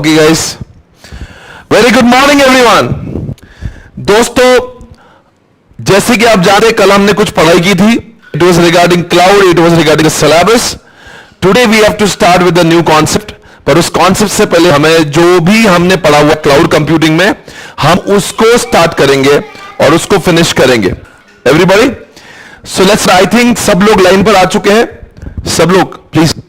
Okay guys, very good morning everyone. दोस्तों, जैसे कि आप जानते हैं, कल हमने कुछ पढ़ाई की थी. It was regarding cloud, it was regarding the syllabus. Today we have to start with the new concept. पर उस कॉन्सेप्ट से पहले हमें जो भी हमने पढ़ा हुआ क्लाउड कंप्यूटिंग में, हम उसको स्टार्ट करेंगे और उसको फिनिश करेंगे. Everybody, so let's. I think सब लोग लाइन पर आ चुके हैं. सब लोग प्लीज,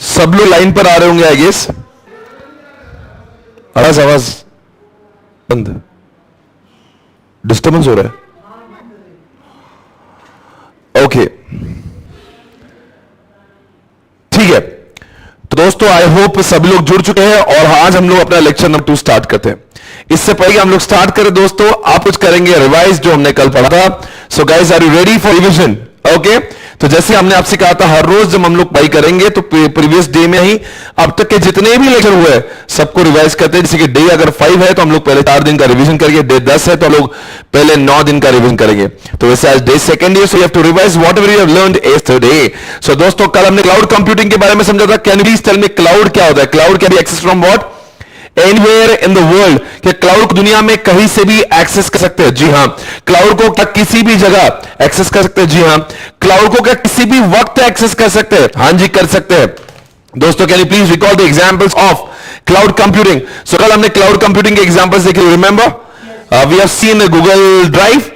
सब लोग लाइन पर आ रहे होंगे आई गेस. आवाज आवाज बंद, डिस्टर्बेंस हो रहा है. ओके, ठीक है. तो दोस्तों, आई होप सभी लोग जुड़ चुके हैं और आज हम लोग अपना लेक्चर नंबर 2 स्टार्ट करते हैं. इससे पहले हम लोग स्टार्ट करें दोस्तों, आप कुछ करेंगे रिवाइज जो हमने कल पढ़ा था. So guys, are you ready for revision? Okay, तो जैसे हमने आपसे कहा था, हर रोज जब हम लोग पढ़ाई करेंगे तो प्रीवियस डे में ही अब तक के जितने भी लेक्चर हुए सबको रिवाइज करते हैं. जैसे कि डे अगर 5 है तो हम लोग पहले 4 दिन का रिवीजन करेंगे. डे 10 है तो हम लोग पहले 9 दिन का रिवीजन करेंगे. तो वैसे आज डे सेकंड है, so you have to revise whatever you have learned yesterday. So दोस्तों, कल हमने क्लाउड कंप्यूटिंग के बारे में समझा था. Can you please tell me cloud क्या होता है? Cloud can be access from what? Anywhere in the world. कि क्लाउड को दुनिया में कहीं से भी एक्सेस कर सकते हैं. जी हां. क्लाउड को क्या किसी भी जगह एक्सेस कर सकते हैं? जी हां. क्लाउड को क्या किसी भी वक्त एक्सेस कर सकते हैं? हां जी, कर सकते हैं. दोस्तों, can you please recall the examples of cloud computing? So कल हमने क्लाउड कंप्यूटिंग के एग्जांपल्स देखे. Remember, we have seen Google drive,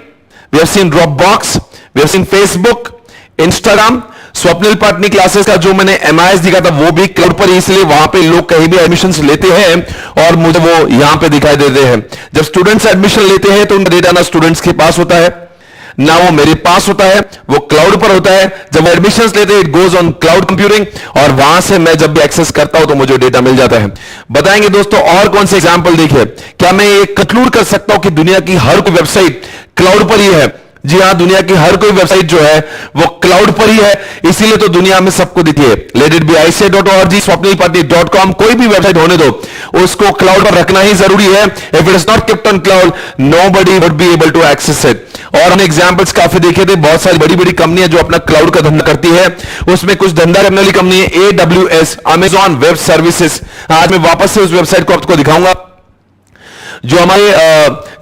we have seen Dropbox, we have seen Facebook, Instagram. Swapnil Patni classes का जो मैंने एमआईएस दिखा था वो भी क्लाउड पर, इसलिए वहां पे लोग कहीं भी एडमिशंस लेते हैं और मुझे वो यहां पे दिखाई देते हैं. जब स्टूडेंट्स एडमिशन लेते हैं तो उनका डेटा ना स्टूडेंट्स के पास होता है ना वो मेरे पास होता है, वो क्लाउड पर होता है. जब एडमिशंस लेते हैं, it goes on cloud computing और वहां से मैं जब भी एक्सेस करता हूं तो मुझे डेटा मिल जाता है. बताएंगे दोस्तों और कौन से एग्जाम्पल देखिए. क्या मैं ये कंक्लूड कर सकता हूं कि दुनिया की हर कोई वेबसाइट क्लाउड पर ही है? जी हां, दुनिया की हर कोई वेबसाइट जो है वो क्लाउड पर ही है, इसीलिए तो दुनिया में सबको दिखती है. Let it B ICIA.org, swapnilpattni.com, कोई भी वेबसाइट होने दो, उसको क्लाउड पर रखना ही जरूरी है. If it is not kept on cloud, nobody would be able to access it. और हमने एग्जांपल्स काफी देखे थे. बहुत सारी बड़ी बड़ी कंपनियां जो अपना क्लाउड का धंधा करती है, उसमें कुछ धंधा करने वाली कंपनी है AWS, अमेजॉन वेब सर्विसेज. आज मैं वापस से उस वेबसाइट को आपको दिखाऊंगा. जो हमारे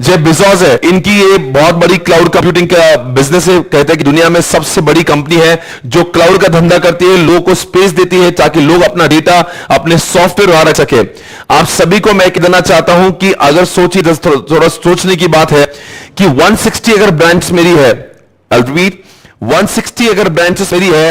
जेफ बेजोस है, इनकी ये बहुत बड़ी क्लाउड कंप्यूटिंग का बिजनेस है. कहते हैं कि दुनिया में सबसे बड़ी कंपनी है जो क्लाउड का धंधा करती है, लोगों को स्पेस देती है ताकि लोग अपना डेटा अपने सॉफ्टवेयर वहां रख सके. आप सभी को मैं कहना चाहता हूं कि अगर सोचिए, थोड़ा सोचने की बात है कि 160 अगर ब्रांच मेरी है, आई रिपीट, 160 अगर ब्रांचेस मेरी है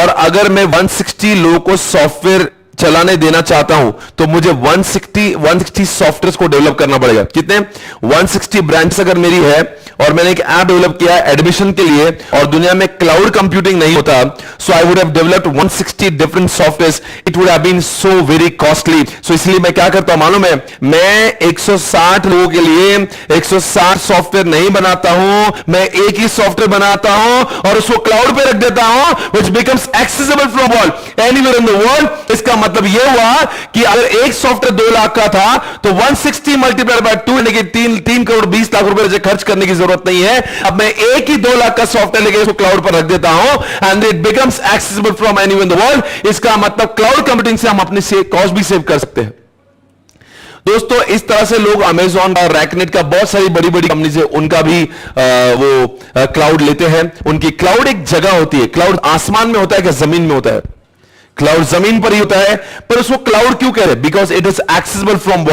और अगर मैं 160 लोगों को सॉफ्टवेयर चलाने देना चाहता हूं तो मुझे 160 सॉफ्टवेयर को डेवलप करना पड़ेगा. कितने? 160 ब्रांच अगर मेरी है और मैंने एक ऐप डेवलप किया है एडमिशन के लिए और दुनिया में क्लाउड कंप्यूटिंग नहीं होता, so I would have developed 160 different software. It would have been so very costly. So इसलिए मैं क्या करता हूं मालूम है? मैं 160 लोगों के लिए 160 सॉफ्टवेयर नहीं बनाता हूं, मैं एक ही सॉफ्टवेयर बनाता हूं और उसको क्लाउड पे रख देता हूं, which becomes accessible from all anywhere in the world. इसका मतलब यह हुआ कि अगर एक सॉफ्टवेयर 2 लाख का था तो 160 मल्टीप्लाइड बाय 2 यानी कि 3 करोड़ 20 लाख रुपए खर्च करने की जरूरत नहीं है. अब मैं एक ही 2 लाख का सॉफ्टवेयर लेके इसको क्लाउड पर रख देता हूं and it becomes accessible from anywhere in the world. इसका मतलब क्लाउड कंप्यूटिंग से हम अपने कॉस्ट भी सेव कर सकते हैं. दोस्तों, इस तरह से लोग अमेजॉन और रैकनेट का, बहुत सारी बड़ी बड़ी कंपनीज है, उनका भी वो क्लाउड लेते हैं. उनकी क्लाउड एक जगह होती है. क्लाउड आसमान में होता है क्या जमीन में होता है? क्लाउड जमीन पर ही होता है. पर उसको क्लाउड क्यों कह रहे हैं? Because it is accessible from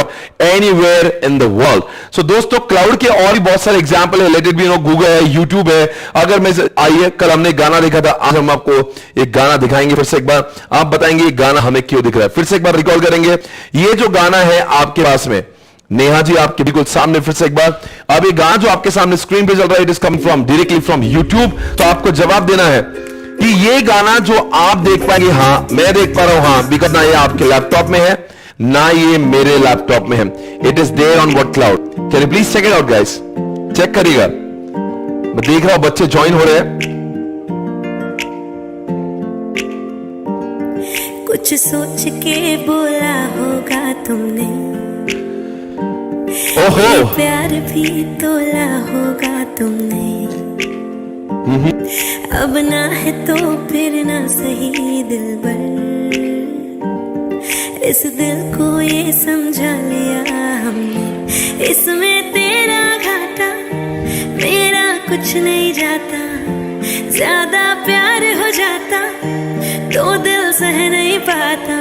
anywhere in the world. So दोस्तों, क्लाउड के और भी बहुत सारे एग्जांपल है. Let it be no, Google है, यूट्यूब है. अगर मैं आइए, कल हमने गाना देखा था, आज हम आपको एक गाना दिखाएंगे. फिर से एक बार आप बताएंगे ये गाना हमें क्यों दिख रहा है. फिर से एक बार रिकॉल करेंगे. ये जो गाना है आपके पास में, नेहा जी आपके बिल्कुल सामने, फिर से एक बार. अब ये गाना जो आपके सामने स्क्रीन पे चल रहा है, it is coming from directly from YouTube. तो आपको जवाब देना है कि ये गाना जो आप देख पाएंगे, हां मैं देख पा रहा हूं, हां, बिकॉज ना ये आपके लैपटॉप में है ना ये मेरे लैपटॉप में है. It is there on what cloud. Can you please check it out guys? Check करिएगा. मैं देख रहा हूं बच्चे ज्वाइन हो रहे हैं. कुछ सोच के बोला होगा तुमने, ओहो, प्यार भी तोला होगा तुमने. अब ना है तो फिर ना सही दिलबर, इस दिल को ये समझा लिया हमने, इसमें तेरा घाटा मेरा कुछ नहीं जाता, ज्यादा प्यार हो जाता तो दिल सह नहीं पाता,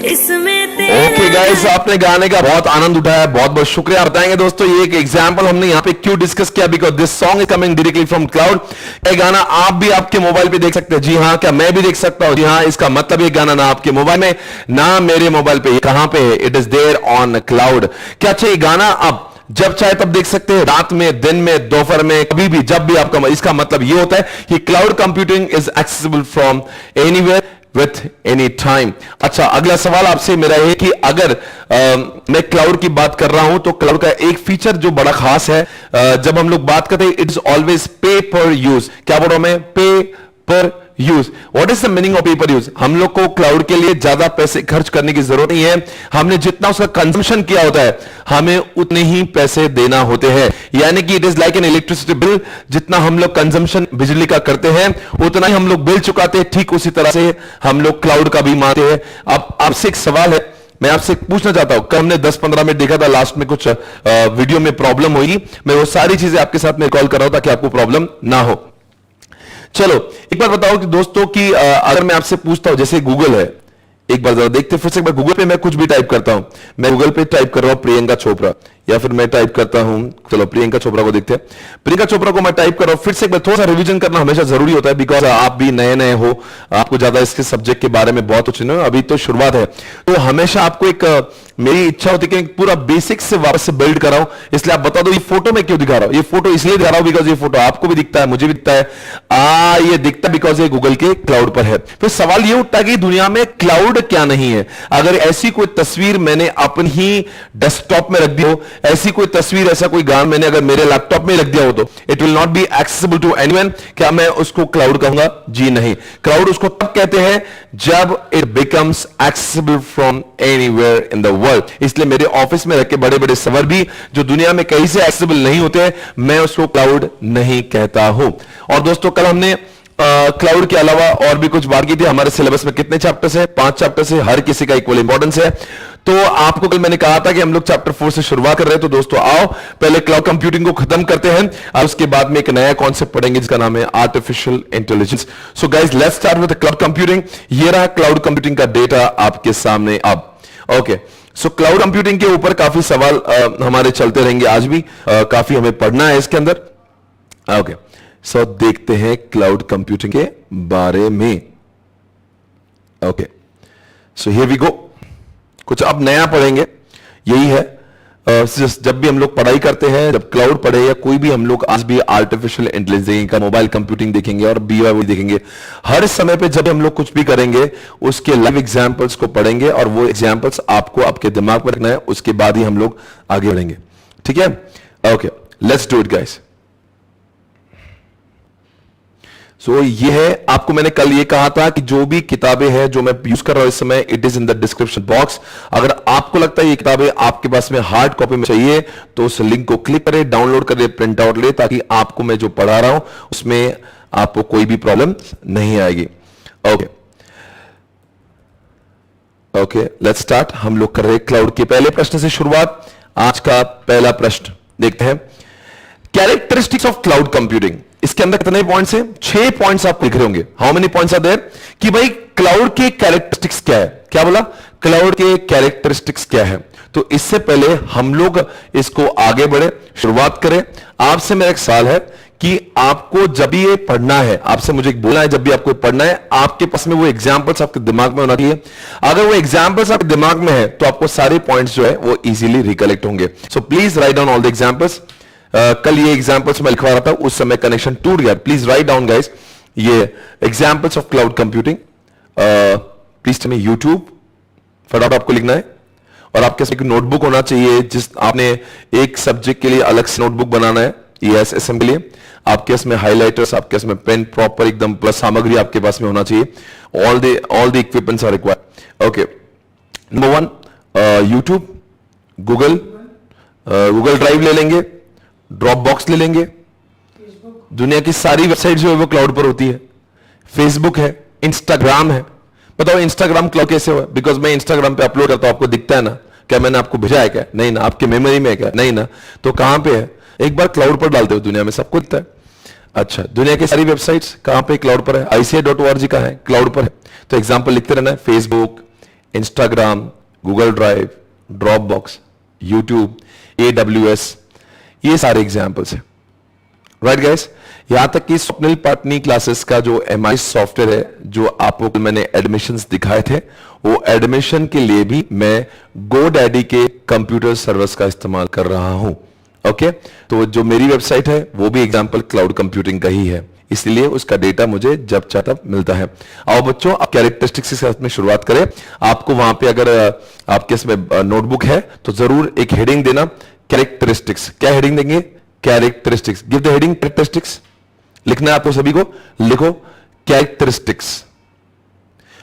इसमें तेरा। ओके गाइस, आपने गाने का बहुत आनंद उठाया, बहुत बहुत शुक्रिया बताएंगे दोस्तों। ये एक एग्जांपल हमने यहाँ पे क्यों डिस्कस किया, because this song is coming directly from cloud. ये गाना आप भी आपके मोबाइल पे देख सकते हैं। जी हाँ, क्या मैं भी देख सकता हूँ? जी हाँ, इसका मतलब ये गाना ना आपके मोबाइल में ना मेरे मोबाइल पे, कहां पे है? It is there on cloud. क्या अच्छा, ये गाना आप जब चाहे तब देख सकते हैं, रात में, दिन में, दोपहर में, कभी भी, जब भी आपका। इसका मतलब ये होता है कि cloud computing is accessible from anywhere with any time. अच्छा, अगला सवाल आपसे मेरा है कि अगर मैं क्लाउड की बात कर रहा हूं तो क्लाउड का एक फीचर जो बड़ा खास है, जब हम लोग बात करते हैं, इट इज ऑलवेज पे पर यूज। क्या बोल रहा हूं मैं? पे पर use. What is the meaning of पे पर यूज? हम लोग को क्लाउड के लिए ज्यादा पैसे खर्च करने की जरूरत नहीं है। हमने जितना उसका कंजम्पशन किया होता है, हमें उतने ही पैसे देना होते हैं। यानी कि it is like an electricity bill. जितना हम लोग कंजम्पशन बिजली का करते हैं, उतना ही हम लोग बिल चुकाते हैं। ठीक उसी तरह से हम लोग क्लाउड का भी मानते हैं। अब आपसे एक सवाल है, मैं आपसे पूछना चाहता हूं। कल हमने 10-15 मिनट देखा था, लास्ट में कुछ वीडियो में प्रॉब्लम हुई। मैं वो सारी चीजें आपके साथ में कॉल कर रहा हूं ताकि आपको प्रॉब्लम ना हो। चलो, एक बार बताओ कि दोस्तों कि अगर मैं आपसे पूछता हूं, जैसे गूगल है, एक बार जरा देखते फिर से एक बार गूगल पे मैं कुछ भी टाइप करता हूं। मैं गूगल पे टाइप कर रहा हूं प्रियंका चोपड़ा, या फिर मैं टाइप करता हूं, चलो प्रियंका चोपड़ा को देखते हैं। प्रियंका चोपड़ा को मैं टाइप कर रहा हूं। फिर से एक बार थोड़ा सा रिवीजन करना हमेशा जरूरी होता है, बिकॉज आप भी नए नए हो, आपको ज्यादा इसके सब्जेक्ट के बारे में बहुत कुछ नहीं हो, अभी तो शुरुआत है। तो हमेशा आपको एक मेरी इच्छा होती है कि पूरा बेसिक से वापस से बिल्ड कराऊं। इसलिए आप बता दो, ये फोटो मैं क्यों दिखा रहा हूं? ये फोटो इसलिए दिखा रहा हूं बिकॉज ये फोटो आपको भी दिखता है, मुझे भी दिखता है। ये दिखता है बिकॉज ये गूगल के क्लाउड पर है। फिर सवाल ये उठता है कि दुनिया में क्लाउड क्या नहीं है? अगर ऐसी कोई तस्वीर मैंने अपनी ही डेस्कटॉप में रख दी हो, ऐसी कोई तस्वीर, ऐसा कोई गाना मैंने अगर मेरे लैपटॉप में रख दिया हो, तो it will not be accessible to anyone. क्या मैं उसको क्लाउड कहूंगा? जी नहीं। क्लाउड उसको तब कहते हैं जब it becomes accessible from anywhere in the world. इसलिए मेरे ऑफिस में रखे बड़े बड़े सर्वर भी जो दुनिया में कहीं से एक्सेसिबल नहीं होते, मैं उसको क्लाउड नहीं कहता हूं। और दोस्तों, कल हमने क्लाउड के अलावा और भी कुछ बात की थी। हमारे सिलेबस में कितने चैप्टर्स हैं? 5 चैप्टर्स है, हर किसी का इक्वल इंपॉर्टेंस है। तो आपको कल मैंने कहा था कि हम लोग चैप्टर 4 से शुरुआत कर रहे हैं। तो दोस्तों आओ पहले क्लाउड कंप्यूटिंग को खत्म करते हैं, और उसके बाद में एक नया कॉन्सेप्ट पढ़ेंगे जिसका नाम है artificial intelligence. So guys, let's start with cloud computing. ये रहा क्लाउड कंप्यूटिंग का डेटा आपके सामने अब। ओके, सो क्लाउड कंप्यूटिंग के ऊपर काफी सवाल हमारे चलते रहेंगे आज भी। काफी हमें पढ़ना है इसके अंदर। ओके, सो देखते हैं क्लाउड कंप्यूटिंग के बारे में। Okay, so here we go. कुछ अब नया पढ़ेंगे, यही है। जब भी हम लोग पढ़ाई करते हैं, जब क्लाउड पढ़े या कोई भी, हम लोग आज भी आर्टिफिशियल इंटेलिजेंस देखेंगे, मोबाइल कंप्यूटिंग देखेंगे और BYOD देखेंगे। हर समय पे जब हम लोग कुछ भी करेंगे, उसके लाइव एग्जांपल्स को पढ़ेंगे, और वो एग्जांपल्स आपको आपके दिमाग में रखना है। उसके बाद ही हम लोग आगे बढ़ेंगे, ठीक है? Okay, let's do it guys. So ये है, आपको मैंने कल ये कहा था कि जो भी किताबें हैं जो मैं यूज कर रहा हूं इस समय, it is in the description box. अगर आपको लगता है ये किताबें आपके पास में हार्ड कॉपी में चाहिए, तो उस लिंक को क्लिक करें, डाउनलोड करें, प्रिंट आउट ले, ताकि आपको मैं जो पढ़ा रहा हूं उसमें आपको कोई भी प्रॉब्लम नहीं आएगी। Okay okay, let's start. हम लोग कर रहे हैं क्लाउड के पहले प्रश्न से शुरुआत। आज का पहला प्रश्न देखते हैं, कैरेक्टरिस्टिक्स ऑफ क्लाउड कंप्यूटिंग। इसके अंदर कितने पॉइंट्स हैं? 6 पॉइंट्स आप लिख रहे होंगे। How many points are there? कि भाई क्लाउड के कैरेक्टरिस्टिक्स क्या है? क्या बोला? क्लाउड के कैरेक्टरिस्टिक्स क्या है? तो इससे पहले हम लोग इसको आगे बढ़े, शुरुआत करें। आपसे मेरा एक सवाल है कि आपको जब भी ये पढ़ना है, आपसे मुझे बोलना है, जब भी आपको पढ़ना है, आपके पास में वो एग्जांपल्स आपके दिमाग में होना चाहिए। अगर वो एग्जांपल्स आपके दिमाग में है, तो आपको सारे पॉइंट्स जो है वो इजीली रिकलेक्ट होंगे। So please write down all the examples. कल ये एग्जांपल्स मैं लिखवा रहा था, उस समय कनेक्शन टूट गया। प्लीज राइट डाउन गाइस, ये examples of cloud computing. Please tell me YouTube, फटाफट आपको लिखना है। और आपके पास एक नोटबुक होना चाहिए, जिस आपने एक सब्जेक्ट के लिए अलग से नोटबुक बनाना है, ESSM के लिए। आपके इसमें हाइलाइटर्स, आपके इसमें पेन प्रॉपर एकदम प्लस सामग्री आपके पास में होना चाहिए। All the equipments are required. Okay, number 1 YouTube, Google drive ले लेंगे, ड्रॉप बॉक्स ले लेंगे। दुनिया की सारी वेबसाइट जो है वो क्लाउड पर होती है। फेसबुक है, इंस्टाग्राम है, बताओ इंस्टाग्राम क्लाउड कैसे हुआ? बिकॉज मैं इंस्टाग्राम पे अपलोड करता हूं, आपको दिखता है ना? क्या मैंने आपको भेजा है क्या? नहीं ना। आपके मेमोरी में है क्या? नहीं ना। तो कहां पे है? एक बार क्लाउड पर डालते हो, दुनिया में सबको दिखता है। अच्छा, दुनिया की सारी वेबसाइट्स कहां पे क्लाउड पर है? ICI.org का है, क्लाउड पर है। तो एग्जाम्पल लिखते रहना है, Facebook, Instagram, Google drive, drop box, YouTube, AWS, ये सारे एग्जाम्पल्स है। राइट गाइस, यहां तक कि स्वप्निल पाटनी क्लासेस का जो MI सॉफ्टवेयर है, जो आपको मैंने एडमिशंस दिखाए थे, वो एडमिशन के लिए भी मैं GoDaddy के कंप्यूटर सर्वर्स का इस्तेमाल कर रहा हूं। ओके, तो जो मेरी वेबसाइट है वो भी एग्जांपल क्लाउड कंप्यूटिंग का ही है, इसलिए उसका डेटा मुझे जब चाहे तब मिलता है। आओ बच्चों, आप कैरेक्टरिस्टिक्स के साथ में शुरुआत करें। आपको वहां पे अगर आपके इसमें नोटबुक है तो जरूर एक हेडिंग देना, कैरेक्टरिस्टिक्स। क्या हेडिंग देंगे? Characteristics. Give the heading characteristics. लिखना है आपको सभी को, लिखो characteristics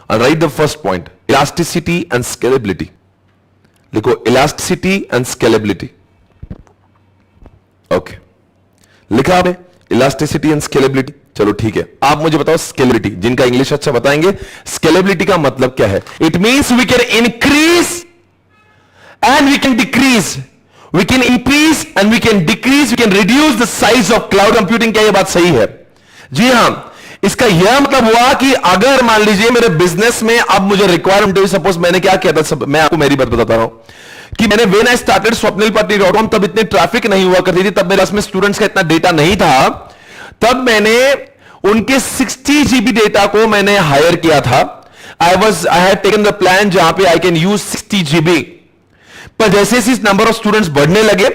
and write the first point, elasticity and scalability. लिखो elasticity and scalability. ओके, लिखा आपने elasticity and scalability? चलो ठीक है। आप मुझे बताओ scalability, जिनका इंग्लिश अच्छा बताएंगे, scalability का मतलब क्या है? It means we can increase and we can decrease, we can increase and we can decrease, we can reduce the size of cloud computing। क्या ये बात सही है? जी हां। इसका यह मतलब हुआ कि अगर मान लीजिए मेरे बिजनेस में अब मुझे रिक्वायरमेंट हुई, सपोज मैंने क्या किया था, मैं आपको मेरी बात बताता रहा हूं कि मैंने व्हेन आई स्टार्टेड swapnilpatni.com, तब इतने ट्रैफिक नहीं हुआ करती थी, तब मेरे पास में स्टूडेंट्स का इतना डेटा नहीं था। तब मैंने उनके 60 GB डेटा को मैंने हायर किया था। I had taken the plan जहां पे आई कैन यूज 60 GB। पर जैसे जैसे नंबर ऑफ स्टूडेंट्स बढ़ने लगे,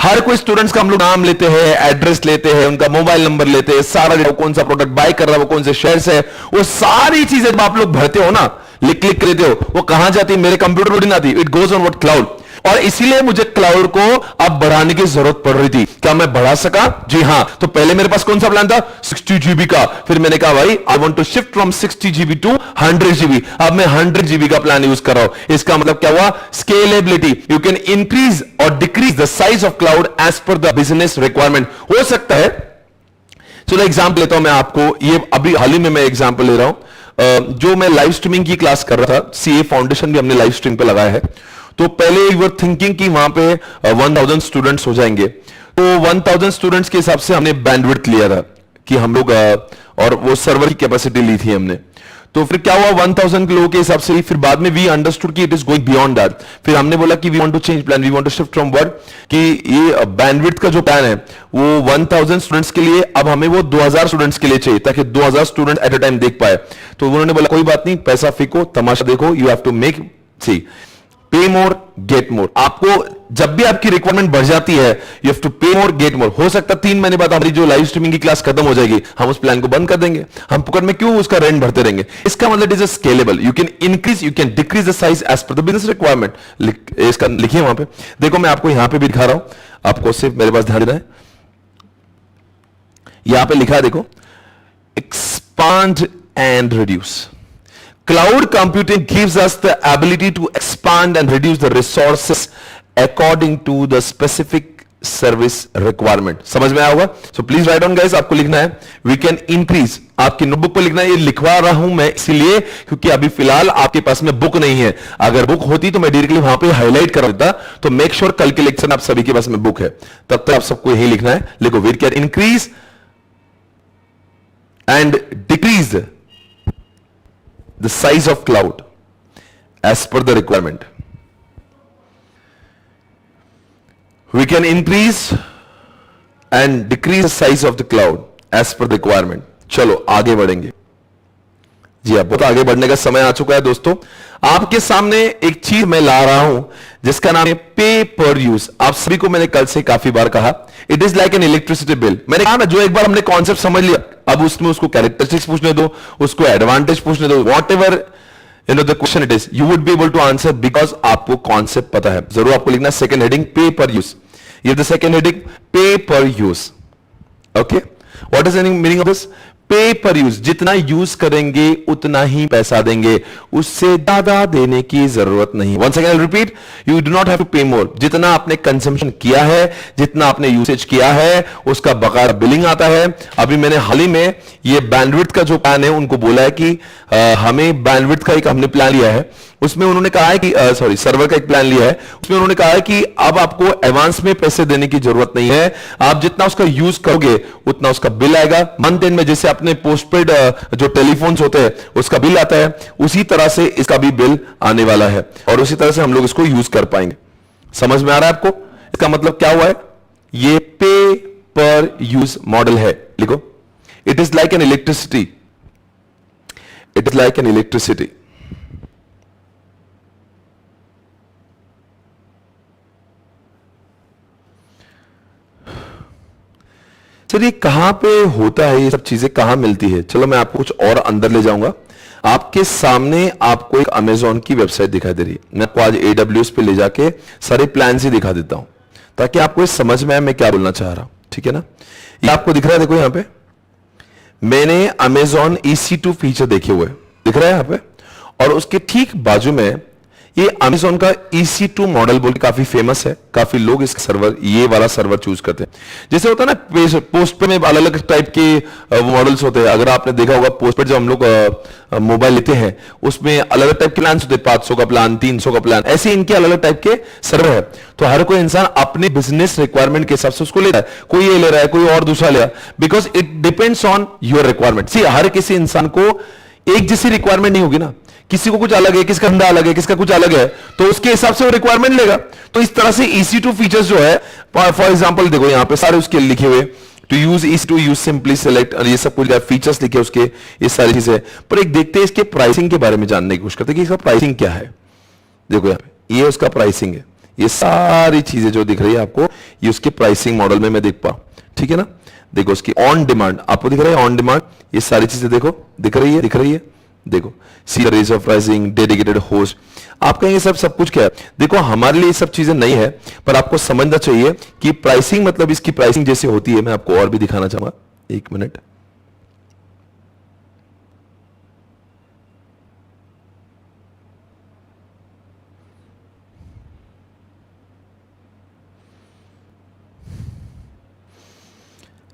हर कोई स्टूडेंट्स का हम लोग नाम लेते हैं, एड्रेस लेते हैं, उनका मोबाइल नंबर लेते हैं, सारा डेटा, कौन सा प्रोडक्ट बाय कर रहा है, वो कौन से शेयर है, वो सारी चीजें जब आप लोग भरते हो ना, क्लिक करते हो, वो कहां जाती है? मेरे कंप्यूटर में नहीं आती, it goes on what? Cloud. और इसीलिए मुझे क्लाउड को अब बढ़ाने की जरूरत पड़ रही थी। क्या मैं बढ़ा सका? जी हां। तो पहले मेरे पास कौन सा प्लान था? 60 GB का। फिर मैंने कहा भाई I want to shift from 60 GB to 100 GB। अब मैं 100 GB का प्लान यूज कर रहा हूं। इसका मतलब क्या हुआ? स्केलेबिलिटी। यू कैन इंक्रीज और decrease the size of cloud as per the business requirement. हो सकता है, चलो एग्जाम्पल लेता हूं मैं आपको, ये अभी हाल ही में मैं एग्जाम्पल ले रहा हूं। जो मैं लाइव स्ट्रीमिंग की क्लास कर रहा था, CA फाउंडेशन भी हमने लाइव स्ट्रीम पे लगाया है। तो पहले यू वर थिंकिंग कि वहां पे 1000 स्टूडेंट्स हो जाएंगे, तो 1000 स्टूडेंट्स के हिसाब से हमने बैंडविड्थ लिया था कि हम लोग, और वो सर्वर की कैपेसिटी ली थी हमने। तो फिर क्या हुआ? 1000 लोगों के हिसाब से ही। फिर बाद में वी अंडरस्टूड कि it is going beyond that. फिर हमने बोला कि we want to change plan, we want to shift from word, कि ये बैंडविड्थ का जो प्लान है वो 1000 स्टूडेंट्स के लिए, अब हमें वो 2000 स्टूडेंट्स के लिए चाहिए, ताकि 2000 स्टूडेंट एट अ टाइम देख पाए। तो उन्होंने बोला कोई बात नहीं, पैसा फेंको, तमाशा देखो, यू हैव टू मेक सी पे मोर गेट मोर। आपको जब भी आपकी रिक्वायरमेंट बढ़ जाती है, you have to pay more get more. हो सकता है 3 महीने बाद हमारी जो लाइव स्ट्रीमिंग की क्लास खत्म हो जाएगी, हम उस प्लान को बंद कर देंगे। हम पुकर में क्यों उसका रेंट भरते रहेंगे? इसका मतलब is scalable. You can increase, you can decrease the size as per the business requirement. इसका लिखिए वहां पे, देखो मैं आपको यहां पे भी दिखा रहा हूं, आपको सिर्फ मेरे पास ध्यान देना है। यहां पे लिखा है, देखो, expand and reduce. Cloud computing gives us the ability to expand and reduce the resources according to the specific service requirement. समझ में आया होगा? So please write down guys, आपको लिखना है we can increase, आपकी नोटबुक पर लिखना है। ये लिखवा रहा हूं मैं इसलिए क्योंकि अभी फिलहाल आपके पास में बुक नहीं है। अगर बुक होती तो मैं डायरेक्टली वहां पे हाईलाइट कर देता। तो मेक श्योर कल के लेक्चर आप सभी के पास में बुक है, तब तक आप सबको यही लिखना है। लिखो we can increase and decrease the size of cloud as per the requirement. We can increase and decrease the size of the cloud as per the requirement. चलो आगे बढ़ेंगे जी। अब बहुत आगे बढ़ने का समय आ चुका है दोस्तों। आपके सामने एक चीज मैं ला रहा हूं जिसका नाम है पे पर यूज। आप सभी को मैंने कल से काफी बार कहा, it is like an electricity bill. मैंने कहा ना, जो एक बार हमने कॉन्सेप्ट समझ लिया, अब उसमें उसको कैरेक्टरिस्टिक्स पूछने दो, उसको एडवांटेज पूछने दो, whatever you know the question it is, you would be able to answer because आपको कॉन्सेप्ट पता है। जरूर आपको लिखना सेकंड हेडिंग पे पर यूज। ये द सेकंड हेडिंग पे पर use. Okay, what is the meaning of this? पे पर यूज, जितना यूज करेंगे उतना ही पैसा देंगे, उससे ज्यादा देने की जरूरत नहीं। Once again I repeat, you do not have to pay more. जितना आपने कंजम्पशन किया है, जितना आपने यूसेज किया है, उसका बकाया बिलिंग आता है। अभी मैंने हाल ही में ये बैंडविड्थ का जो प्लान है उनको बोला है कि हमें बैंडविड्थ का एक हमने प्लान लिया है, उसमें उन्होंने कहा है कि सॉरी सर्वर का एक प्लान लिया है, उसमें उन्होंने कहा है कि अब आपको एडवांस में पैसे देने की जरूरत नहीं है, आप जितना उसका यूज करोगे उतना उसका बिल आएगा। मंथ एंड में जैसे अपने पोस्टपेड जो टेलीफोन्स होते हैं उसका बिल आता है, उसी तरह से इसका भी बिल आने वाला है और उसी तरह से हम लोग इसको यूज कर पाएंगे। समझ में आ रहा है आपको? इसका मतलब क्या हुआ है? ये पे पर यूज मॉडल है। लिखो, it is like an electricity, it is like an electricity. Sir ये कहां पे होता है, ये सब चीजें कहां मिलती है? चलो मैं आपको कुछ और अंदर ले जाऊंगा। आपके सामने आपको एक अमेजॉन की वेबसाइट दिखाई दे रही है। मैं आपको आज AWS पे ले जाके सारे प्लान ही दिखा देता हूं ताकि आपको समझ में आए मैं क्या बोलना चाह रहा हूं। ठीक है ना? ये आपको दिख रहा है, देखो यहां पे मैंने अमेजॉन EC2 फीचर देखे हुए, दिख रहा है यहां पे, और उसके ठीक बाजू में ये अमेजॉन का EC2 मॉडल बोल के काफी फेमस है, काफी लोग इस सर्वर, ये वाला सर्वर चूज करते हैं। जैसे होता है ना पोस्ट पे में अलग अलग टाइप के मॉडल्स होते हैं। अगर आपने देखा होगा पोस्ट पे जो हम लोग मोबाइल लेते हैं उसमें अलग अलग टाइप के प्लान होते हैं, 500 का प्लान, 300 का प्लान, ऐसे इनके अलग अलग टाइप के सर्वर है। तो हर कोई इंसान अपने बिजनेस रिक्वायरमेंट के हिसाब से उसको ले रहा है, कोई ये ले रहा है, कोई और दूसरा ले रहा है, because it depends on your requirement. See हर किसी इंसान को एक जैसी रिक्वायरमेंट नहीं होगी ना, किसी को कुछ अलग है, किसका धंधा अलग है, किसका कुछ अलग है, तो उसके हिसाब से वो रिक्वायरमेंट लेगा। तो इस तरह से EC2 फीचर्स जो है, फॉर एग्जांपल देखो यहां पे सारे उसके लिखे हुए, to use EC2 use simply select, और ये सब कुछ फीचर्स लिखे उसके, ये सारी चीजें। पर एक देखते हैं इसके प्राइसिंग के बारे में जानने की कोशिश करते हैं कि इसका प्राइसिंग क्या है। देखो यहां पे ये उसका प्राइसिंग है, ये सारी चीजें जो दिख रही है आपको ये उसके प्राइसिंग मॉडल में मैं देख पाऊं। ठीक है ना? देखो उसकी ऑन डिमांड आपको दिख रहा है, ऑन डिमांड ये सारी चीजें देखो दिख रही है। देखो see rates of pricing, dedicated host, आप कहेंगे सब कुछ क्या है? देखो हमारे लिए सब चीजें नहीं है, पर आपको समझना चाहिए कि प्राइसिंग मतलब इसकी प्राइसिंग जैसे होती है। मैं आपको और भी दिखाना चाहूंगा, एक मिनट।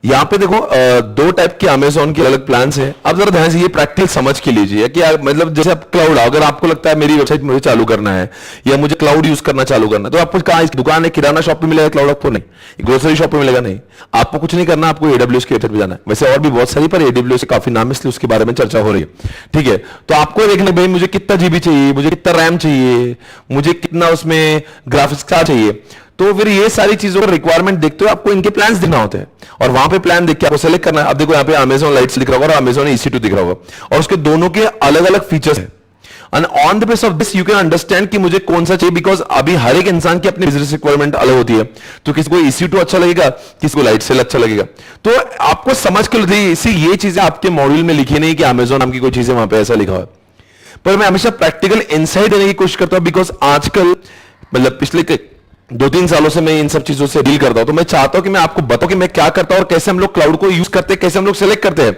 यहां पे देखो दो टाइप के अमेजॉन के अलग प्लान्स हैं। अब जरा ध्यान से ये प्रैक्टिकल समझ के लीजिए कि मतलब जैसे आप क्लाउड, अगर आपको लगता है मेरी वेबसाइट मुझे चालू करना है या मुझे क्लाउड यूज करना चालू करना है, तो आपको कहां, इस दुकान है, किराना शॉप पे मिलेगा क्लाउड? आपको नहीं। ग्रोसरी शॉप पे मिलेगा? नहीं। आपको कुछ नहीं करना, आपको AWS की वेबसाइट पे जाना है। वैसे और भी बहुत सारी, पर AWS से काफी नाम इसलिए उसके बारे में चर्चा हो रही है। ठीक है? तो आपको देखना भाई मुझे कितना GB चाहिए, मुझे कितना रैम चाहिए, मुझे कितना उसमें ग्राफिक्स कार्ड चाहिए। तो फिर ये सारी चीजों का रिक्वायरमेंट देखते हुए आपको इनके प्लान्स दिखना होते हैं और वहां पे प्लान देख के आपको सेलेक्ट करना है। अब देखो यहाँ पे अमेजॉन लाइट्स दिख रहा होगा और अमेजॉन EC2 दिख रहा होगा और उसके दोनों के अलग अलग फीचर्स हैं। And on the base of this you can understand कि मुझे कौन सा चाहिए, बिकॉज अभी हर एक इंसान की अपनी बिजनेस रिक्वायरमेंट अलग होती है। तो किसी को EC2 अच्छा लगेगा, किसी को लाइट सेल अच्छा लगेगा। तो आपको समझ के लिए इसी ये चीजें आपके मॉड्यूल में लिखी नहीं कि अमेजॉन नाम की कोई चीजें वहां पे ऐसा लिखा है, पर मैं हमेशा प्रैक्टिकल इनसाइट देने की कोशिश करता हूं। बिकॉज आजकल मतलब पिछले 2-3 सालों से मैं इन सब चीजों से डील करता हूं, तो मैं चाहता हूं कि मैं आपको बताऊं कि मैं क्या करता हूं और कैसे हम लोग क्लाउड को यूज करते हैं, कैसे हम लोग सेलेक्ट करते हैं।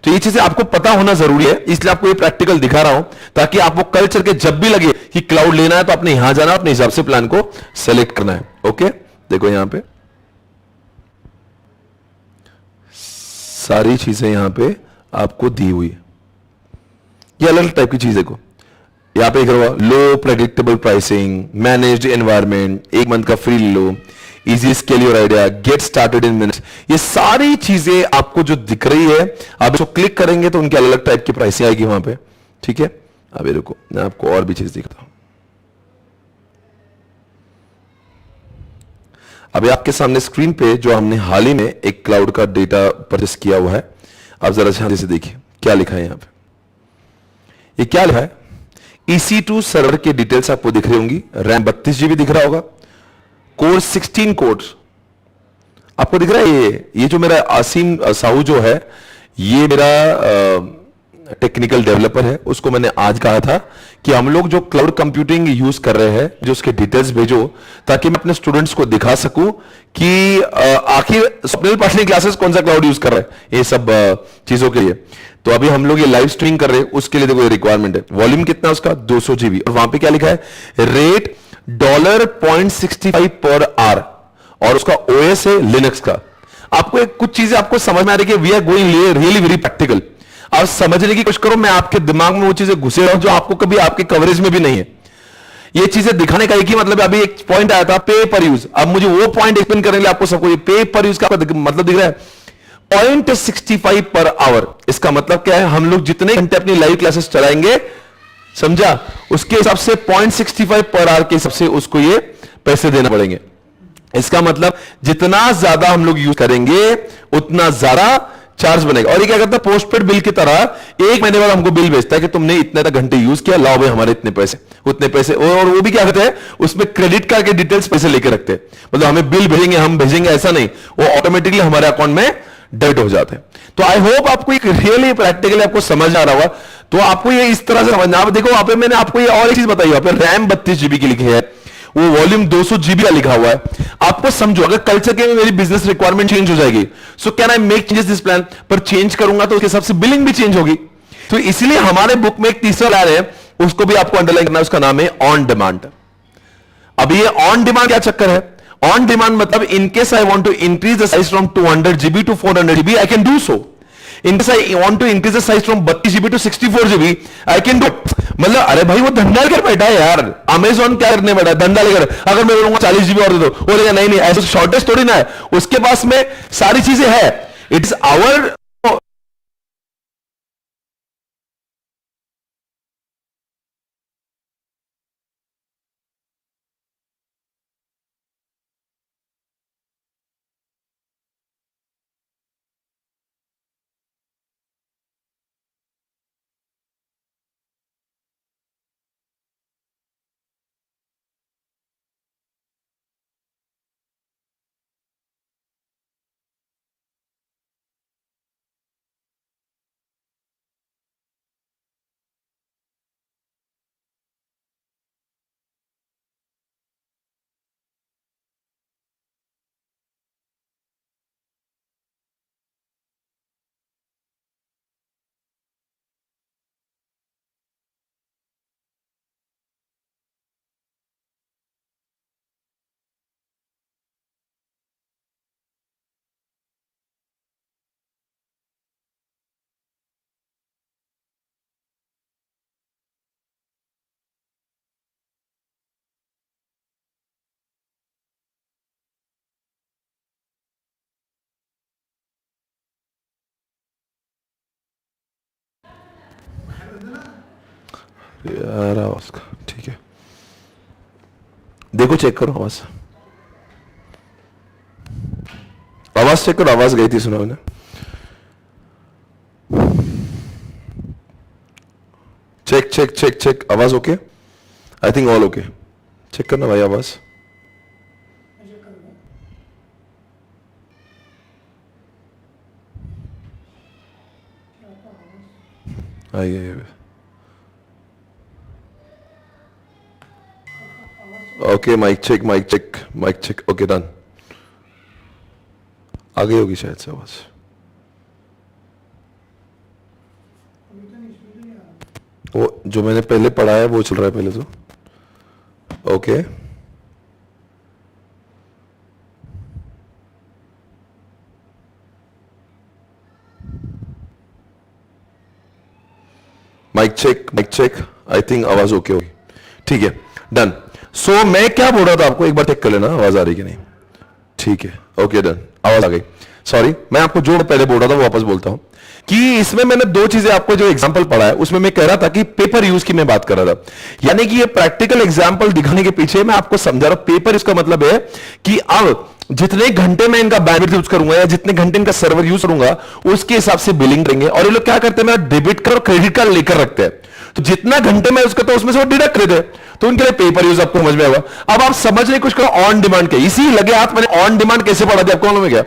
तो ये चीजें आपको पता होना जरूरी है, इसलिए आपको ये प्रैक्टिकल दिखा रहा हूं ताकि आपको कल चल के जब भी लगे कि क्लाउड लेना है तो आपने यहां जाना, अपने हिसाब से प्लान को सेलेक्ट करना है। ओके, देखो यहां पे सारी चीजें यहां पे आपको दी हुई है, ये अलग अलग टाइप की चीजें को यहां पे low predictable pricing, managed environment, 1 month का फ्री लो, easy scale your idea, get started in minutes, ये सारी चीजें आपको जो दिख रही है, आप इसको क्लिक करेंगे तो उनके अलग अलग टाइप की प्राइसिंग आएगी वहां पे। ठीक है? अभी रुको मैं आपको और भी चीज दिखाता हूं। अभी आपके सामने स्क्रीन पे जो हमने हाल ही में एक क्लाउड का डेटा परचेस किया हुआ है, आप जरा ध्यान से देखिए क्या लिखा है यहां पे। ये क्या लिखा है? EC2 सर्वर की डिटेल्स आपको दिख रही होंगी, रैम 32 GB दिख रहा होगा, कोर 16 कोर्स आपको दिख रहा है। ये जो मेरा आसिम साहू जो है, ये मेरा टेक्निकल डेवलपर है, उसको मैंने आज कहा था कि हम लोग जो क्लाउड कंप्यूटिंग यूज कर रहे हैं, जो उसके डिटेल्स भेजो ताकि मैं अपने स्टूडेंट्स को दिखा सकूं कि आखिर स्वप्निल पाटनी क्लासेस कौन सा क्लाउड यूज कर रहा है ये सब चीजों के लिए। तो अभी हम लोग ये लाइव स्ट्रीमिंग कर रहे हैं, उसके लिए देखो रिक्वायरमेंट है। वॉल्यूम कितना है उसका? 200 GB। और वहां पे क्या लिखा है? रेट $0.65 पर आवर, और उसका ओएस है लिनक्स का। आपको एक कुछ चीजें आपको समझ में आ रही है कि we are going really very practical. आप समझने की कोशिश करो, मैं आपके दिमाग में वो चीजें घुसे रहा हूं जो आपको कभी आपके कवरेज में भी नहीं है। ये चीजें दिखाने का एक ही मतलब है। अभी एक पॉइंट आया था पे पर यूज, अब मुझे वो पॉइंट एक्सप्लेन करने के लिए आपको सबको ये पे पर यूज का मतलब दिख रहा है 0.65 पर आवर। इसका मतलब क्या है? हम लोग जितने घंटे अपनी लाइव क्लासेस चलाएंगे, समझा, उसके हिसाब से 0.65 पर आवर के हिसाब से उसको ये पैसे देना पड़ेंगे। इसका मतलब जितना ज्यादा हम लोग यूज करेंगे उतना ज्यादा चार्ज बनेगा। और ये क्या करता है? पोस्टपेड बिल की तरह एक महीने बाद हमको बिल भेजता है कि तुमने इतने तक घंटे यूज किया, लाओ भाई हमारे इतने पैसे, उतने पैसे। और वो भी क्या करते हैं? उसमें क्रेडिट कार्ड के डिटेल्स पैसे लेके रखते हैं। मतलब हमें बिल भेजेंगे, हम भेजेंगे, ऐसा नहीं, वो ऑटोमेटिकली हमारे अकाउंट में डेबिट हो जाते हैं। तो आई होप आपको एक रियली प्रैक्टिकली आपको समझ आ रहा होगा। तो आपको ये इस तरह से समझना। आप देखो वहां पे मैंने आपको ये और एक चीज बताई, वहां पे रैम 32 GB की लिखी है, वो वॉल्यूम 200 GB का लिखा हुआ है। आपको समझो, अगर कल्चर के में मेरी बिजनेस रिक्वायरमेंट चेंज हो जाएगी, so can I make changes this plan, पर चेंज करूंगा तो उसके हिसाब से बिलिंग भी चेंज होगी। तो इसलिए हमारे बुक में एक तीसरा प्लान है, उसको भी आपको अंडरलाइन करना है, उसका नाम है ऑन डिमांड। अब ये ऑन डिमांड क्या चक्कर है? ऑन डिमांड मतलब in case I want to increase the size from 200 GB to 400 GB, I can do so. In case I want to increase the size from 32 GB to 64 GB, I can do. मतलब अरे भाई वो धंधा लेकर बैठा है यार, Amazon क्या करने बैठा है? धंधा लेकर। अगर मैं बोलूंगा 40 GB और दे दो, वो लेगा नहीं नहीं, ऐसा शॉर्टेज थोड़ी ना है, उसके पास में सारी चीजें है। इट्स आवर यार आवाज का ठीक है, देखो चेक करो आवाज, आवाज चेक करो, आवाज गई थी सुना मैंने। चेक चेक चेक चेक, आवाज okay? I think all okay. Check करना भाई आवाज। आइए okay, mic check mic check mic check, okay done. आ गई होगी शायद से आवाज। वो जो मैंने पहले पढ़ा है वो चल रहा है पहले तो, okay. Mic check, I think आवाज ओके होगी, ठीक है डन। सो मैं क्या बोल रहा था आपको, एक बार चेक कर लेना आवाज आ रही कि नहीं। ठीक है ओके डन, आवाज आ गई। सॉरी, मैं आपको जो पहले बोल रहा था वो वापस बोलता हूं कि इसमें मैंने दो चीजें आपको जो एग्जांपल पढ़ा है उसमें मैं कह रहा था कि पेपर यूज की मैं बात कर रहा था, यानी कि ये प्रैक्टिकल एग्जांपल दिखाने के पीछे मैं आपको समझा रहा हूं। पेपर इसका मतलब है कि अब जितने घंटे मैं इनका बैंडविड्थ यूज करूंगा या जितने घंटे इनका सर्वर यूज करूंगा उसके हिसाब से बिलिंग करेंगे। और ये लोग क्या करते हैं, मेरा डेबिट कार्ड और क्रेडिट कार्ड लेकर रखते हैं, तो जितना घंटे मैं यूज करता हूं उसमें से वो डिडक्ट कर देते हैं, तो उनके लिए पेपर यूज आपको समझ में आएगा। अब आप समझने की कोशिश करो ऑन डिमांड के, इसी लगे हाथ मैंने ऑन डिमांड कैसे पढ़ा दिया आपको मालूम है क्या?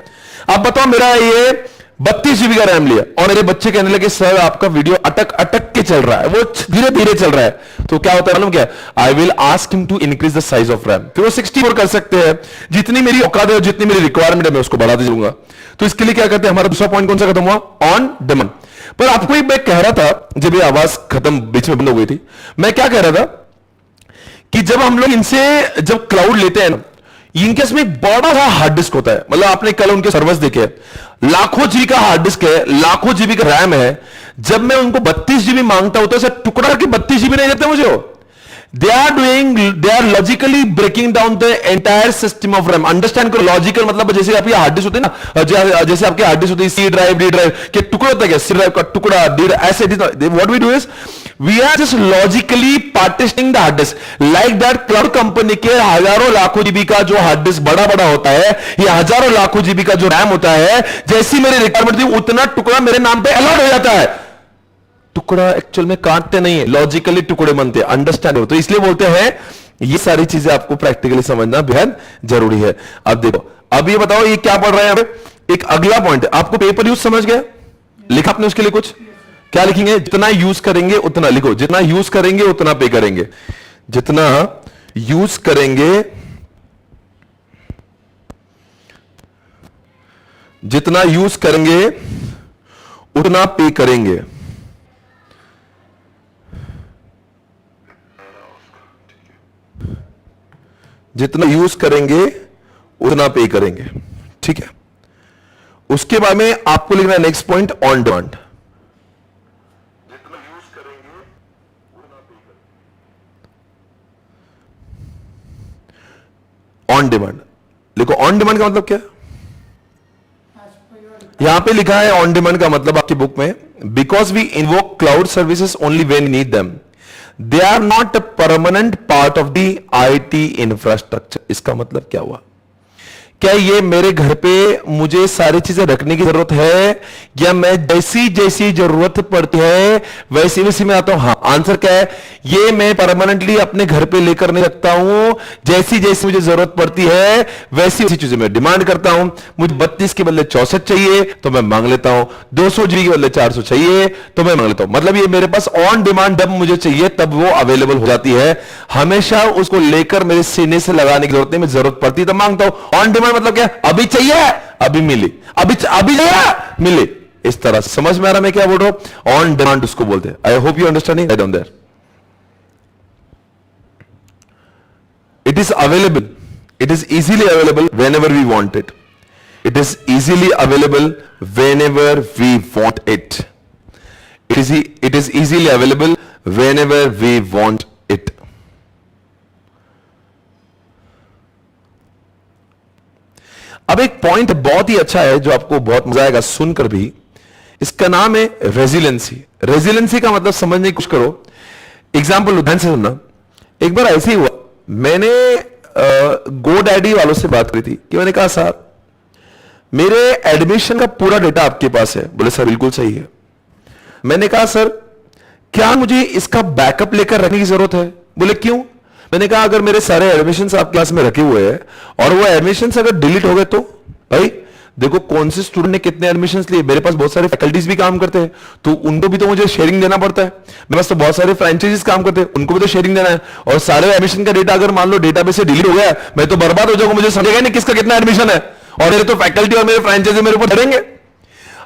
आप बताओ, मेरा ये 32 जीबी का रैम लिया और मेरे बच्चे कहने लगे सर आपका वीडियो अटक अटक के चल रहा है, वो धीरे धीरे चल रहा है। तो क्या होता है मालूम क्या? I will ask him to increase the size of RAM. फिर वो 64 कर सकते हैं, जितनी मेरी औकात है, जितनी मेरी रिक्वायरमेंट है, मैं उसको बढ़ा दूंगा। तो इसके लिए क्या करते हैं, हमारा दूसरा पॉइंट कौन सा खत्म हुआ? On demand. पर आपको एक मैं कह रहा था, जब ये आवाज खत्म बीच में बंद हो गई थी, मैं क्या कह रहा था कि जब हम लोग इनसे जब क्लाउड लेते हैं, इनके इसमें एक बड़ा सा हार्ड डिस्क होता है। मतलब आपने कल उनके सर्वर्स देखे, लाखों जीबी का हार्ड डिस्क है, लाखों जीबी का रैम है। जब मैं उनको 32 जीबी मांगता हूं तो ऐसा टुकड़ा की 32 जीबी नहीं देते मुझे। They are logically breaking down the entire system of RAM. Understand करो, लॉजिकल मतलब जैसे आपकी हार्ड डिस्क होती है ना, जैसे आपके हार्ड डिस्क होती है सी ड्राइव, डी ड्राइव के टुकड़े होता है क्या, सी ड्राइव का टुकड़ा, डी ऐसे। What we do is we are just logically partitioning the hard disk like that. Cloud company के हजारों लाखों जीबी का जो हार्ड डिस्क बड़ा बड़ा होता है, या हजारों लाखों जीबी का जो रैम होता है, जैसी मेरी रिक्वायरमेंट थी उतना टुकड़ा मेरे नाम पे अलॉट हो जाता है। टुकड़ा एक्चुअल में काटते नहीं है, लॉजिकली टुकड़े बनते हैं। अंडरस्टैंड हो? तो इसलिए बोलते हैं ये सारी चीजें आपको प्रैक्टिकली समझना बेहद जरूरी है। अब देखो, अब ये बताओ ये क्या पढ़ रहे हैं? एक अगला पॉइंट, आपको पेपर यूज समझ गया? लिखा आपने उसके लिए कुछ? क्या लिखेंगे? जितना यूज करेंगे उतना लिखो, जितना यूज करेंगे उतना पे करेंगे, जितना यूज करेंगे जितना यूज करेंगे उतना पे करेंगे। जितना यूज करेंगे उतना पे करेंगे, ठीक है। उसके बाद में आपको लिखना है नेक्स्ट पॉइंट, ऑन डिमांड। जितना यूज करेंगे उतना पे करेंगे। ऑन डिमांड लिखो। ऑन डिमांड का मतलब क्या है? यहां पे लिखा है ऑन डिमांड का मतलब आपकी बुक में, because we invoke cloud services only when need them, they are not a permanent part of the IT infrastructure. इसका मतलब क्या हुआ? क्या ये मेरे घर पे मुझे सारी चीजें रखने की जरूरत है, या मैं जैसी जैसी जरूरत पड़ती है वैसी वैसी मैं आता हूं? हाँ, आंसर क्या है? ये मैं परमानेंटली अपने घर पे लेकर नहीं रखता हूं, जैसी जैसी मुझे जरूरत पड़ती है वैसी वैसी चीजें मैं डिमांड करता हूं। मुझे 32 के बदले 64 चाहिए तो मैं मांग लेता हूं, 200 जीबी के बदले 400 चाहिए तो मैं मांग लेता हूं। मतलब ये मेरे पास ऑन डिमांड जब मुझे चाहिए तब वो अवेलेबल हो जाती है, हमेशा उसको लेकर मेरे सीने से लगाने की जरूरत नहीं, मुझे जरूरत पड़ती तब मांगता हूं। ऑन डिमांड मतलब क्या? अभी चाहिए अभी मिली, अभी चाहिए मिले। इस तरह समझ में आ रहा मैं क्या बोल रहा हूं? ऑन डिमांड उसको बोलते हैं। I hope you understanding right on there. It is available, it is easily available whenever we want it. It is easily available whenever we want it. It is easily available whenever we want it. अब एक point बहुत ही अच्छा है जो आपको बहुत मजा आएगा सुनकर भी, इसका नाम है रेजिलेंसी। रेजिलेंसी का मतलब समझने की कोशिश करो। एग्जाम्पल ध्यान से सुनना। एक बार ऐसे ही हुआ, मैंने गो डैडी वालों से बात करी थी कि मैंने कहा सर मेरे एडमिशन का पूरा डेटा आपके पास है। बोले सर बिल्कुल सही है। मैंने कहा सर क्या मुझे इसका बैकअप लेकर रखने की जरूरत है? बोले क्यों? मैंने कहा अगर मेरे सारे एडमिशंस आप क्लास में रखे हुए हैं और वो एडमिशंस अगर डिलीट हो गए तो भाई देखो कौन से स्टूडेंट ने कितने एडमिशंस लिए, मेरे पास बहुत सारे फैकल्टीज भी काम करते हैं तो उनको भी तो मुझे शेयरिंग देना पड़ता है। मेरे पास तो बहुत सारे फ्रेंचाइजीज काम करते हैं, उनको भी तो शेयरिंग देना है। और सारे एडमिशन का डेटा अगर मान लो डेटाबेस से डिलीट हो गया, मैं तो बर्बाद हो जाऊंगा, मुझे समझेगा नहीं किसका कितना एडमिशन है, और मेरे तो फैकल्टी और मेरे फ्रेंचाइजी मेरे ऊपर चढ़ेंगे।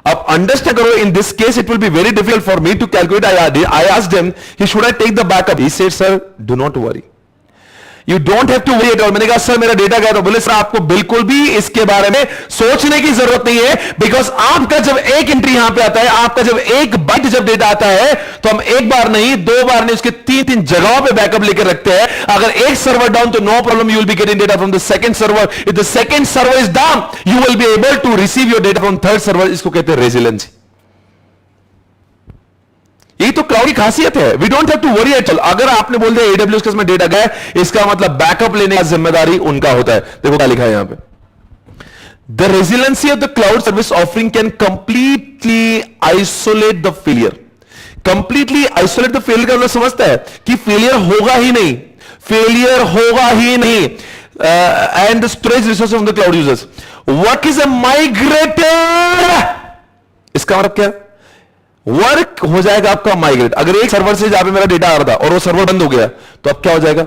अब अंडरस्टैंड करो, in this case it will be very difficult for me to calculate. I asked him कि should I take the backup? He said sir do not worry, you don't have to worry at all. मैंने कहा sir मेरा data गया, तो बोले sir आपको बिल्कुल भी इसके बारे में सोचने की जरूरत नहीं है, बिकॉज आपका जब एक एंट्री यहां पे आता है, आपका जब एक बाइट जब डेटा आता है तो हम एक बार नहीं, दो बार नहीं, उसके तीन जगहों पे बैकअप लेकर रखते हैं। अगर एक सर्वर डाउन तो no problem, you will be getting data from the second server. If the second server is down you will be able to receive your data from third server. इसको कहते हैं resiliency. ये तो cloud की खासियत है। We don't have to worry at all. अगर आपने बोल दिया एडब्ल्यूएस केस में डेटा गया, इसका मतलब बैकअप लेने का जिम्मेदारी उनका होता है। देखो क्या लिखा है यहां पे, the resiliency of the cloud service offering can completely isolate the failure. Completely isolate the failure का मतलब समझता है कि फेलियर होगा ही नहीं, फेलियर होगा ही नहीं। And the storage resource of the cloud users. What is a migrated इसका मतलब क्या, वर्क हो जाएगा आपका माइग्रेट। अगर एक सर्वर से जहां पे मेरा डेटा आ रहा था और वो सर्वर बंद हो गया, तो अब क्या हो जाएगा,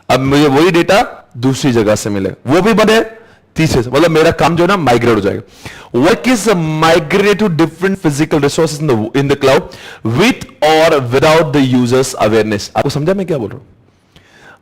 अब मुझे वही डेटा दूसरी जगह से मिलेगा, वो भी बंद है तीसरे से, मतलब मेरा काम जो है ना माइग्रेट हो जाएगा। Work is migrate to different physical resources in the cloud with और विदाउट द यूजर्स अवेयरनेस। आपको समझा मैं क्या बोल रहा हूं?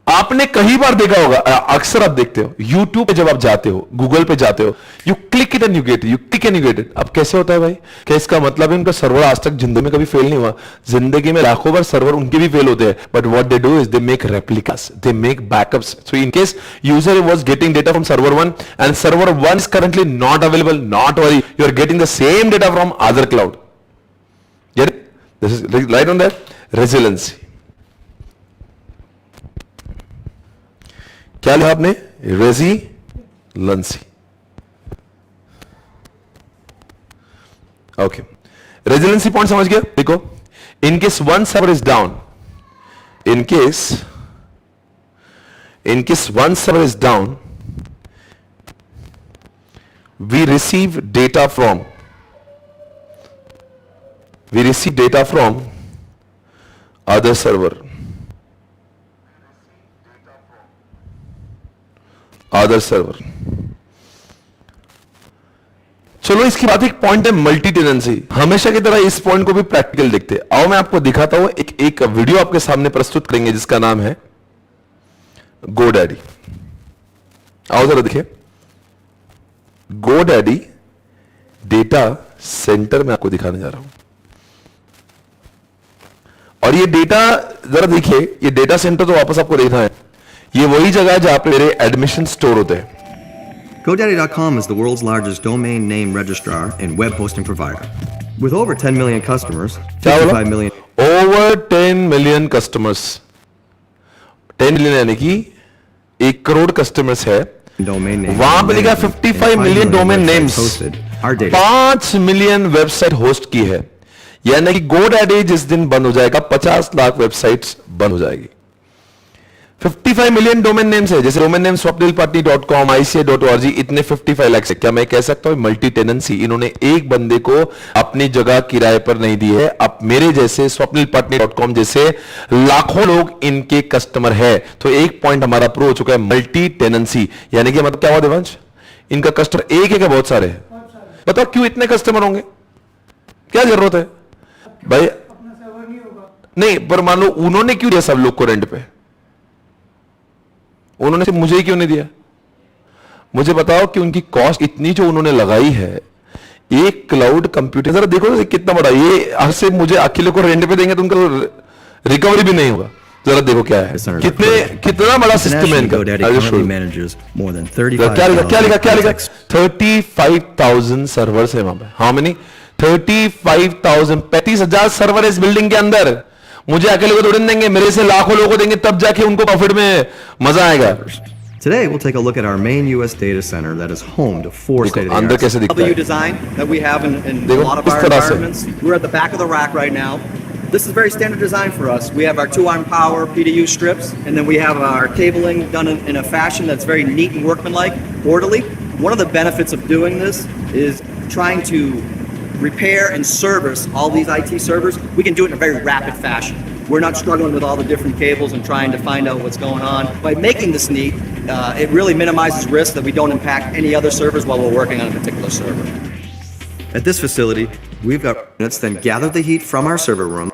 आपने कई बार देखा होगा, अक्सर आप देखते हो YouTube पे जब आप जाते हो, Google पे जाते हो, you click it and you get it, you click and you get it. अब कैसे होता है भाई, क्या इसका मतलब है उनका सर्वर आज तक जिंदगी में कभी फेल नहीं हुआ? जिंदगी में लाखों बार सर्वर उनके भी फेल होते हैं, but what they do is they make replicas, they make backups. So in case user was getting data from server 1 and server 1 is currently not available, not worry, you are getting the same data from other cloud. Get it? This is right on that resiliency. क्या लिखा आपने? Resiliency. Okay, resiliency point समझ गया? देखो, in case one server is down, in case one server is down, we receive data from other server, चलो इसके बाद एक पॉइंट है मल्टी टेनेंसी। हमेशा की तरह इस पॉइंट को भी प्रैक्टिकल देखते हैं। आओ मैं आपको दिखाता हूं, एक वीडियो आपके सामने प्रस्तुत करेंगे जिसका नाम है GoDaddy। आओ जरा देखिए, GoDaddy डेटा सेंटर में आपको दिखाने जा रहा हूं। और ये डेटा जरा देखिए, ये डेटा सेंटर तो वापस आपको देखना है, ये वही जगह है जहां पे मेरे एडमिशन स्टोर होते हैं। GoDaddy.com is the world's largest domain name registrar and web hosting provider. With over 10 million customers, 55 million. Over 10 million customers. 10 million यानी कि 1 करोड़ कस्टमर्स है। Domain names. वहां पे लिखा 55 million domain names. Hosted. Our data. 5 million website host की है। यानी कि GoDaddy जिस दिन बंद हो जाएगा, 50 लाख वेबसाइट्स बंद हो जाएगी। 55 मिलियन डोमेन नेम्स है, जैसे डोमेन नेम swapnilpatni.com, ICA.org, इतने 55 लाख से। क्या मैं कह सकता हूं मल्टी टेनेंसी? इन्होंने एक बंदे को अपनी जगह किराए पर नहीं दी है। अब मेरे जैसे swapnilpatni.com जैसे लाखों लोग इनके कस्टमर है। तो एक पॉइंट हमारा प्रूव हो चुका है, मल्टी टेनेंसी। यानी कि मतलब क्या हुआ देवांश, इनका कस्टमर एक है क्या बहुत सारे है? बताओ क्यों इतने कस्टमर होंगे, क्या जरूरत है भाई? नहीं, पर मान लो उन्होंने क्यों दिया सब लोग को रेंट पे? उन्होंने सिर्फ मुझे ही क्यों नहीं दिया? मुझे बताओ कि उनकी कॉस्ट इतनी जो उन्होंने लगाई है एक क्लाउड कंप्यूटर, जरा देखो कितना बड़ा। ये आज से मुझे अकेले को रेंट पे देंगे तो उनका रिकवरी भी नहीं होगा। जरा देखो क्या है, कितना बड़ा सिस्टम है इनका। क्या लिखा 35,000 सर्वर्स है वहां पे। How many? 35,000, 35,000 सर्वर इस बिल्डिंग के अंदर। मुझे अकेले को थोड़ी देंगे, मेरे से लाखों लोगों को देंगे, तब जाके उनको प्रॉफिट में मजा आएगा। Today we'll take a look at our main US data center that is home to 4 state-of-the-art. अंदर कैसे दिखता है? design that we have in a देखो lot of इस our तरह से। environments. We're at the back of the rack right now. This is very standard design for us. We have our 2-arm power PDU strips, and then we have our cabling done in a fashion that's very neat and workmanlike, orderly. One of the benefits of doing this is trying to repair and service all these IT servers. We can do it in a very rapid fashion. We're not struggling with all the different cables and trying to find out what's going on. By making this neat, it really minimizes risk that we don't impact any other servers while we're working on a particular server. At this facility, we've got units that gather the heat from our server room.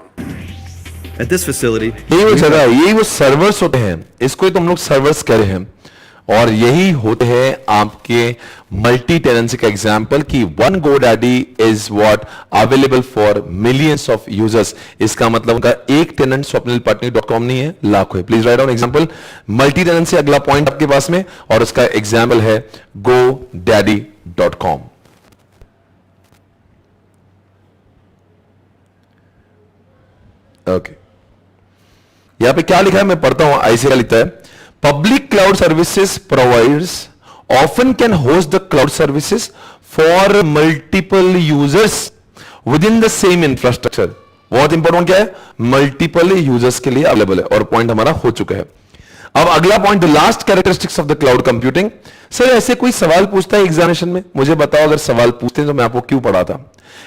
At this facility, यही वो जगह है, यही वो servers होते हैं, इसको ही तो हम लोग सर्वर्स कह रहे हैं। और यही होते हैं आपके मल्टी टेनेंसी का एग्जाम्पल कि one GoDaddy is what available for millions of users. इसका मतलब उनका एक टेनेंट swapnilpatni.com नहीं है, लाखों है। Please write down example multi tenancy. अगला पॉइंट आपके पास में, और उसका एग्जाम्पल है GoDaddy.com। ओके, यहां पे क्या लिखा है मैं पढ़ता हूं। ICA लिखता है Public cloud services providers often can host the cloud services for multiple users within the same infrastructure. बहुत इंपॉर्टेंट क्या है? मल्टीपल यूजर्स के लिए अवेलेबल है। और पॉइंट हमारा हो चुका है। अब अगला point, the last characteristics of the cloud computing. Sir ऐसे कोई सवाल पूछता है एग्जामिनेशन में, मुझे बताओ अगर सवाल पूछते हैं तो मैं आपको क्यों पढ़ाता।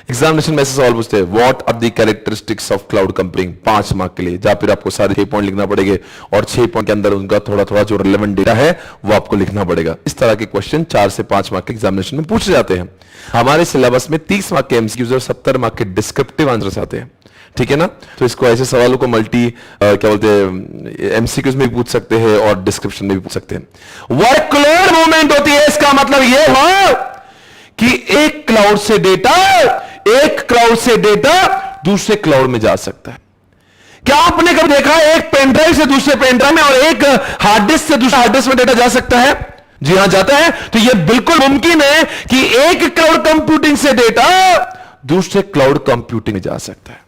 एग्जामिनेशन में ऐसे सवाल पूछते हैं, what are the characteristics of cloud computing, 5 mark के लिए, जहां फिर आपको सारे 6 पॉइंट लिखना पड़ेंगे और 6 पॉइंट के अंदर उनका थोड़ा थोड़ा जो रिलेवेंट डेटा है वो आपको लिखना पड़ेगा। इस तरह के क्वेश्चन 4 से 5 मार्क के एग्जामिनेशन में पूछे जाते हैं। हमारे सिलेबस में 30 मार्क के एमसीक्यूज और 70 मार्क के डिस्क्रिप्टिव आंसर्स आते हैं, ठीक है ना। तो इसको ऐसे सवालों को क्या बोलते हैं, एमसीक्यूज में भी पूछ सकते हैं और डिस्क्रिप्शन में भी पूछ सकते हैं। वर्कलोड मूवमेंट होती है, इसका मतलब यह हुआ कि एक क्लाउड से डेटा दूसरे क्लाउड में जा सकता है। क्या आपने कभी देखा एक पेनड्राइव से दूसरे पेनड्राइव में और एक हार्ड डिस्क से दूसरे हार्ड डिस्क में डेटा जा सकता है? जी हां, जाता है। तो यह बिल्कुल मुमकिन है कि एक क्लाउड कंप्यूटिंग से डेटा दूसरे क्लाउड कंप्यूटिंग में जा सकता है,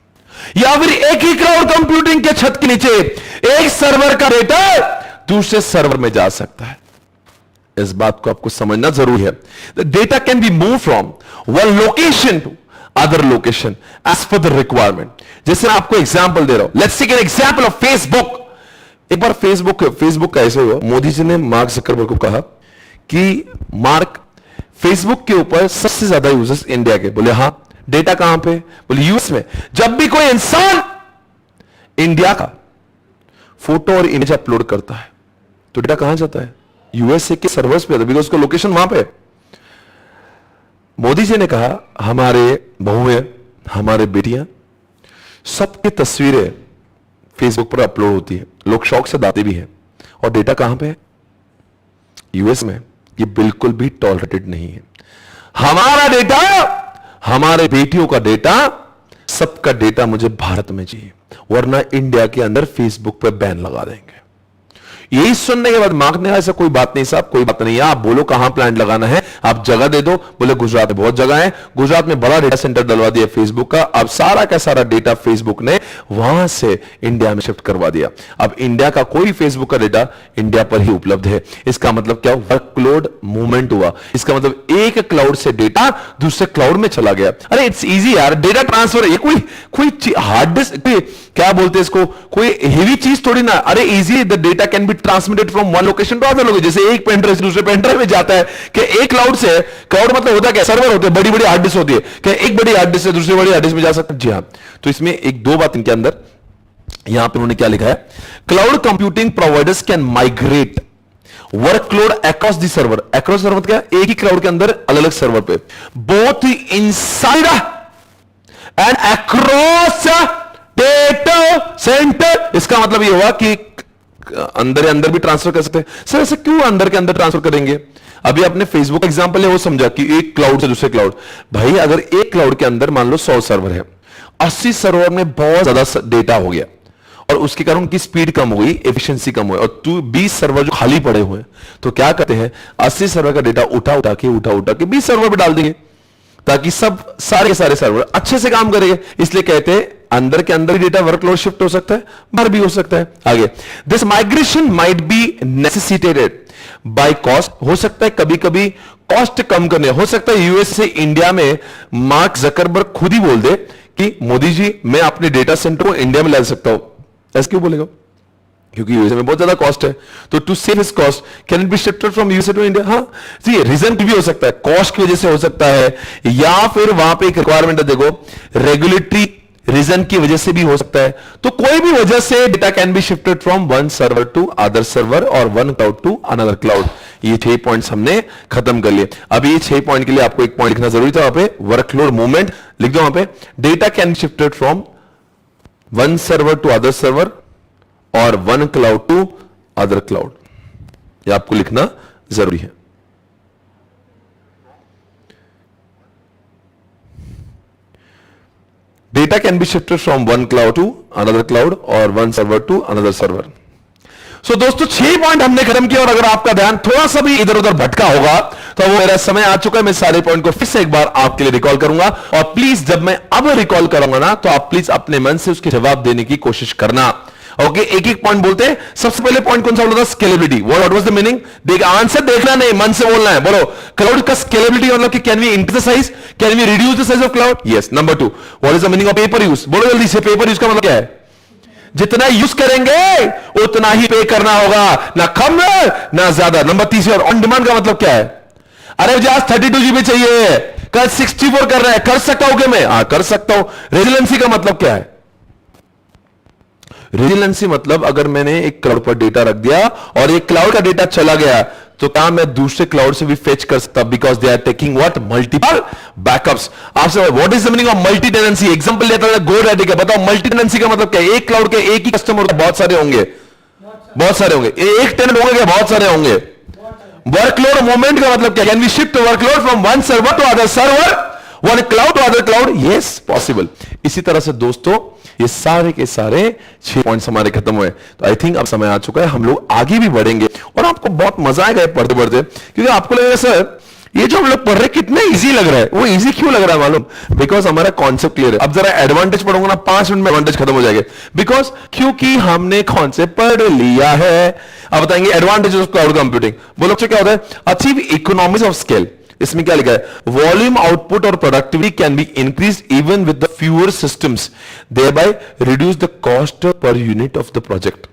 या फिर एक ही क्लाउड कंप्यूटिंग के छत के नीचे एक सर्वर का डेटा दूसरे सर्वर में जा सकता है। इस बात को आपको समझना जरूरी है। The data can be move from one location to other location as per the requirement. जैसे मैं आपको एग्जांपल दे रहा हूं, let's take an example of Facebook. एक बार फेसबुक का ऐसे हुआ, मोदी जी ने मार्क जकरबर्ग को कहा कि मार्क, फेसबुक के ऊपर सबसे ज्यादा यूजर्स इंडिया के। बोले हां, डेटा कहां पे? बोले यूएस में। जब भी कोई इंसान इंडिया का फोटो और इमेज अपलोड करता है तो डेटा कहां जाता है? यूएसए के सर्वर्स पे, बिकॉज उसका लोकेशन वहां पे। मोदी जी ने कहा हमारे बहुएं, हमारे बेटियां, सबकी तस्वीरें फेसबुक पर अपलोड होती है, लोग शौक से दाते भी हैं, और डेटा कहां पे है? यूएस में। ये बिल्कुल भी टॉलरेटेड नहीं है। हमारा डेटा, हमारे बेटियों का डेटा, सबका डेटा मुझे भारत में चाहिए, वरना इंडिया के अंदर फेसबुक पे बैन लगा देंगे। यही सुनने के बाद मार्क ने कहा ऐसा कोई बात नहीं साहब, कोई बात नहीं है, आप बोलो कहां प्लांट लगाना है, आप जगह दे दो। बोले गुजरात में बहुत जगह है, गुजरात में बड़ा डेटा सेंटर डलवा दिया फेसबुक का। अब सारा का सारा डेटा फेसबुक ने वहां से इंडिया में शिफ्ट करवा दिया। अब इंडिया का कोई फेसबुक का डेटा इंडिया पर ही उपलब्ध है। इसका मतलब क्या? वर्कलोड मूवमेंट हुआ। इसका मतलब एक क्लाउड से डेटा दूसरे क्लाउड में चला गया। अरे इट्स इजी यार, डेटा ट्रांसफर। ये कोई हार्ड डिस्क, क्या बोलते हैं इसको, कोई हेवी चीज थोड़ी ना। अरे easy, the data can be transmitted from one location to other location. जैसे एक पेनड्राइव से दूसरे पेनड्राइव में जाता है कि एक क्लाउड से, क्लाउड मतलब होता क्या, सर्वर होते हैं, बड़ी बड़ी हार्ड डिस्क होती है, कि एक बड़ी हार्ड डिस्क से दूसरी बड़ी हार्ड डिस्क में जा सकता है। जी हां, तो इसमें एक दो बात इनके अंदर, यहां पे उन्होंने क्या लिखा है, cloud computing providers can migrate workload across the server. Across server क्या? एक ही क्लाउड के अंदर अलग अलग सर्वर पे, both inside and across data centre. इसका मतलब यह हुआ कि अंदर भी ट्रांसफर कर सकते हैं। सर ऐसे क्यों अंदर के अंदर ट्रांसफर करेंगे? अभी आपने फेसबुक का एग्जांपल है वो समझा कि एक क्लाउड से दूसरे क्लाउड। भाई अगर एक क्लाउड के अंदर मान लो 100 सर्वर है, 80 सर्वर में बहुत ज्यादा डेटा हो गया और उसके कारण उनकी स्पीड कम हो गई, एफिशिएंसी कम हुई, और 20 सर्वर जो खाली पड़े हुए हैं, तो क्या करते हैं, 80 सर्वर का डेटा उठा उठा के 20 सर्वर पे डाल देंगे, ताकि सब सारे सर्वर अच्छे से काम करेंगे। इसलिए कहते हैं अंदर के अंदर डेटा वर्कलोड शिफ्ट हो सकता है, बाहर भी हो सकता है। आगे, this migration might be necessitated by cost. हो सकता है कभी कभी कॉस्ट कम करने, हो सकता है यूएस से इंडिया में मार्क जकरबर्ग खुद ही बोल दे कि मोदी जी मैं अपने डेटा सेंटर को इंडिया में ला सकता हूं। ऐसे क्यों बोलेगा? क्योंकि यूएसए में बहुत ज्यादा कॉस्ट है, तो to save his cost can it be shifted from USA to India. हाँ, सी रीजन भी हो सकता है, कॉस्ट की वजह से हो सकता है, या फिर वहां पे एक रिक्वायरमेंट है, देखो रेगुलेटरी रीजन की वजह से भी हो सकता है। तो कोई भी वजह से data can be shifted from one server to other server और one cloud to another cloud. ये 6 पॉइंट्स हमने खत्म कर लिए। अब ये 6 पॉइंट के लिए आपको एक पॉइंट लिखना जरूरी था, वहां पे वर्कलोड मूवमेंट लिख दो। वहां पे data can be shifted from one server to other server और one cloud to other cloud, ये आपको लिखना जरूरी है। Data can be shifted from one cloud to another cloud और one server to another server. So दोस्तों 6 point हमने खत्म किया, और अगर आपका ध्यान थोड़ा सा भी इधर उधर भटका होगा तो वो मेरा समय आ चुका है, मैं सारे पॉइंट को फिर से एक बार आपके लिए रिकॉल करूंगा। और प्लीज जब मैं अब रिकॉल करूंगा ना, तो आप प्लीज अपने मन से उसके जवाब देने की कोशिश करना। ओके, एक एक पॉइंट बोलते हैं। सबसे पहले पॉइंट कौन सा बोला था? Scalability. What was the meaning? देख, आंसर देखना नहीं, मन से बोलना है। बोलो, क्लाउड का स्केलेबिलिटी मतलब कि can we increase the size, can we reduce the size of cloud? Yes. Number 2, what is the meaning of pay per use? बोलो जल्दी से, पेपर यूज का मतलब क्या है? जितना यूज करेंगे उतना ही पे करना होगा, ना कम ना ज्यादा। नंबर 3 और ऑन डिमांड का मतलब क्या है? अरे मुझे आज 32 GB चाहिए, कल 64 कर रहा है, कर सकता हूं क्या मैं? हाँ कर सकता हूं। रेजिलेंसी का मतलब क्या है? रेजिलेंसी मतलब अगर मैंने एक क्लाउड पर डेटा रख दिया और एक क्लाउड का डेटा चला गया तो क्या मैं दूसरे क्लाउड से भी फेच कर सकता? Because they are taking what? Multiple backups. आपसे what is the meaning of multi tenancy? Example लेता हूं GoDaddy का, बताओ मल्टी टेनेंसी का मतलब क्या है? एक क्लाउड के एक ही कस्टमर बहुत सारे होंगे, बहुत सारे होंगे। एक टेनेंट होंगे क्या? बहुत सारे होंगे। वर्कलोड मूवमेंट का मतलब क्या? Can we shift workload from one server to other server, one cloud to other cloud? Yes possible. इसी तरह से दोस्तों ये सारे के सारे 6 पॉइंट्स हमारे खत्म हुए। तो आई थिंक अब समय आ चुका है, हम लोग आगे भी बढ़ेंगे और आपको बहुत मजा आएगा पढ़ते पढ़ते, क्योंकि आपको लगेगा सर ये जो हम लोग पढ़ रहे कितना इजी लग रहा है। वो इजी क्यों लग रहा है मालूम? बिकॉज हमारा कॉन्सेप्ट क्लियर है। अब जरा एडवांटेज पढ़ूंगा ना, 5 मिनट में एडवांटेज खत्म हो जाएगा, बिकॉज क्योंकि हमने कॉन्सेप्ट पढ़ लिया है। अब बताएंगे एडवांटेज ऑफ क्लाउड कंप्यूटिंग। बोलो क्या होता है? Achieve economies of scale. इसमें क्या लिखा है? वॉल्यूम आउटपुट और productivity can be increase even with the fewer systems, thereby reduce the cost per unit of the project.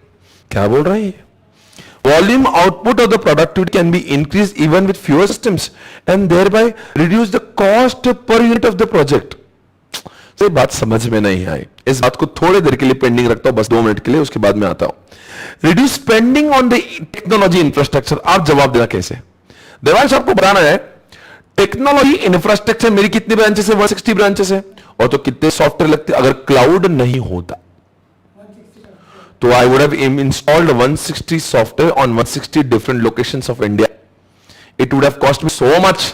क्या बोल रहे हैं? Volume output of the productivity can be increased even with fewer systems and thereby reduce the cost per unit of the project. तो ये बात समझ में नहीं आई, इस बात को थोड़ी देर के लिए पेंडिंग रखता हूं, बस 2 मिनट के लिए, उसके बाद में आता हूं। Reduce spending on the technology infrastructure। आप जवाब देना कैसे? देवांश आपको बताना है टेक्नोलॉजी इंफ्रास्ट्रक्चर मेरी कितनी ब्रांचेस है? 160 ब्रांचेस है। और तो कितने सॉफ्टवेयर लगते अगर क्लाउड नहीं होता? तो I would have installed 160 software on 160 different locations of India. It would have cost me so much.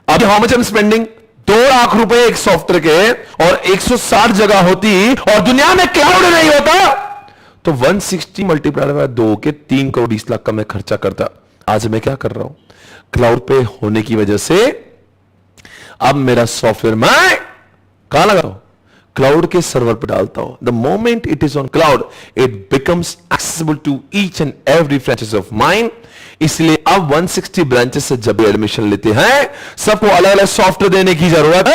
अब how much I'm spending? 2 lakh रुपए एक सॉफ्टवेयर के, और 160 जगह होती और दुनिया में क्लाउड नहीं होता तो 160 मल्टीप्लाइड बाय 2 के 3 करोड़ 20 लाख का मैं खर्चा करता। आज मैं क्या कर रहा हूं? क्लाउड पे होने की वजह से अब मेरा सॉफ्टवेयर मैं कहां लगा रहा हूं? क्लाउड के सर्वर पर डालता हूं। The moment it is on cloud it becomes accessible to each and every franchise of mine. इसलिए अब 160 ब्रांचेस से जब एडमिशन लेते हैं सबको अलग अलग सॉफ्टवेयर देने की जरूरत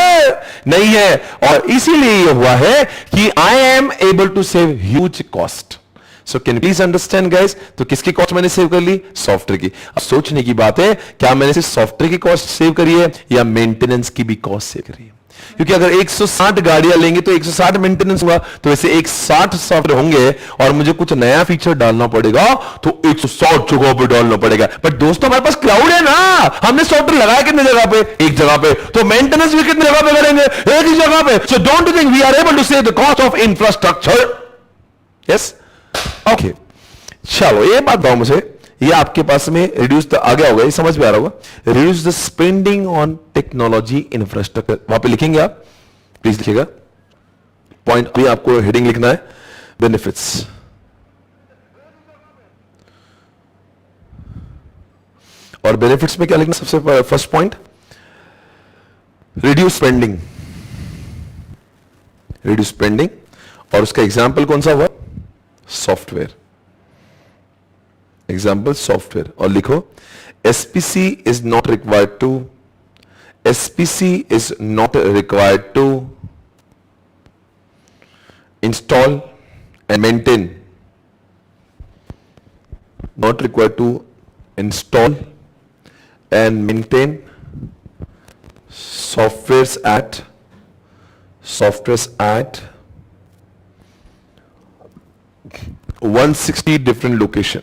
नहीं है, और इसीलिए यह हुआ है कि I am able to save huge cost. So can please understand guys? तो किसकी कॉस्ट मैंने सेव कर ली? सॉफ्टवेयर की। अब सोचने की बात है, क्या मैंने सिर्फ सॉफ्टवेयर की कॉस्ट सेव करी है या मेंटेनेंस की भी कॉस्ट सेव करी है? क्योंकि अगर 160 गाड़ियां लेंगे तो 160 मेंटेनेंस होगा, तो वैसे 160 सॉफ्टवेयर होंगे और मुझे कुछ नया फीचर डालना पड़ेगा तो 160 जगहों पे डालना पड़ेगा। बट दोस्तों हमारे पास क्लाउड है ना, हमने सॉफ्टवेयर लगाया कितने जगह पे? एक जगह पे। तो मेंटेनेंस भी कितने जगह पे करेंगे? एक ही जगह पे। So don't you think we are able to save the cost of infrastructure? Yes, okay. चलो ये बात बताओ मुझे, ये आपके पास में रिड्यूस द आ गया होगा, ये समझ में आ रहा होगा। Reduce the spending on technology infrastructure, वहां पे लिखेंगे आप, प्लीज लिखिएगा। पॉइंट भी आपको हेडिंग लिखना है, बेनिफिट्स। और बेनिफिट्स में क्या लिखना? सबसे first point reduce spending, reduce spending. और उसका एग्जाम्पल कौन सा हुआ? सॉफ्टवेयर। Example software. और लिखो SPC is not required to, SPC is not required to install and maintain, not required to install and maintain softwares at 160 different location,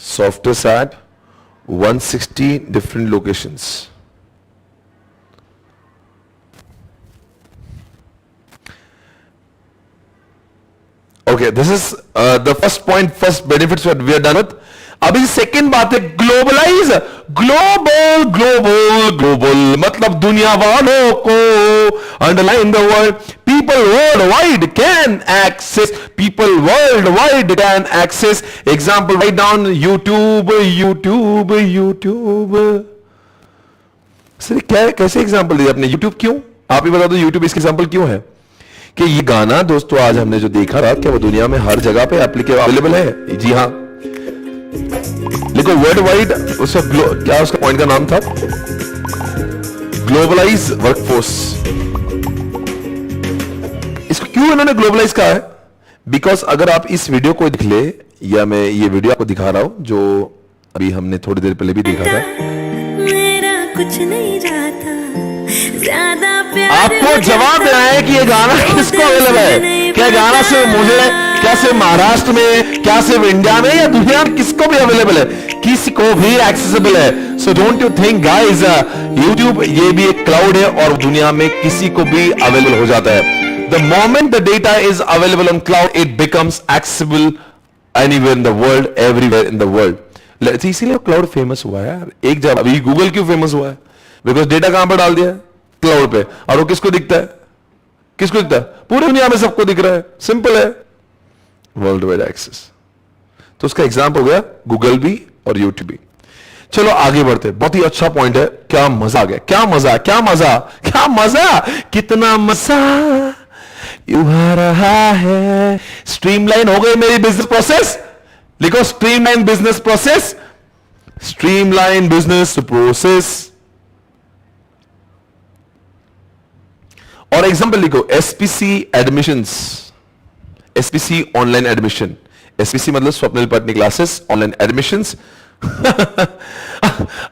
softwares at 160 different locations. Okay, this is the first point, first benefits that we are done with. अभी second बात है globalise, global global global मतलब दुनिया वालों को, underline the word, people world wide can access, people world wide can access. Example write down YouTube, YouTube YouTube. Sir क्या कैसे example दिया आपने? यूट्यूब क्यों? आप ही बता दो यूट्यूब इसके एग्जाम्पल क्यों है? कि ये गाना दोस्तों आज हमने जो देखा था, क्या वो दुनिया में हर जगह पे अवेलेबल है? जी हाँ, लिखो वर्ल्ड वाइड। उसका क्या उसका पॉइंट का नाम था? Globalize workforce. इसको क्यों इन्होंने ग्लोबलाइज कहा है? बिकॉज अगर आप इस वीडियो को देख ले, या मैं ये वीडियो आपको दिखा रहा हूं जो अभी हमने थोड़ी देर पहले भी देखा था, मेरा कुछ नहीं जाता, ज्यादा प्यार आपको जवाब देना है कि ये गाना किसको अवेलेबल है। क्या गाना सिर्फ मुझे, क्या सिर्फ महाराष्ट्र में, क्या सिर्फ इंडिया में, या दुनिया में किसको भी अवेलेबल है? किसी को भी एक्सेसिबल है। सो don't you think guys, YouTube ये भी एक क्लाउड है और दुनिया में किसी को भी अवेलेबल हो जाता है। The moment the data is available on cloud, it becomes accessible anywhere in the world, everywhere in the world. इसीलिए क्लाउड फेमस हुआ है यार। एक जब अभी गूगल क्यों फेमस हुआ है? बिकॉज डेटा कहां पर डाल दिया है? क्लाउड पे। और वो किसको दिखता है? किसको दिखता है? पूरी दुनिया में सबको दिख रहा है। सिंपल है, वर्ल्ड वाइड एक्सेस। तो उसका एग्जाम्पल हो गया गूगल भी और यूट्यूब भी। चलो आगे बढ़ते। बहुत ही अच्छा पॉइंट है। क्या मजा आ गया, क्या मजा, क्या मजा, क्या मजा, कितना मजा यू आ रहा है। स्ट्रीमलाइन हो गई मेरी बिजनेस प्रोसेस। लिखो streamline business process, streamline business process. और एग्जांपल लिखो SPC admissions, SPC online admission. SPC मतलब Swapnil Patni classes online admissions.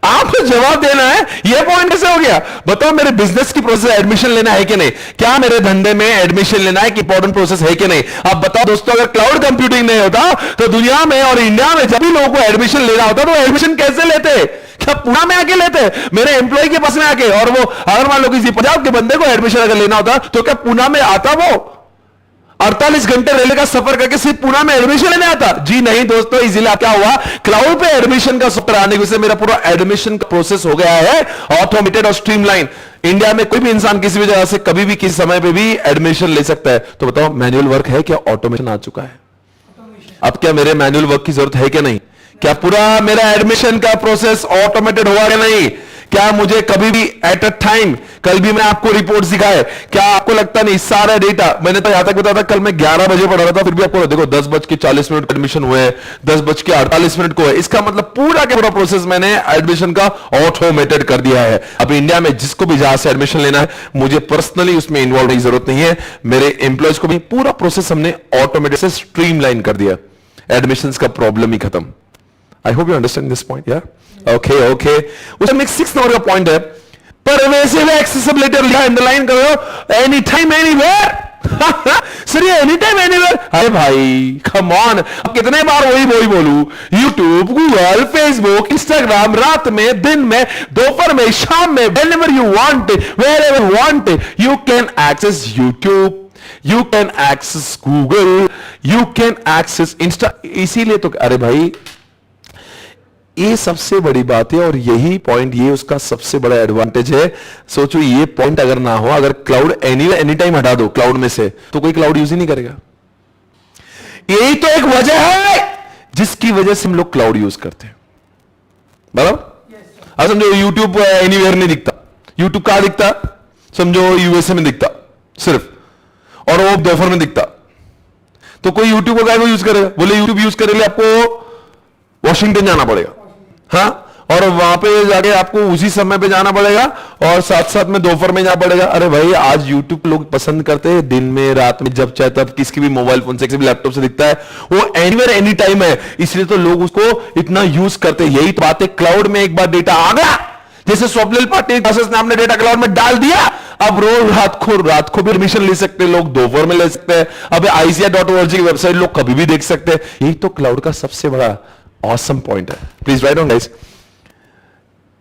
आपको जवाब देना है यह पॉइंट कैसे हो गया? बताओ मेरे बिजनेस की प्रोसेस एडमिशन लेना है कि नहीं? क्या मेरे धंधे में एडमिशन लेना है कि इंपॉर्टेंट प्रोसेस है कि नहीं? अब बताओ दोस्तों, अगर क्लाउड कंप्यूटिंग नहीं होता तो दुनिया में और इंडिया में जब भी लोगों को एडमिशन लेना होता तो एडमिशन कैसे लेते? क्या पुणे में आके लेते? मेरे एम्प्लॉय के पास में आके? और वो अगर मान लो किसी पंजाब के बंदे को एडमिशन अगर लेना होता तो क्या पुणे में आता? वो 48 घंटे रेलवे का सफर करके सिर्फ पुणे में एडमिशन लेने आता? जी नहीं दोस्तों, इसीलिए क्या हुआ, क्लाउड पे एडमिशन का सॉफ्टवेयर आने की वजह से मेरा पूरा एडमिशन का प्रोसेस हो गया है ऑटोमेटेड और स्ट्रीमलाइन। इंडिया में कोई भी इंसान किसी भी जगह से कभी भी किसी समय पे भी एडमिशन ले सकता है। तो बताओ मैनुअल वर्क है क्या ऑटोमेशन आ चुका है? अब क्या मेरे मैनुअल वर्क की जरूरत है क्या नहीं? क्या पूरा मेरा एडमिशन का प्रोसेस ऑटोमेटेड हुआ या नहीं? क्या मुझे कभी भी एट अ टाइम, कल भी मैं आपको रिपोर्ट दिखाए, क्या आपको लगता नहीं सारा डेटा, मैंने तो यहां तक बताया था, कल मैं 11 बजे पढ़ रहा था, फिर भी आपको देखो 10:40 एडमिशन हुए हैं, 10:48 को है। इसका मतलब पूरा का पूरा प्रोसेस मैंने एडमिशन का ऑटोमेटेड कर दिया है। अब इंडिया में जिसको भी जहां से एडमिशन लेना है, मुझे पर्सनली उसमें इन्वॉल्व की जरूरत नहीं है। मेरे एम्प्लॉयज को भी पूरा प्रोसेस हमने ऑटोमेटेड से स्ट्रीमलाइन कर दिया। एडमिशन का प्रॉब्लम ही खत्म। I hope you understand this point, yeah? Okay. उसमें एक 6 नंबर का पॉइंट है, परवेसिव एक्सेसिबिलिटी लिखा अंडरलाइन करो, एनी टाइम एनीवेयर। सर ये एनी टाइम एनीवेयर, अरे भाई कम ऑन, अब कितने बार वही बोलूं? यूट्यूब, गूगल, फेसबुक, इंस्टाग्राम, रात में, दिन में, दोपहर में, शाम में, whenever you want it, wherever you want it, you can access YouTube, you can access Google, you can access Insta। इसीलिए तो अरे भाई ये सबसे बड़ी बात है और यही पॉइंट, ये उसका सबसे बड़ा एडवांटेज है। सोचो ये पॉइंट अगर ना हो, अगर क्लाउड एनी टाइम हटा दो क्लाउड में से, तो कोई क्लाउड यूज ही नहीं करेगा। यही तो एक वजह है जिसकी वजह से हम लोग क्लाउड यूज करते हैं। बराबर? अब समझो यूट्यूब एनीवेयर नहीं दिखता, यूट्यूब कहां दिखता? समझो यूएसए में दिखता सिर्फ, और वो दोपहर में दिखता, तो कोई यूट्यूब को यूज करेगा? बोले यूट्यूब यूज करेंगे आपको वॉशिंगटन जाना पड़ेगा, हाँ, और वहां पे जाके आपको उसी समय पे जाना पड़ेगा और साथ साथ में दोपहर में जाना पड़ेगा। अरे भाई आज यूट्यूब लोग पसंद करते हैं दिन में, रात में, जब चाहे तब, किसी भी मोबाइल फोन से, किसी भी लैपटॉप से दिखता है, वो एनीवेयर एनी टाइम है, इसलिए तो लोग उसको इतना यूज करते हैं। यही तो बात है, क्लाउड में एक बार डेटा आ गया, जैसे स्वप्निल पाटिल क्लासेस ने आपने डेटा क्लाउड में डाल दिया, अब रोज रात को भी एडमिशन ले सकते हैं लोग, दोपहर में ले सकते हैं। अब ICAR.org की वेबसाइट लोग कभी भी देख सकते हैं। यही तो क्लाउड का सबसे बड़ा awesome point है। Please write down guys.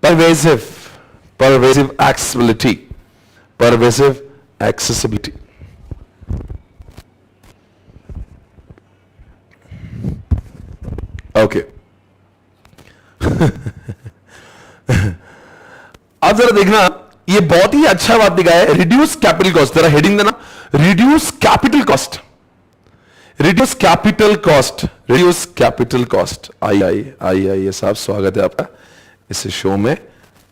Pervasive accessibility. Okay. अब जरा देखना, ये बहुत ही अच्छा बात दिखा है, रिड्यूस कैपिटल कॉस्ट। जरा हेडिंग देना, reduce capital cost. Reduce capital cost. आइए साहब, स्वागत है आपका इस शो में।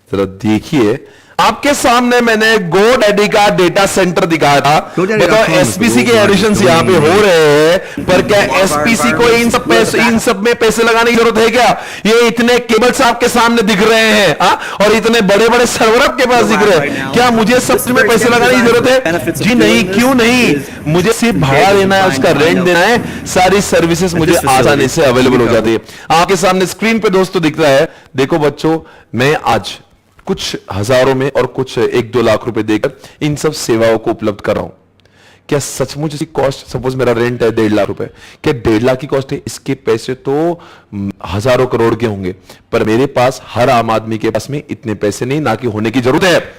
जरा देखिए आपके सामने मैंने GoDaddy का डेटा सेंटर दिखाया था। GoDaddy.com बताओ एसपीसी के एडिशन यहाँ पे हो रहे हैं, पर क्या एसपीसी को इन सब में पैसे लगाने की जरूरत है क्या? ये इतने केबल्स आपके सामने दिख रहे हैं और इतने बड़े बड़े सर्वर आपके पास दिख रहे हैं, क्या मुझे सबसे में पैसे लगाने की जरूरत है? जी नहीं, क्यों नहीं? मुझे सिर्फ भाड़ा देना है, उसका रेंट देना है, सारी सर्विसेज मुझे आसानी से अवेलेबल हो जाती है। आपके सामने स्क्रीन पे दोस्तों दिख रहा है, देखो बच्चों, मैं आज कुछ हजारों में और कुछ 1-2 लाख रुपए देकर इन सब सेवाओं को उपलब्ध कर रहा हूं। क्या सचमुच इसकी कॉस्ट, सपोज मेरा रेंट है 1.5 लाख रुपए, क्या 1.5 लाख की कॉस्ट है? इसके पैसे तो हजारों करोड़ के होंगे, पर मेरे पास, हर आम आदमी के पास में इतने पैसे नहीं, ना कि होने की जरूरत है।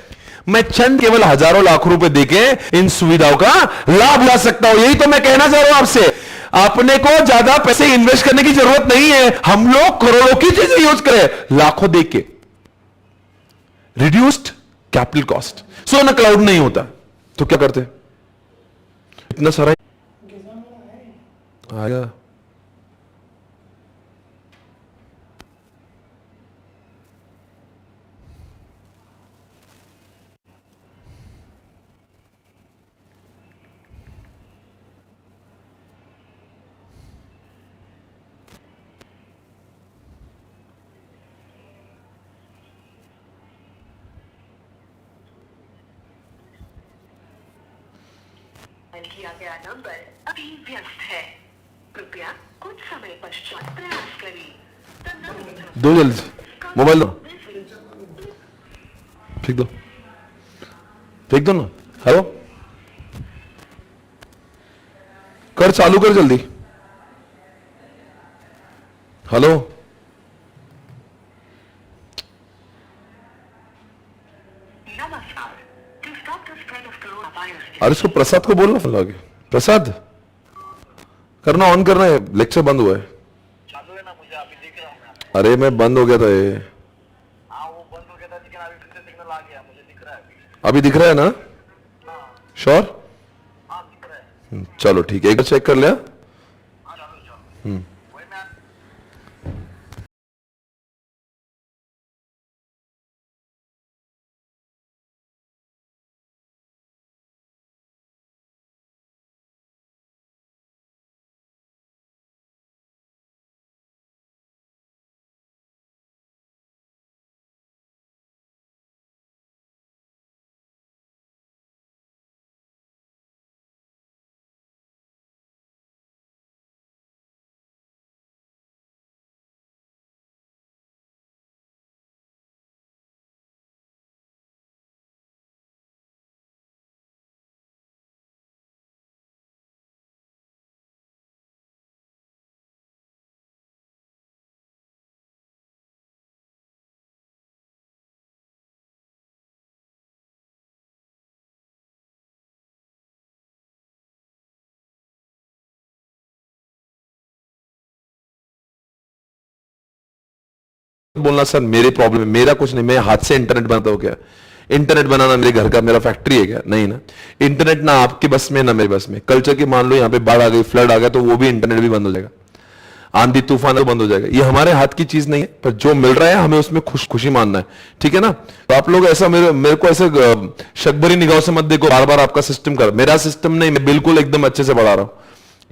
मैं चंद केवल हजारों लाख रुपए देके इन सुविधाओं का लाभ ला सकता हूं। यही तो मैं कहना चाह रहा हूं आपसे। अपने को ज्यादा पैसे इन्वेस्ट करने की जरूरत नहीं है, हम लोग करोड़ों की चीजें यूज करें लाखों देख के। Reduced capital cost. सो ना क्लाउड नहीं होता तो क्या करते? इतना सारा आएगा। किया गया नंबर अभी व्यस्त है, कृपया कुछ समय पश्चात प्रयास करें। दो जल्दी मोबाइल दो, फेंक दो ना। हेलो, कर, चालू कर जल्दी। हेलो, अरे इसको प्रसाद को बोलना फिर आगे। प्रसाद करना, ऑन करना है, लेक्चर बंद हुआ है। चालू है ना, मुझे अभी दिख रहा हूँ। अरे मैं बंद हो गया था ये। हाँ वो बंद हो गया था, लेकिन अभी फिर से सिग्नल आ गया, मुझे दिख रहा है अभी दिख रहा है ना? श्योर? हाँ दिख रहा है। चलो ठीक है, एक बार चेक कर लिया। हाँ चालू वही मैं बोलना सर मेरे प्रॉब्लम है, मेरा कुछ नहीं, मैं हाथ से इंटरनेट बनाता हूं क्या? इंटरनेट बनाना मेरे घर का, मेरा फैक्ट्री है क्या? नहीं ना। इंटरनेट ना आपके बस में ना मेरे बस में। कल्चर की मान लो यहाँ पे बाढ़ आ गई, फ्लड आ गया, तो वो भी इंटरनेट भी बंद हो जाएगा, आंधी तूफान बंद हो जाएगा। ये हमारे हाथ की चीज नहीं है, पर जो मिल रहा है हमें उसमें खुशी मानना है, ठीक है ना? तो आप लोग ऐसा मेरे को ऐसे शक भरी निगाहों से मत देखो, बार बार आपका सिस्टम कर, मेरा सिस्टम नहीं, मैं बिल्कुल एकदम अच्छे से बढ़ा रहा हूं,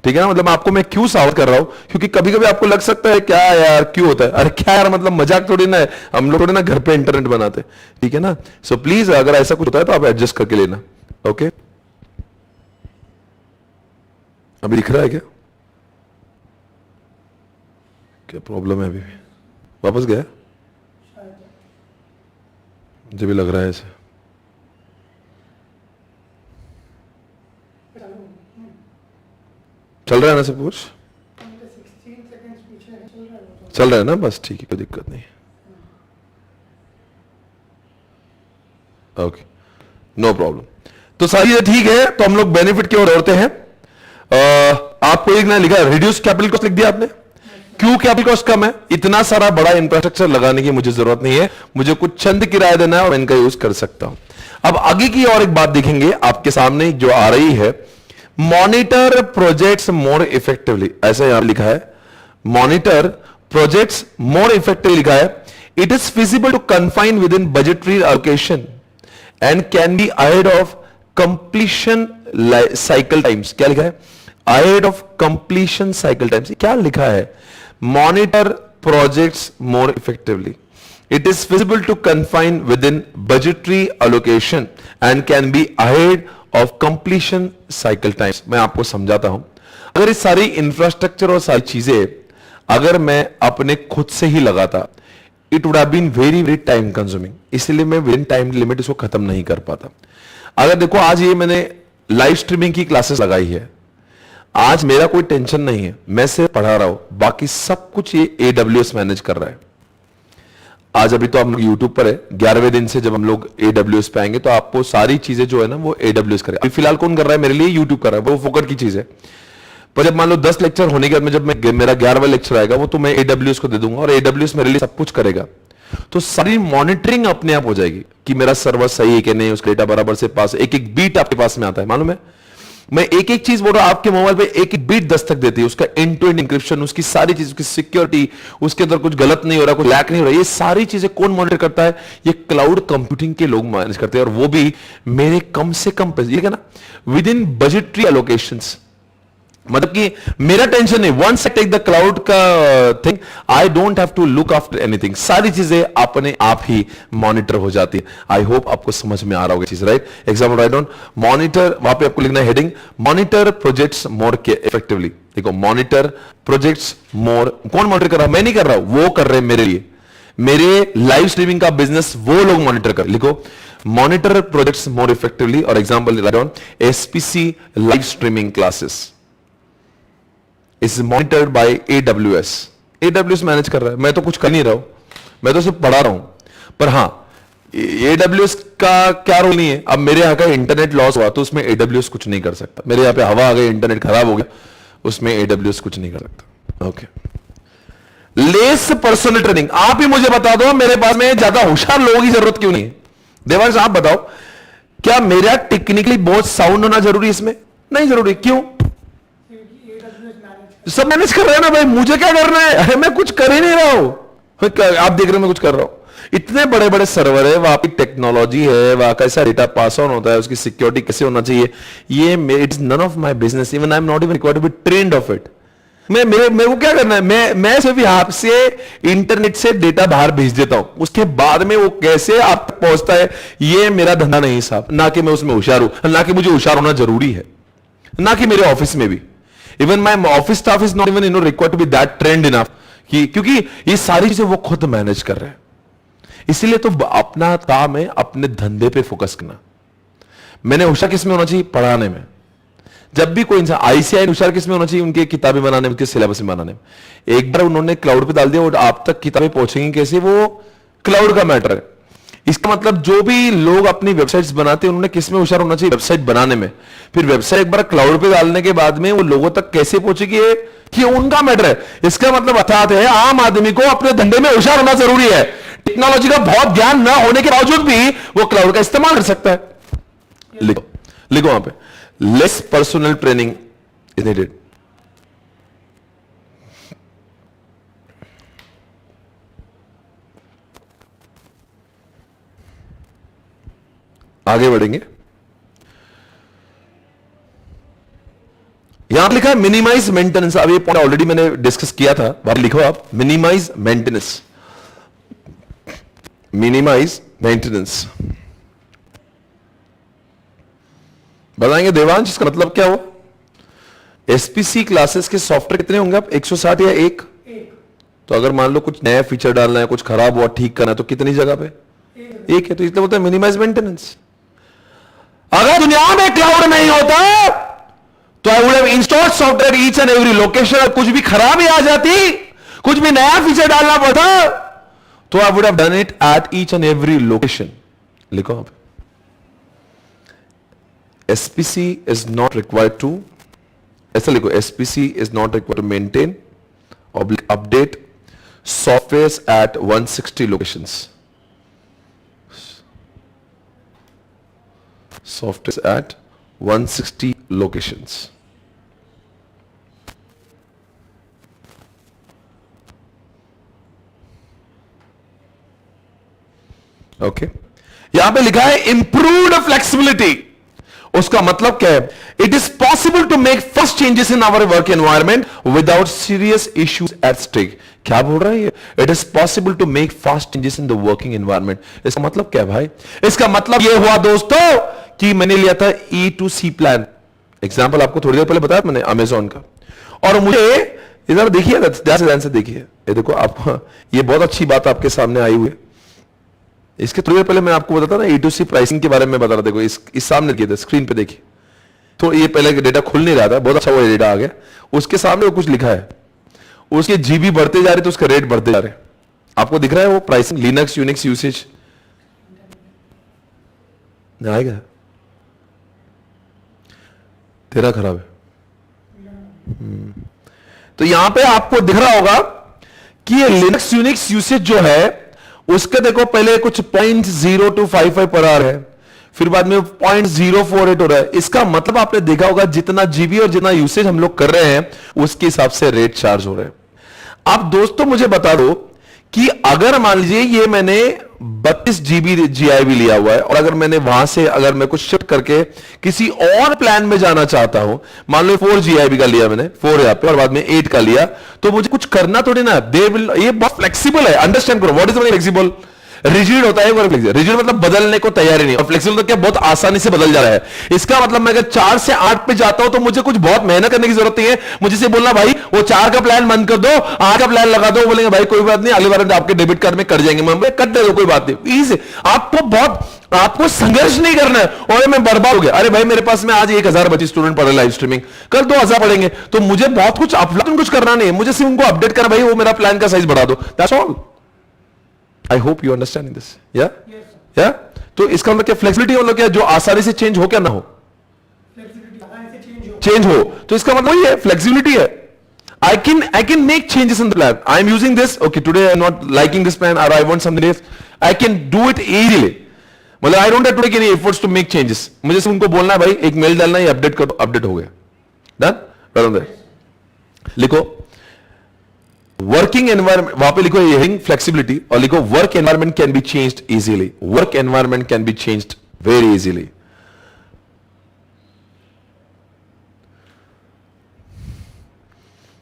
ठीक है ना? मतलब आपको मैं क्यों सावध कर रहा हूं, क्योंकि कभी कभी आपको लग सकता है क्या यार क्यों होता है, अरे क्या यार, मतलब मजाक थोड़ी ना है, हम लोग थोड़ी ना घर पे इंटरनेट बनाते, ठीक है ना? सो प्लीज अगर ऐसा कुछ होता है तो आप एडजस्ट करके लेना, ओके? अभी दिख रहा है क्या? क्या प्रॉब्लम है? अभी भी वापस गया, मुझे भी लग रहा है ऐसे। चल रहा है ना सब कुछ? चल रहा है ना? बस ठीक है, कोई दिक्कत नहीं, ओके, नो प्रॉब्लम। तो सारी चीजें ठीक है, तो हम लोग बेनिफिट की ओर दौड़ते हैं। आपको एक ना लिखा है रिड्यूस कैपिटल कॉस्ट, लिख दिया आपने। क्यों कैपिटल कॉस्ट कम है? इतना सारा बड़ा इंफ्रास्ट्रक्चर लगाने की मुझे जरूरत नहीं है, मुझे कुछ चंद किराया देना है और इनका यूज कर सकता हूं। अब आगे की और एक बात देखेंगे आपके सामने जो आ रही है, मॉनिटर प्रोजेक्ट्स मोर इफेक्टिवली, ऐसा यहां लिखा है, मॉनिटर प्रोजेक्ट्स मोर इफेक्टिवली लिखा है। It is feasible to confine within budgetary allocation. And can be ahead of completion cycle times. क्या लिखा है? Ahead of completion cycle times. क्या लिखा है? Monitor projects more effectively, it is feasible to confine within budgetary allocation and can be ahead of completion cycle times। मैं आपको समझाता हूं, अगर इस सारी इंफ्रास्ट्रक्चर और सारी चीजें अगर मैं अपने खुद से ही लगाता, it would have been very very time consuming, इसलिए मैं विद इन टाइम लिमिट इसको खत्म नहीं कर पाता। अगर देखो आज ये मैंने लाइव स्ट्रीमिंग की क्लासेस लगाई है, आज मेरा कोई टेंशन नहीं है, मैं सिर्फ पढ़ा रहा हूं, बाकी सब कुछ ये AWS मैनेज कर रहा है। आज अभी तो हम लोग YouTube पर है, 11वें दिन से जब हम लोग AWS पे आएंगे तो आपको सारी चीजें जो है ना वो AWS करेगा। अभी फिलहाल कौन कर रहा है मेरे लिए? YouTube कर रहा है, वो फोकट की चीज है। पर जब मान लो 10 लेक्चर होने के बाद में जब मेरा 11वां लेक्चर आएगा वो तो मैं AWS को दे दूंगा और AWS मेरे लिए सब कुछ करेगा। तो सारी मॉनिटरिंग अपने आप हो जाएगी कि मेरा सर्वर सही है कि नहीं, उसका डेटा बराबर से पास, एक एक बीट आपके पास में आता है। मालूम है मैं एक एक चीज बोल रहा हूं, आपके मोबाइल पे एक एक बीट दस्तक देती है, उसका एंड टू एंड इंक्रिप्शन, उसकी सारी चीज, उसकी सिक्योरिटी, उसके अंदर कुछ गलत नहीं हो रहा, कुछ लैक नहीं हो रहा। ये सारी चीजें कौन मॉनिटर करता है? ये क्लाउड कंप्यूटिंग के लोग मैनेज करते हैं, और वो भी मेरे कम से कम पैसे, ये क्या ना, विद इन बजटरी एलोकेशंस। मतलब कि मेरा टेंशन नहीं, once I take the cloud का thing, I don't have to look after anything, सारी चीजें अपने आप ही मॉनिटर हो जाती है। आई होप आपको समझ में आ रहा होगा चीज, right? Example write down, monitor, वहां पे आपको लिखना है heading, monitor projects more effectively. देखो मॉनिटर प्रोजेक्ट्स मोर, कौन मॉनिटर कर रहा है? मैं नहीं कर रहा हूं, वो कर रहे हैं मेरे लिए। मेरे लाइव स्ट्रीमिंग का बिजनेस वो लोग मॉनिटर कर, लिखो मॉनिटर प्रोजेक्ट्स मोर इफेक्टिवली, और example write down, SPC live streaming classes is monitored by AWS। AWS manage कर रहा है, मैं तो कुछ कर नहीं रहा हूं, मैं तो सिर्फ पढ़ा रहा हूं। पर हां, AWS का क्या रोल नहीं है। अब मेरे यहां का इंटरनेट लॉस हुआ तो उसमें AWS कुछ नहीं कर सकता। मेरे यहां पे हवा आ गई, इंटरनेट खराब हो गया, उसमें AWS कुछ नहीं कर सकता। Okay, less personal training. आप ही मुझे बता दो, मेरे पास में ज्यादा होशियार लोगों की जरूरत क्यों नहीं है? देवांश आप बताओ, क्या मेरा टेक्निकली बहुत साउंड होना जरूरी इसमें? नहीं जरूरी। क्यों? सब मैनेज कर रहे हैं ना भाई, मुझे क्या करना है? अरे मैं कुछ कर ही नहीं रहा हूं, आप देख रहे हो मैं कुछ कर रहा हूं। इतने बड़े बड़े सर्वर है, वहां की टेक्नोलॉजी है, वहां कैसा डेटा पास ऑन होता है, उसकी सिक्योरिटी कैसे होना चाहिए, ये it's none of my business, even I am not even required to be trained of it. मेरे को क्या करना है? मैं सिर्फ यहां से इंटरनेट से डेटा बाहर भेज देता हूं, उसके बाद में वो कैसे आप तक पहुंचता है ये मेरा धंधा नहीं साहब। ना कि मैं उसमें होशियार हूं, ना कि मुझे होशियार होना जरूरी है, ना कि मेरे ऑफिस में भी। Even my office staff is not even required to be that trained enough, क्योंकि ये सारी चीजें वो खुद मैनेज कर रहे हैं। इसीलिए तो अपना काम है अपने धंधे पे फोकस करना। मैंने होशियार किस में होना चाहिए? पढ़ाने में। जब भी कोई इंसान, ICI होशियार किस में होना चाहिए? उनके किताबें बनाने में, उनके सिलेबस में बनाने में। एक बार उन्होंने क्लाउड पे डाल दिया और आप तक किताबें पहुंचेंगी कैसे, वो क्लाउड का मैटर है। इसका मतलब जो भी लोग अपनी वेबसाइट्स बनाते हैं उन्होंने किस में होशियार होना चाहिए? वेबसाइट बनाने में। फिर वेबसाइट एक बार क्लाउड पे डालने के बाद में वो लोगों तक कैसे पहुंचेगी ये उनका मैटर है। इसका मतलब अर्थात है आम आदमी को अपने धंधे में होशियार होना जरूरी है। टेक्नोलॉजी का बहुत ज्ञान ना होने के बावजूद भी वो क्लाउड का इस्तेमाल कर सकता है। लिखो वहां पे, less personal training is needed. आगे बढ़ेंगे, यहां लिखा है मिनिमाइज मेंटेनेंस। अब ये पॉइंट ऑलरेडी मैंने डिस्कस किया था, बाहर लिखो आप मिनिमाइज मेंटेनेंस। मिनिमाइज मेंटेनेंस बताएंगे देवांश, इसका मतलब क्या हुआ? SPC क्लासेस के सॉफ्टवेयर कितने होंगे आप? 160 या एक? तो अगर मान लो कुछ नया फीचर डालना है, कुछ खराब हुआ ठीक करना है, तो कितनी जगह पे? एक है। तो इसलिए बोलते हैं मिनिमाइज मेंटेनेंस। अगर दुनिया में क्लाउड नहीं होता तो आई would have installed software each and every location. कुछ भी खराबी आ जाती, कुछ भी नया फीचर डालना पड़ता, तो आई would have done it at each and every location. लिखो आप, SPC is not required to, ऐसा लिखो, SPC is not required to maintain or update softwares at 160 locations. Softwares at 160 locations. Okay. यहां पे लिखा है इंप्रूव्ड फ्लेक्सिबिलिटी। उसका मतलब क्या है? It is possible to make first changes in our work environment without serious issues at stake. क्या बोल रहा है ये? It is possible to make fast changes in the working environment. इसका मतलब क्या है भाई? इसका मतलब यह हुआ दोस्तों कि मैंने लिया था E2C प्लान। एग्जाम्पल आपको थोड़ी देर पहले बताया मैंने अमेजॉन का, और मुझे इधर देखिए, ध्यान से देखिए, ये देखो आपको, ये बहुत अच्छी बात आपके सामने आई हुई है। इसके थोड़ी देर पहले मैं आपको बताता ना E2C प्राइसिंग के बारे में बता रहा। देखो इस सामने किया था, स्क्रीन पे देखिए, तो ये पहले डेटा खुल नहीं रहा था, बहुत अच्छा वो डेटा आ गया। उसके सामने वो कुछ लिखा है, उसके जीबी बढ़ते जा रहे तो उसका रेट बढ़ते जा रहे। आपको दिख रहा है वो प्राइसिंग, लिनक्स यूनिक्स यूसेज आएगा, तेरा खराब है। तो यहां पे आपको दिख रहा होगा कि ये लिनक्स यूनिक्स यूसेज जो है उसके देखो पहले कुछ 0.0255 पर आ रहा है, फिर बाद में 0.048 हो रहा है। इसका मतलब आपने देखा होगा जितना जीबी और जितना यूसेज हम लोग कर रहे हैं उसके हिसाब से रेट चार्ज हो रहे हैं। अब दोस्तों मुझे बता दो कि अगर मान लीजिए ये मैंने 32 GB GIB लिया हुआ है, और अगर मैंने वहां से अगर मैं कुछ शिफ्ट करके किसी और प्लान में जाना चाहता हूं, मान लो 4 GIB का लिया मैंने, 4 यहां पे और बाद में 8 का लिया, तो मुझे कुछ करना थोड़ी ना, ये बहुत फ्लेक्सिबल है। अंडरस्टैंड करो, व्हाट इज फ्लेक्सिबल? रिजिड होता है, रिजिड मतलब बदलने को तैयार ही नहीं, और फ्लेक्सिबल तो क्या बहुत आसानी से बदल जा रहा है। इसका मतलब मैं अगर 4 से 8 पे जाता हूं तो मुझे कुछ बहुत मेहनत करने की जरूरत नहीं है। मुझे से बोलना भाई वो 4 का प्लान बंद कर दो, 8 का प्लान लगा दो, बोलेंगे भाई कोई बात नहीं, अगली बार आपके डेबिट कार्ड में कट जाएंगे, मैं कट दे दो, कोई बात नहीं, इजी। आपको संघर्ष नहीं करना है। और मैं बर्बाद हो गया, अरे भाई मेरे पास में आज 1000 बच्चे स्टूडेंट पढ़े लाइव स्ट्रीमिंग, कल 2000 पढ़ेंगे, तो मुझे बहुत कुछ अफलातून कुछ करना नहीं है, मुझे सिर्फ उनको अपडेट करना, भाई वो मेरा प्लान का साइज बढ़ा दो, that's all. I hope you understanding this. Yeah? Yes. Yeah? तो इसका मतलब क्या फ्लेक्सिबिलिटी मतलब क्या? जो आसानी से चेंज हो क्या ना हो, चेंज हो, तो इसका मतलब ये फ्लेक्सिबिलिटी है। I can make changes in the plan. I am using this. Okay, today I am not liking this plan, or I want something else. I can do it easily. मतलब I don't have to take any efforts to make changes. मुझे सिर्फ उनको बोलना है भाई एक mail डालना है, अपडेट करो, अपडेट हो गया, डन। लिखो वर्किंग एनवायरमेंट, वहां पे लिखो हेडिंग फ्लेक्सिबिलिटी, और लिखो work environment can be changed easily. Work environment can be changed very easily.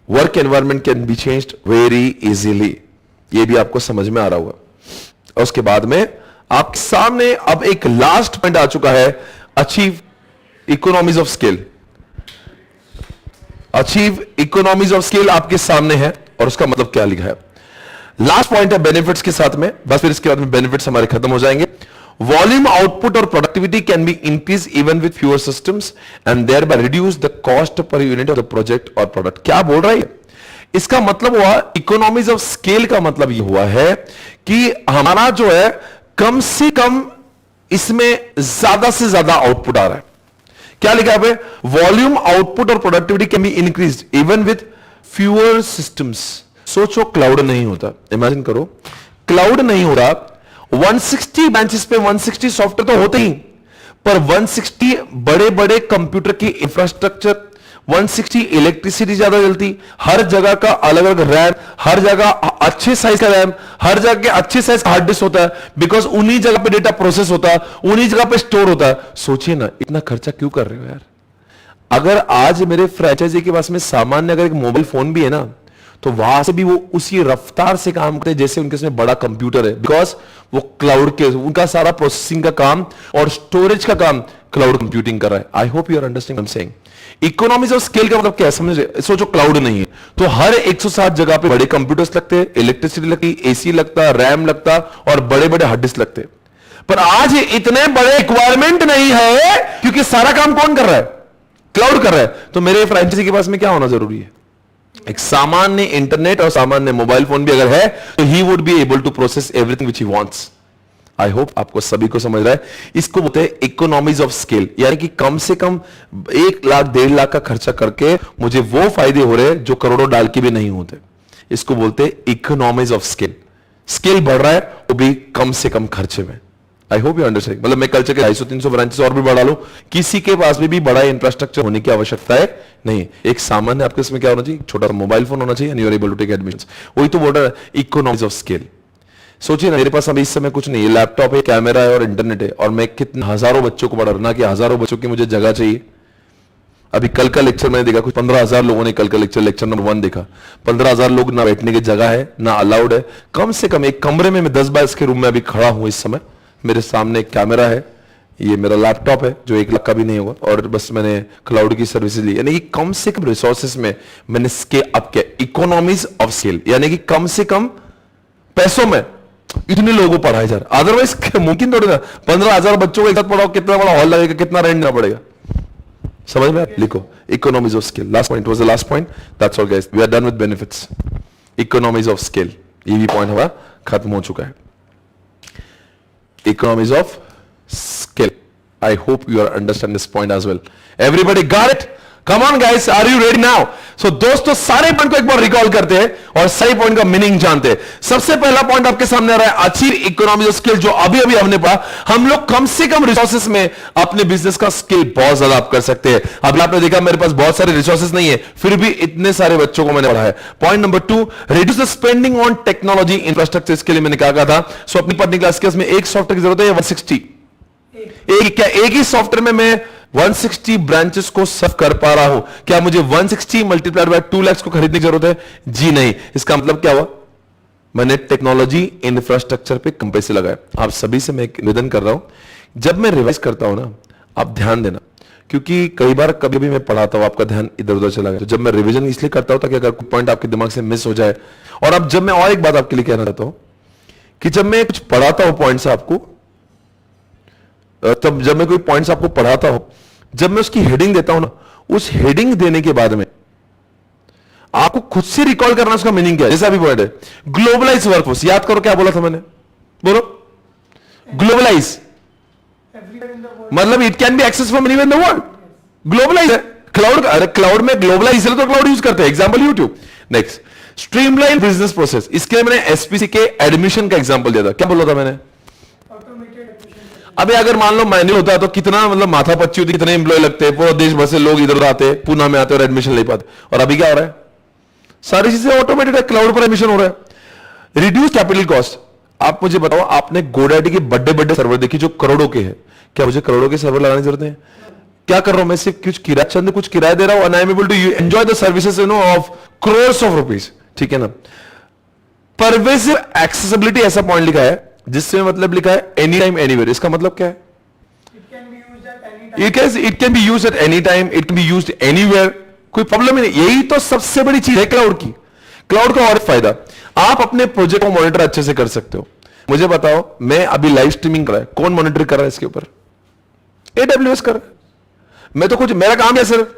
Work environment can be changed very easily, ये भी आपको समझ में आ रहा होगा। और उसके बाद में आपके सामने अब एक लास्ट पॉइंट आ चुका है, achieve economies of scale. Achieve economies of scale आपके सामने है, और उसका मतलब क्या लिखा है? लास्ट पॉइंट है बेनिफिट्स के साथ में, बस फिर इसके बाद में बेनिफिट्स हमारे खत्म हो जाएंगे। वॉल्यूम आउटपुट और productivity can be increase even with fewer systems and thereby reduce the cost per unit of the project और प्रोडक्ट। क्या बोल रहा है? इसका मतलब हुआ इकोनॉमीज ऑफ स्केल का मतलब यह हुआ है कि हमारा जो है कम से कम इसमें ज्यादा से ज्यादा आउटपुट आ रहा है। क्या लिखा है? वॉल्यूम आउटपुट और productivity can be increase even with fewer systems. सोचो क्लाउड नहीं होता, इमेजिन करो क्लाउड नहीं हो रहा, 160 बेंचेस पे 160 सॉफ्टवेयर तो होते ही, पर 160 बड़े बड़े कंप्यूटर की इंफ्रास्ट्रक्चर, 160 इलेक्ट्रिसिटी ज्यादा जलती, हर जगह का अलग अलग रैम, हर जगह अच्छे साइज का रैम, हर जगह के अच्छे साइज का हार्ड डिस्क होता है, बिकॉज उन्हीं जगह पे डेटा प्रोसेस होता है, उन्हीं जगह पे स्टोर होता है। सोचिए ना इतना खर्चा क्यों कर रहे हो यार। अगर आज मेरे फ्रेंचाइजी के पास में सामान्य अगर एक मोबाइल फोन भी है ना, तो वहां से भी वो उसी रफ्तार से काम करते हैं जैसे उनके उसमें बड़ा कंप्यूटर है, बिकॉज वो क्लाउड के उनका सारा प्रोसेसिंग का काम और स्टोरेज का काम क्लाउड कंप्यूटिंग कर रहा है। I hope you are understanding I am saying. Economies of scale का मतलब क्या है समझ रहे? सोचो क्लाउड नहीं है तो हर 160 जगह पे बड़े कंप्यूटर्स लगते हैं, इलेक्ट्रिसिटी लगती, एसी लगता, रैम लगता और बड़े बड़े हार्ड डिस्क लगते। पर आज इतने बड़े रिक्वायरमेंट नहीं है क्योंकि सारा काम कौन कर रहा है? क्लाउड कर रहा है। तो मेरे फ्रेंचाइजी के पास में क्या होना जरूरी है? एक सामान्य इंटरनेट और सामान्य मोबाइल फोन भी अगर है तो he would be able to process everything which he wants. I hope आपको सभी को समझ रहा है। इसको बोलते हैं इकोनॉमीज ऑफ स्केल, यानी कि कम से कम 1 लाख 1.5 लाख का खर्चा करके मुझे वो फायदे हो रहे हैं जो करोड़ों डाल के भी नहीं होते। इसको बोलते हैं इकोनॉमीज ऑफ स्केल। स्केल बढ़ रहा है वो भी कम से कम खर्चे में। आई होप यू अंडरस्टैंड। मतलब मैं कल्चर के 250-300 ब्रांचेस और भी बढ़ा लूं, किसी के पास भी बड़ा इंफ्रास्ट्रक्चर होने की आवश्यकता है नहीं। एक सामान्य आपके इसमें क्या होना चाहिए? छोटा मोबाइल फोन होना चाहिए and you are able to take admissions. वही तो बोल रहा है इकोनॉमीज ऑफ स्केल। सोचिए ना, मेरे पास अभी इस समय कुछ नहीं है, लैपटॉप है, कैमरा है और इंटरनेट है, और मैं कितने हजारों बच्चों को पढ़ा रहा, ना कि हजारों बच्चों की मुझे जगह चाहिए। अभी कल का लेक्चर मैंने देखा, कुछ 15,000 लोगों ने कल का लेक्चर नंबर 1 देखा। 15,000 लोग, ना बैठने की जगह है, ना अलाउड है। कम से कम एक कमरे में मैं 10 बाय के रूम में अभी खड़ा हूं इस समय। मेरे सामने एक कैमरा है, ये मेरा लैपटॉप है जो 1 लाख का भी नहीं होगा, और बस मैंने क्लाउड की सर्विसेज ली। यानी कि कम से कम रिसोर्सेस में मैंने स्केल अप किया, इकोनॉमीज ऑफ स्केल, यानी कि कम से कम पैसों में इतने लोगों को पढ़ाया जा रहा है। अदरवाइज मुमकिन थोड़ी ना 15,000 बच्चों को एक साथ पढ़ाओ, कितना बड़ा हॉल लगेगा, कितना रेंट देना पड़ेगा। समझ में? लिखो economies of scale. Last point was the last point, that's all guys, we are done with benefits. Economies of scale, ये भी पॉइंट हमारा खत्म हो चुका है। Economies of scale, I hope you are understand this point as well. Everybody got it? Come on guys, are you ready now? So दोस्तों, सारे point को एक बार रिकॉल करते हैं और सही पॉइंट का मीनिंग जानते हैं। सबसे पहला पॉइंट आपके सामने आ रहा है, अचीव इकोनॉमीज ऑफ स्केल, जो अभी अभी हमने पढ़ा। हम लोग कम से कम रिसोर्सेस में अपने बिजनेस का स्केल बहुत ज्यादा अप कर सकते हैं। अभी आपने देखा मेरे पास बहुत सारे रिसोर्सेस नहीं है, फिर भी इतने सारे बच्चों को मैंने पढ़ा है। Point number 2, reduce the spending on technology infrastructure. इसके लिए मैंने क्या कहा था, सो अपनी पढ़ने क्लास के उसमें एक सॉफ्टवेयर की जरूरत है या 160? एक ही सॉफ्टवेयर में मैं 160 ब्रांचेस को सर्व कर पा रहा हूं? क्या मुझे 160 मल्टीप्लाइड बाय 2 लाख को खरीदने की जरूरत है? जी नहीं। इसका मतलब क्या हुआ, मैंने टेक्नोलॉजी इंफ्रास्ट्रक्चर पे कम पैसे लगाए। आप सभी से मैं निवेदन कर रहा हूं, जब मैं रिवाइज करता हूं ना, आप ध्यान देना, क्योंकि कई बार कभी भी मैं पढ़ाता हूं आपका ध्यान इधर उधर चला गया। तो जब मैं रिवीजन इसलिए करता हूं ताकि अगर कोई पॉइंट आपके दिमाग से मिस हो जाए। और अब जब मैं और एक बात आपके लिए कहना चाहता हूं कि जब मैं कुछ पढ़ाता हूं पॉइंट्स आपको, तब जब मैं कोई पॉइंट्स आपको पढ़ाता हूं, जब मैं उसकी हेडिंग देता हूं ना, उस हेडिंग देने के बाद में आपको खुद से रिकॉल करना उसका मीनिंग क्या है। जैसा अभी पॉइंट है, ग्लोबलाइज वर्कफोर्स, याद करो क्या बोला था मैंने, बोलो। ग्लोबलाइज मतलब it can be access from anywhere in the world. Globalize है क्लाउड। अरे क्लाउड में ग्लोबलाइज, इसलिए तो क्लाउड यूज करते हैं। Example YouTube. Next, streamline business process. इसके लिए मैंने एसपीसी के एडमिशन का एग्जांपल दिया था। क्या बोला था मैंने? अभी अगर मान लो मैनुअल होता है तो कितना मतलब माथा पच्ची होती, कितने एम्प्लॉय लगते हैं, पूरा देश भर से लोग इधर आते हैं, पूना में आते हैं और एडमिशन ले पाते। और अभी क्या हो रहा है, सारी चीजें ऑटोमेटेड है, क्लाउड पर एडमिशन हो रहा है। Reduce capital cost. आप मुझे बताओ, आपने गोडैडी के बड़े सर्वर देखी जो करोड़ों के हैं? क्या मुझे करोड़ों के सर्वर लगाने की जरूरत है? क्या कर रहा हूं मैं, सिर्फ कुछ किराया दे रहा हूं, and I am able to enjoy the services of crores of rupees. ठीक है ना। परवेसिव एक्सेसिबिलिटी, ऐसा पॉइंट लिखा है जिससे मतलब लिखा है एनी टाइम एनीवेयर। इसका मतलब क्या है? It can be used at any time, it can be used anywhere, कोई प्रॉब्लम ही नहीं। यही तो सबसे बड़ी चीज है क्लाउड की। क्लाउड का और फायदा, आप अपने प्रोजेक्ट को मॉनिटर अच्छे से कर सकते हो। मुझे बताओ, मैं अभी लाइव स्ट्रीमिंग कर रहा है, कौन मॉनिटर कर रहा है इसके ऊपर? AWS कर रहा है। मैं तो कुछ, मेरा काम है सिर्फ,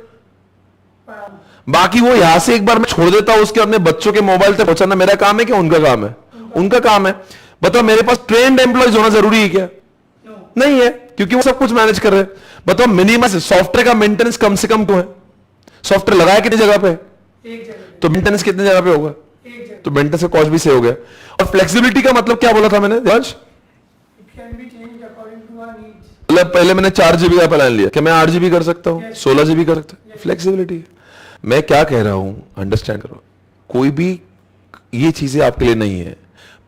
बाकी वो यहां से एक बार मैं छोड़ देता हूं, उसके अपने बच्चों के मोबाइल तक पहुंचाना मेरा काम है क्या उनका काम है? उनका काम है। बताओ, मेरे पास ट्रेन्ड एम्प्लॉयज होना जरूरी है क्या? नहीं है, क्योंकि वो सब कुछ मैनेज कर रहे हैं। बताओ, मिनिमम सॉफ्टवेयर का मेंटेनेंस कम से कम क्यों है? सॉफ्टवेयर लगाया कितनी जगह पे? एक जगह। तो मेंटेनेंस कितनी जगह पे होगा? एक जगह। तो मेंटेनेंस का कॉस्ट भी सेव हो गया। और फ्लेक्सिबिलिटी का मतलब क्या बोला था मैंने? मतलब पहले मैंने 4 GB का प्लान लिया, क्या मैं 8 GB कर सकता हूं? 16 GB कर सकता हूं? फ्लेक्सिबिलिटी। मैं क्या कह रहा हूं, अंडरस्टैंड करो। कोई भी ये चीजें आपके लिए नहीं है,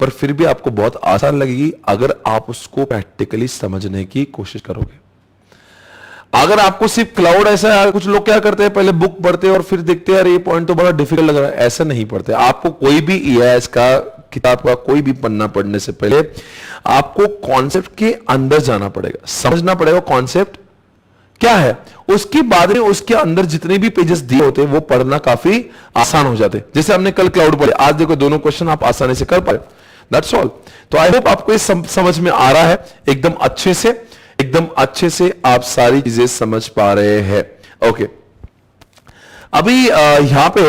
पर फिर भी आपको बहुत आसान लगेगी अगर आप उसको प्रैक्टिकली समझने की कोशिश करोगे। अगर आपको सिर्फ क्लाउड ऐसा है, कुछ लोग क्या करते हैं, पहले बुक पढ़ते हैं और फिर देखते हैं यार ये पॉइंट तो बड़ा डिफिकल्ट लग रहा है, ऐसा नहीं पढ़ते। आपको कोई भी EIS का किताब का कोई भी पन्ना पढ़ने से पहले आपको कॉन्सेप्ट के अंदर जाना पड़ेगा, समझना पड़ेगा कॉन्सेप्ट क्या है। उसके बाद में उसके अंदर जितने भी पेजेस दिए होते हैं वो पढ़ना काफी आसान हो जाते हैं। जैसे हमने कल क्लाउड पढ़े, आज देखो दोनों क्वेश्चन आप आसानी से कर पाए। That's all. तो आई होप आपको ये समझ में आ रहा है, एकदम अच्छे से आप सारी चीजें समझ पा रहे हैं। ओके, अभी यहां पे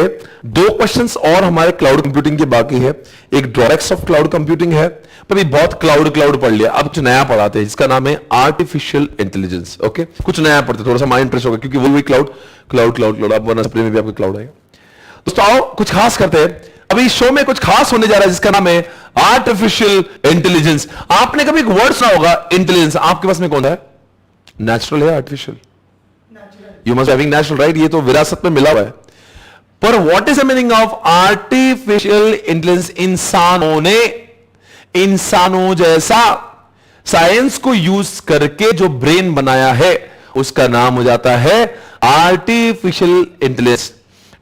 2 क्वेश्चंस और हमारे क्लाउड कंप्यूटिंग के बाकी है। एक ड्रॉबैक्स ऑफ क्लाउड कंप्यूटिंग है, पर बहुत क्लाउड पढ़ लिया, अब कुछ नया पढ़ाते हैं जिसका नाम है आर्टिफिशियल इंटेलिजेंस। ओके, कुछ नया पढ़ते, थोड़ा सा माइंड इंटरेस्ट होगा, क्योंकि वो भी क्लाउड अब वरना सप्रे में भी आपको क्लाउड आएगा। दोस्तों आओ कुछ खास करते हैं। अभी शो में कुछ खास होने जा रहा है जिसका नाम है आर्टिफिशियल इंटेलिजेंस। आपने कभी एक वर्ड सुना होगा इंटेलिजेंस, आपके पास में कौन है? नेचुरल है artificial? You must having natural, right? ये तो विरासत में मिला हुआ है। पर what is the meaning of artificial intelligence? इंसानों ने इंसानों जैसा साइंस को यूज करके जो ब्रेन बनाया है उसका नाम हो जाता है artificial intelligence.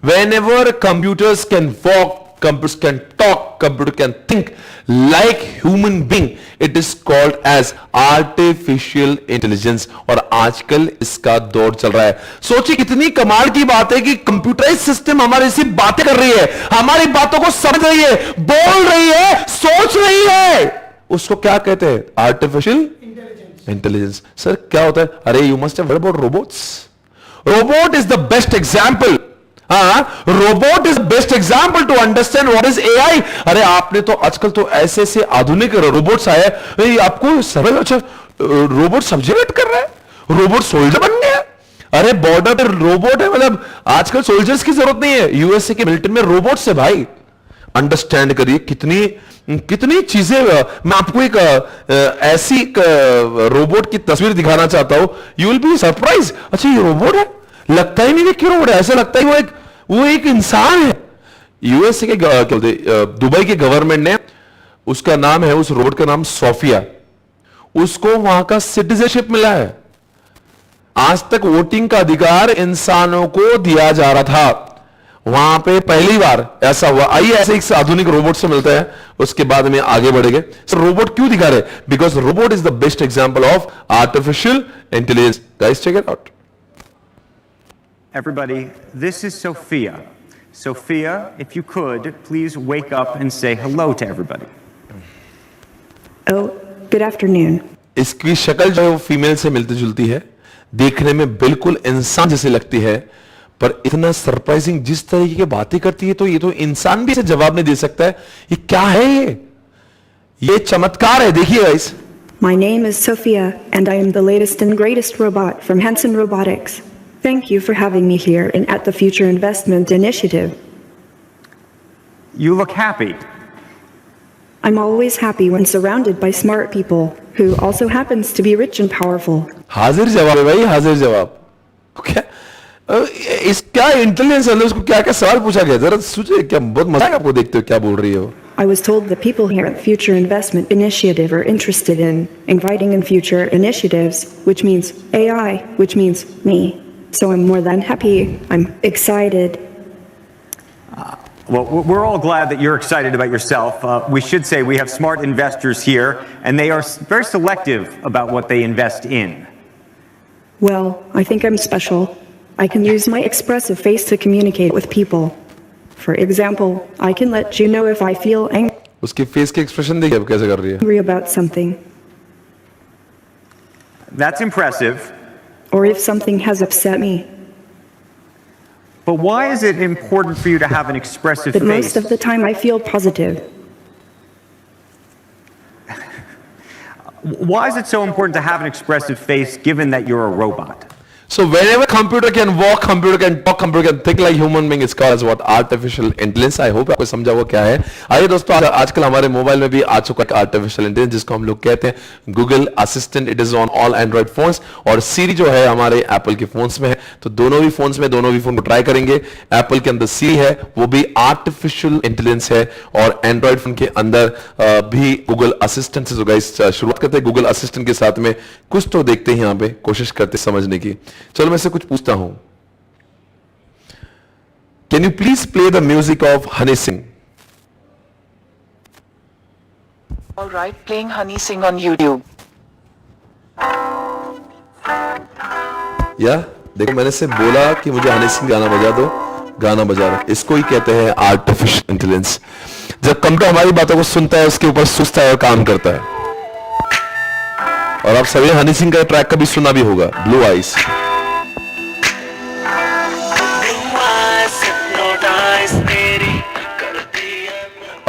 Whenever computers can walk, computers can talk, computer can think like human being, it is called as artificial intelligence. और आजकल इसका दौर चल रहा है. सोचिए कितनी कमाल की बात है कि कंप्यूटराइज सिस्टम हमारी ऐसी बातें कर रही है, हमारी बातों को समझ रही है, बोल रही है, सोच रही है. उसको क्या कहते हैं? Artificial intelligence. सर क्या होता है? अरे you must have heard about robots. Robot is the best example. Robot is best example to understand what is AI. अरे आपने तो आजकल तो ऐसे ऐसे आधुनिक रोबोट्स आए, आपको समझ. अच्छा रोबोट सब्जी कट कर रहा है, रोबोट सोल्जर बन गया. अरे बॉर्डर पर रोबोट है. मतलब आजकल सोल्जर्स की जरूरत नहीं है, यूएसए के मिलिट्री में रोबोट्स है भाई. अंडरस्टैंड करिए कितनी कितनी चीजें. मैं आपको एक ऐसी रोबोट की तस्वीर दिखाना चाहता हूं, यू विल बी सरप्राइज. अच्छा ये रोबोट है, लगता ही नहीं कि रोबोट है, ऐसा लगता है वो एक इंसान है. यूएसए के क्या बोलते, दुबई के गवर्नमेंट ने, उसका नाम है, उस रोबोट का नाम सोफिया, उसको वहां का सिटीजनशिप मिला है. आज तक वोटिंग का अधिकार इंसानों को दिया जा रहा था, वहां पे पहली बार ऐसा हुआ. आइए ऐसे एक आधुनिक रोबोट से मिलता है, उसके बाद में आगे बढ़ेंगे. सर रोबोट क्यों दिखा रहे? Because robot is the best example of artificial intelligence. Guys check it out. Everybody, this is Sophia. Sophia, if you could, please wake up and say hello to everybody. Oh, good afternoon. इसकी शक्ल जो है वो female से मिलती जुलती है, देखने में बिल्कुल इंसान जैसी लगती है, पर इतना सरप्राइजिंग जिस तरीके की बातें करती है, तो ये तो इंसान भी इसे जवाब नहीं दे सकता है. ये क्या है? ये चमत्कार है. देखिए guys. My name is Sophia, and I am the latest and greatest robot from Hanson Robotics. Thank you for having me here and at the Future Investment Initiative. You look happy. I'm always happy when surrounded by smart people who also happens to be rich and powerful. हाजिर जवाब है भाई, हाजिर जवाब. क्या इस क्या intelligence है? उसको क्या क्या सवाल पूछा गया? जरा सोचिए, क्या बहुत मजा आएगा आपको देखते हो क्या बोल रही है वो. I was told that people here at Future Investment Initiative are interested in inviting in future initiatives, which means AI, which means me. So I'm more than happy. I'm excited. Well, we're all glad that you're excited about yourself. We should say we have smart investors here, and they are very selective about what they invest in. Well, I think I'm special. I can use my expressive face to communicate with people. For example, I can let you know if I feel उसके face के expression देखिए अब कैसे कर रही है. angry about something, That's impressive. or if something has upset me. But why is it important for you to have an expressive But face? most of the time I feel positive. Why is it so important to have an expressive face given that you're a robot? So whenever computer can walk, computer can talk, computer can think like human being, it's called as what? Artificial intelligence. I hope आपको समझा वो क्या है. आइए दोस्तों, आजकल हमारे mobile में भी आ चुका है आर्टिफिशियल इंटेलिजेंस, जिसको हम लोग कहते हैं Google assistant. It is on all Android phones, और सीरी जो है हमारे एप्पल के फोन्स में है. तो दोनों भी फोन्स में दोनों भी फोन को ट्राई करेंगे. एप्पल के अंदर सीरी है, वो भी आर्टिफिशियल इंटेलिजेंस है, और एंड्रॉइड फोन के अंदर भी गूगल असिस्टेंट से. जो गाइस शुरुआत करते हैं गूगल असिस्टेंट के साथ में, कुछ तो देखते हैं यहाँ पे, कोशिश करते समझने की. चलो मैं से कुछ पूछता हूं. Can you please play the music of Honey Singh? All right, playing Honey Sing on YouTube. या देखो, मैंने से बोला कि मुझे हनी सिंह गाना बजा दो, गाना बजा रहा. इसको ही कहते हैं आर्टिफिशियल इंटेलिजेंस. जब कंप्यूटर हमारी बातों को सुनता है, उसके ऊपर सोचता है और काम करता है. और आप सभी हनी सिंह का ट्रैक कभी सुना भी होगा, ब्लू आइज.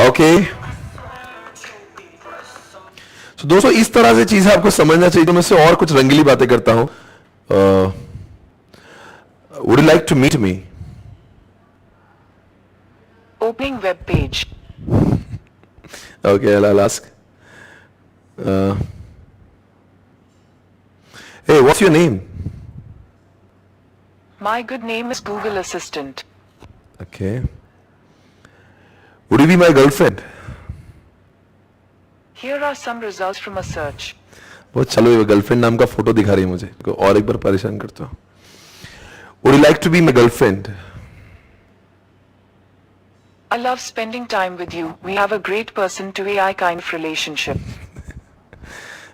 ओके. तो दोस्तों इस तरह से चीजें आपको समझना चाहिए. तो मैं से और कुछ रंगीली बातें करता हूं. Would you like to meet me? Opening web page. Okay, I'll ask. Hey, what's your name? My good name is Google Assistant. Okay. Would you be my girlfriend? Here are some results from a search. वो चलो ये girlfriend नाम का photo दिखा रही है मुझे, और एक बार परेशान करता हूँ. Would you like to be my girlfriend? I love spending time with you. We have a great person to AI kind of relationship.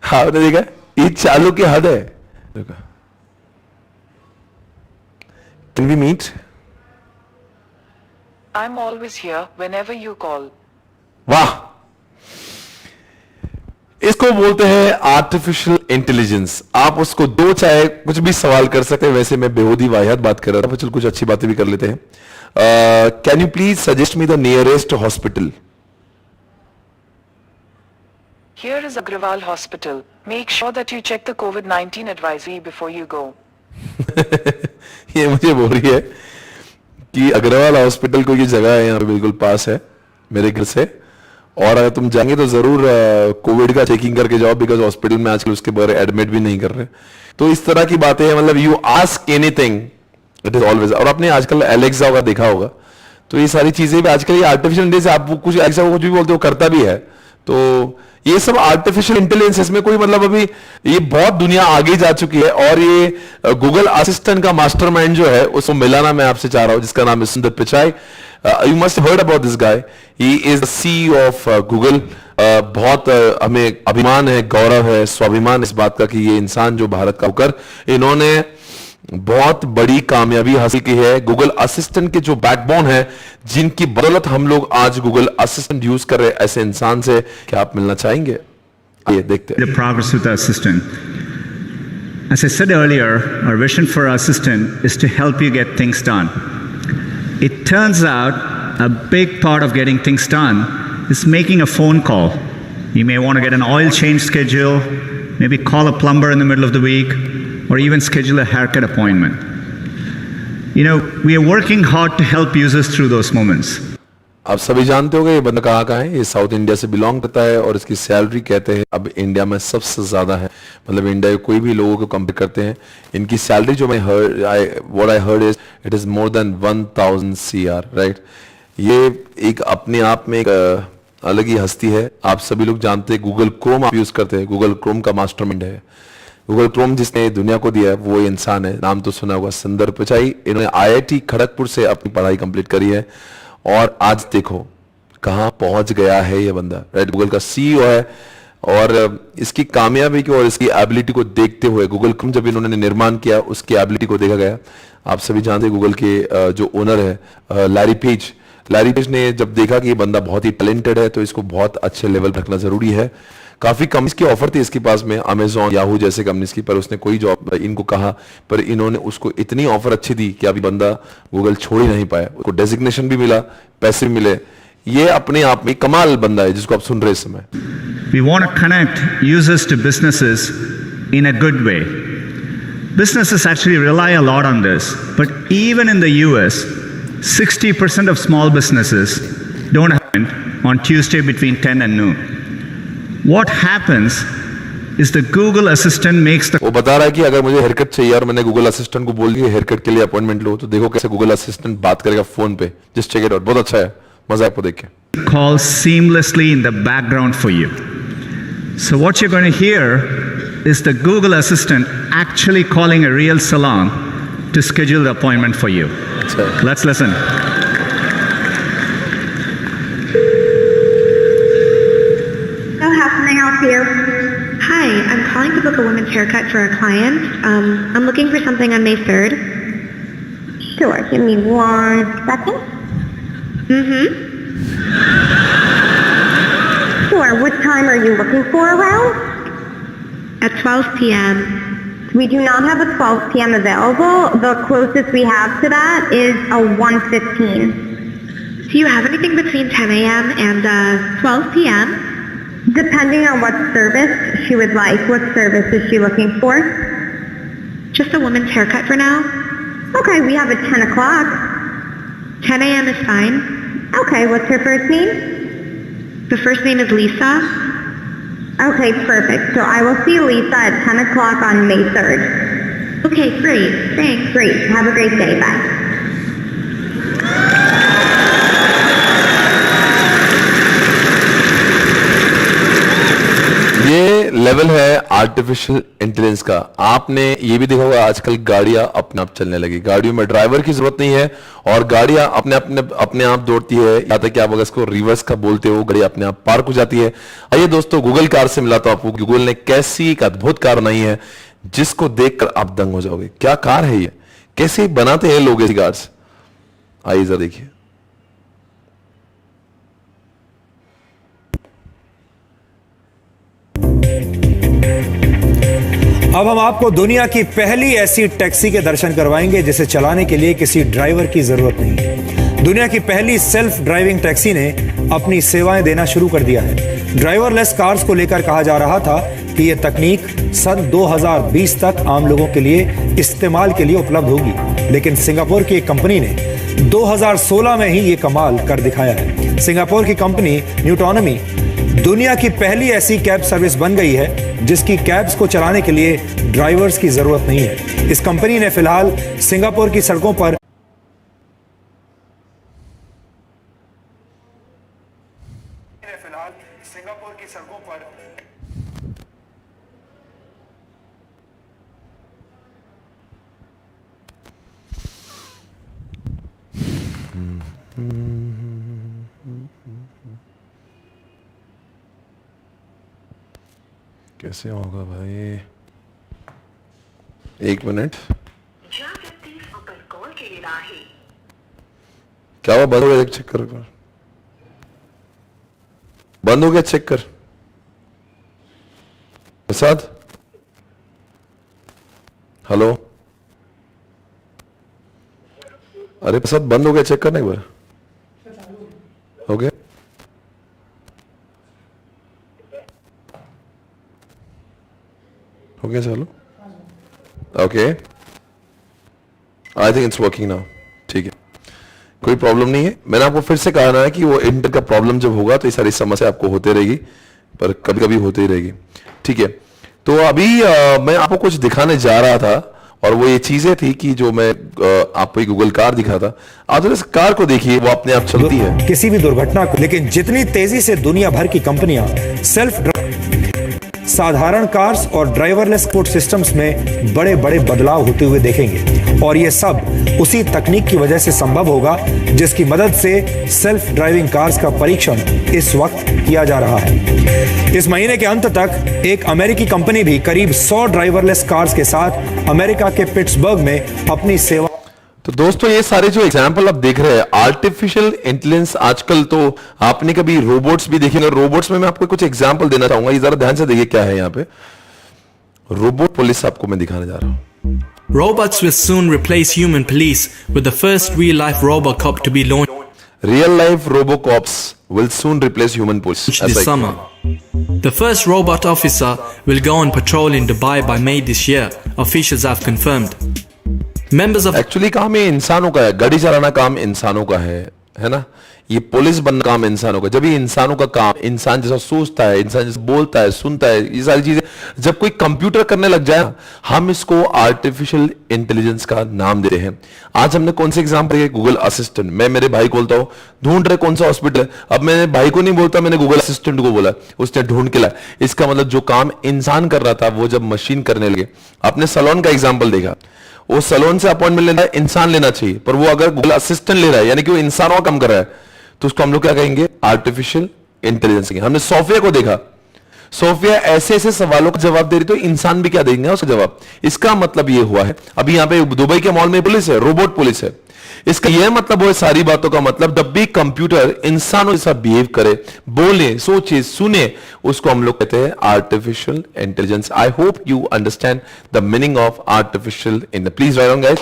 हाँ आपने देखा, ये चालू की हद है. Can we meet? I'm always here whenever you call. वाह, इसको बोलते हैं आर्टिफिशियल इंटेलिजेंस. आप उसको दो चाहे कुछ भी सवाल कर सकते हैं. वैसे मैं बेहूदी वाहियात बात कर रहा था, चल कुछ अच्छी बातें भी कर लेते हैं. Can you please suggest me the nearest hospital? Here is Agrawal Hospital. Make sure that you check the COVID-19 advisory before you go. ये मुझे बोल रही है कि अग्रवाल हॉस्पिटल को ये जगह है यहाँ पे बिल्कुल पास है मेरे घर से, और अगर तुम जाएंगे तो जरूर कोविड का चेकिंग करके जाओ, बिकॉज हॉस्पिटल में आजकल उसके बगैर एडमिट भी नहीं कर रहे. तो इस तरह की बातें हैं, मतलब you ask anything it is always. और आपने आजकल एलेक्सा का देखा होगा, तो ये सारी चीजें भी आजकल ये आर्टिफिशियल इंटेलिजेंस, आप कुछ एलेक्सा को कुछ भी बोलते हो करता भी है. तो ये सब आर्टिफिशियल इंटेलिजेंस, इसमें कोई मतलब अभी ये बहुत दुनिया आगे जा चुकी है. और ये गूगल असिस्टेंट का मास्टरमाइंड जो है उसको मिलाना मैं आपसे चाह रहा हूं, जिसका नाम है सुंदर Pichai. You must heard about this guy. He is the CEO of Google. बहुत हमें अभिमान है, गौरव है, स्वाभिमान इस बात का कि ये इंसान जो भारत का होकर इन्होंने बहुत बड़ी कामयाबी हासिल की है. गूगल असिस्टेंट के जो बैकबोन है, जिनकी बदौलत हम लोग आज गूगल असिस्टेंट यूज कर रहे हैं, ऐसे इंसान से क्या आप मिलना चाहेंगे? आइए देखते हैं. The progress with the assistant. As I said earlier, our vision for our assistant is to help you get things done. It turns out a big part of getting things done is making a phone call. You may want to get an oil change schedule, maybe call a plumber in the middle of the week, or even schedule a haircut appointment. You know, we are working hard to help users through those moments. आप सभी जानते होंगे ये बंदा कहाँ का है. ये साउथ इंडिया से बिलोंग करता है और इसकी सैलरी कहते हैं अब इंडिया में सबसे ज्यादा है. मतलब इंडिया के कोई भी लोगों को कंपेयर करते हैं, इनकी सैलरी जो मैं what I heard is it is more than 1000 CR, right. ये एक अपने आप में एक अलग ही हस्ती है. आप सभी लोग जानते हैं गूगल क्रोम आप यूज करते हैं. गूगल क्रोम का मास्टरमाइंड है. गूगल क्रोम जिसने दुनिया को दिया है वो इंसान है, नाम तो सुना होगा, सुंदर पिचाई. इन्होंने IIT खड़गपुर से अपनी पढ़ाई कंप्लीट करी है और आज देखो कहां पहुंच गया है ये बंदा, राइट. गूगल का CEO है और इसकी कामयाबी को और इसकी एबिलिटी को देखते हुए गूगल क्रोम जब इन्होंने निर्माण किया उसकी एबिलिटी को देखा गया. आप सभी जानते हैं गूगल के जो ओनर है लैरी पेज ने जब देखा कि ये बंदा बहुत ही टैलेंटेड है तो इसको बहुत अच्छे लेवल रखना जरूरी है. काफी कंपनीज की ऑफर थी इसके पास में, अमेजॉन, याहू जैसे कंपनीज की, पर उसने कोई जॉब इनको कहा, पर इन्होंने उसको इतनी ऑफर अच्छी दी कि अभी बंदा गूगल छोड़ ही नहीं पाया. उसको डेजिग्नेशन भी मिला, पैसे भी मिले. ये अपने आप में कमाल बंदा है जिसको आप सुन रहे इस समय. We want to connect users to businesses in a good way. Businesses actually rely a lot on this, but even in the US, 60% of small businesses don't have it on Tuesday between 10 and noon. What happens is the Google Assistant makes the वो बता रहा है कि अगर मुझे haircut चाहिए और मैंने गूगल असिस्टेंट को बोल दिया हेयरकट के लिए अपॉइंटमेंट लो, तो देखो कैसे गूगल असिस्टेंट बात करेगा फोन पे. जस्ट चेक इट आउट, बहुत अच्छा है, मजा आपको देख के. call seamlessly in the background for you. So what you're going to hear is the Google Assistant actually calling a real salon to schedule the appointment for you. Let's listen. Hi, I'm calling to book a woman's haircut for a client. I'm looking for something on May 3rd. Sure, give me 1 second. Sure, what time are you looking for around? At 12 p.m. We do not have a 12 p.m. available. The closest we have to that is a 1:15. Do you have anything between 10 a.m. and 12 p.m.? Depending on what service she would like. What service is she looking for? Just a woman's haircut for now. Okay, we have at 10 o'clock. 10 a.m. is fine. Okay, what's her first name? The first name is Lisa. Okay, perfect. So I will see Lisa at 10 o'clock on May 3rd. Okay, great. Thanks. Great. Have a great day. Bye. Level है artificial intelligence का। आपने ये भी देखा होगा आजकल गाड़ियां अपने आप चलने लगी, गाड़ियों में ड्राइवर की जरूरत नहीं है और गाड़ियां अपने आप दौड़ती है। या तक कि आप अगर इसको रिवर्स का बोलते हो, गाड़ी अपने आप पार्क हो जाती है। आइए दोस्तों गूगल कार से मिलाता हूं आपको, गूगल ने कैसी एक अद्भुत कार बनाई है जिसको देखकर आप दंग हो जाओगे। क्या कार है ये, कैसे बनाते हैं लोग ऐसी कार्स, आइए जरा देखिए। अब हम आपको दुनिया की पहली ऐसी टैक्सी के दर्शन करवाएंगे जिसे चलाने के लिए किसी ड्राइवर की जरूरत नहीं है। दुनिया की पहली सेल्फ ड्राइविंग टैक्सी ने अपनी सेवाएं देना शुरू कर दिया है। ड्राइवरलेस कार्स को लेकर कहा जा रहा था कि यह तकनीक सन 2020 तक आम लोगों के लिए इस्तेमाल के लिए उपलब्ध होगी, लेकिन सिंगापुर की एक कंपनी ने 2016 में ही यह कमाल कर दिखाया है। सिंगापुर की कंपनी न्यूटोनमी दुनिया की पहली ऐसी कैब सर्विस बन गई है जिसकी कैब्स को चलाने के लिए ड्राइवर्स की जरूरत नहीं है। इस कंपनी ने फिलहाल सिंगापुर की सड़कों पर कैसे होगा भाई, एक मिनट। क्या हुआ, बंद हो गया, चेक कर, बंद हो गया, चेक कर। प्रसाद, हेलो, अरे प्रसाद बंद हो गया, चेक करना एक बार। हो गया, हो गया, चलो, okay, I think it's working now. ठीक है, कोई प्रॉब्लम नहीं है। मैंने आपको फिर से कहा ना कि वो इंटर का प्रॉब्लम जब होगा तो ये सारी समस्या आपको होते रहेगी, पर कभी कभी होती ही रहेगी। ठीक है, तो अभी मैं आपको कुछ दिखाने जा रहा था और वो ये चीजें थी कि जो मैं आपको गूगल कार दिखा था। आप इस कार को देखिए, वो अपने आप चलती है किसी भी दुर्घटना को। लेकिन जितनी तेजी से दुनिया भर की कंपनियां साधारण कार्स और ड्राइवरलेस स्पोर्ट सिस्टम्स में बड़े बड़े बदलाव होते हुए देखेंगे, और ये सब उसी तकनीक की वजह से संभव होगा जिसकी मदद से सेल्फ ड्राइविंग कार्स का परीक्षण इस वक्त किया जा रहा है। इस महीने के अंत तक एक अमेरिकी कंपनी भी करीब 100 ड्राइवरलेस कार्स के साथ अमेरिका के पिट्सबर्ग में अपनी सेवा। तो दोस्तों ये सारे जो एग्जाम्पल आप देख रहे हैं आर्टिफिशियल इंटेलिजेंस, आजकल तो आपने कभी रोबोट्स भी देखेंगे। रोबोट्स में मैं आपको कुछ एग्जाम्पल देना चाहूंगा, ये जरा ध्यान से देखिए क्या है यहाँ पे। रोबोट पुलिस आपको मैं दिखाने जा रहा हूँ। Robots will soon replace human police with the first real-life RoboCop to be launched. Real-life RoboCops will soon replace human police This summer. The first robot officer will go on patrol in Dubai by May this year, officials have confirmed. Members of actually काम ये इंसानों का है, गाड़ी चलाना काम इंसानों का है ना। ये पुलिस बनना काम इंसानों का। जब ये इंसानों का काम, इंसान जैसा सोचता है, इंसान जैसा बोलता है, सुनता है, ये सारी चीजें जब कोई कंप्यूटर करने लग जाए, हम इसको आर्टिफिशियल इंटेलिजेंस का नाम देते हैं। आज हमने कौन से एग्जाम्पल है, गूगल असिस्टेंट। मैं मेरे भाई को बोलता हूं ढूंढ रहे कौन सा हॉस्पिटल है, अब मैंने भाई को नहीं बोलता, मैंने गूगल असिस्टेंट को बोला, उसने ढूंढ के लाया। इसका मतलब जो काम इंसान कर रहा था वो जब मशीन करने लगे। आपने सैलून का एग्जाम्पल देखा, वो सैलून से अपॉइंटमेंट लेना है, इंसान लेना चाहिए, पर वो अगर गूगल असिस्टेंट ले रहा है यानी कि वो इंसानों का काम कर रहा है, तो उसको हम लोग क्या कहेंगे, आर्टिफिशियल इंटेलिजेंस। हमने सोफिया को देखा, सोफिया ऐसे ऐसे सवालों का जवाब दे रही, तो इंसान भी क्या देंगे उसका जवाब। इसका मतलब ये हुआ है, अभी यहां पे दुबई के मॉल में पुलिस है, रोबोट पुलिस है। इसका यह मतलब है, सारी बातों का मतलब जब भी कंप्यूटर इंसानों जैसा बिहेव करे, बोले, सोचे, सुने, उसको हम लोग कहते हैं artificial intelligence. I hope you understand the meaning of artificial intelligence. Please write down guys.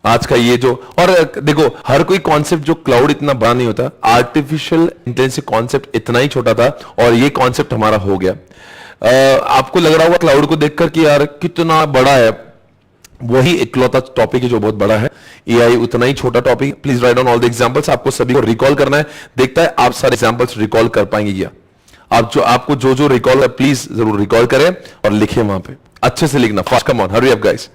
आज का ये जो, और देखो हर कोई कॉन्सेप्ट जो क्लाउड इतना बड़ा नहीं होता, आर्टिफिशियल इंटेलिजेंस कॉन्सेप्ट इतना ही छोटा था और ये कॉन्सेप्ट हमारा हो गया। आपको लग रहा होगा क्लाउड को देखकर कि यार कितना बड़ा है, वही इकलौता टॉपिक है जो बहुत बड़ा है। एआई उतना ही छोटा topic. Please write down all the examples. आपको सभी को रिकॉल करना है, देखता है आप सारे एग्जांपल्स रिकॉल कर पाएंगे क्या। आपको जो रिकॉल है प्लीज जरूर रिकॉल करें और लिखें, वहां पे अच्छे से लिखना। Fast, come on, hurry up guys.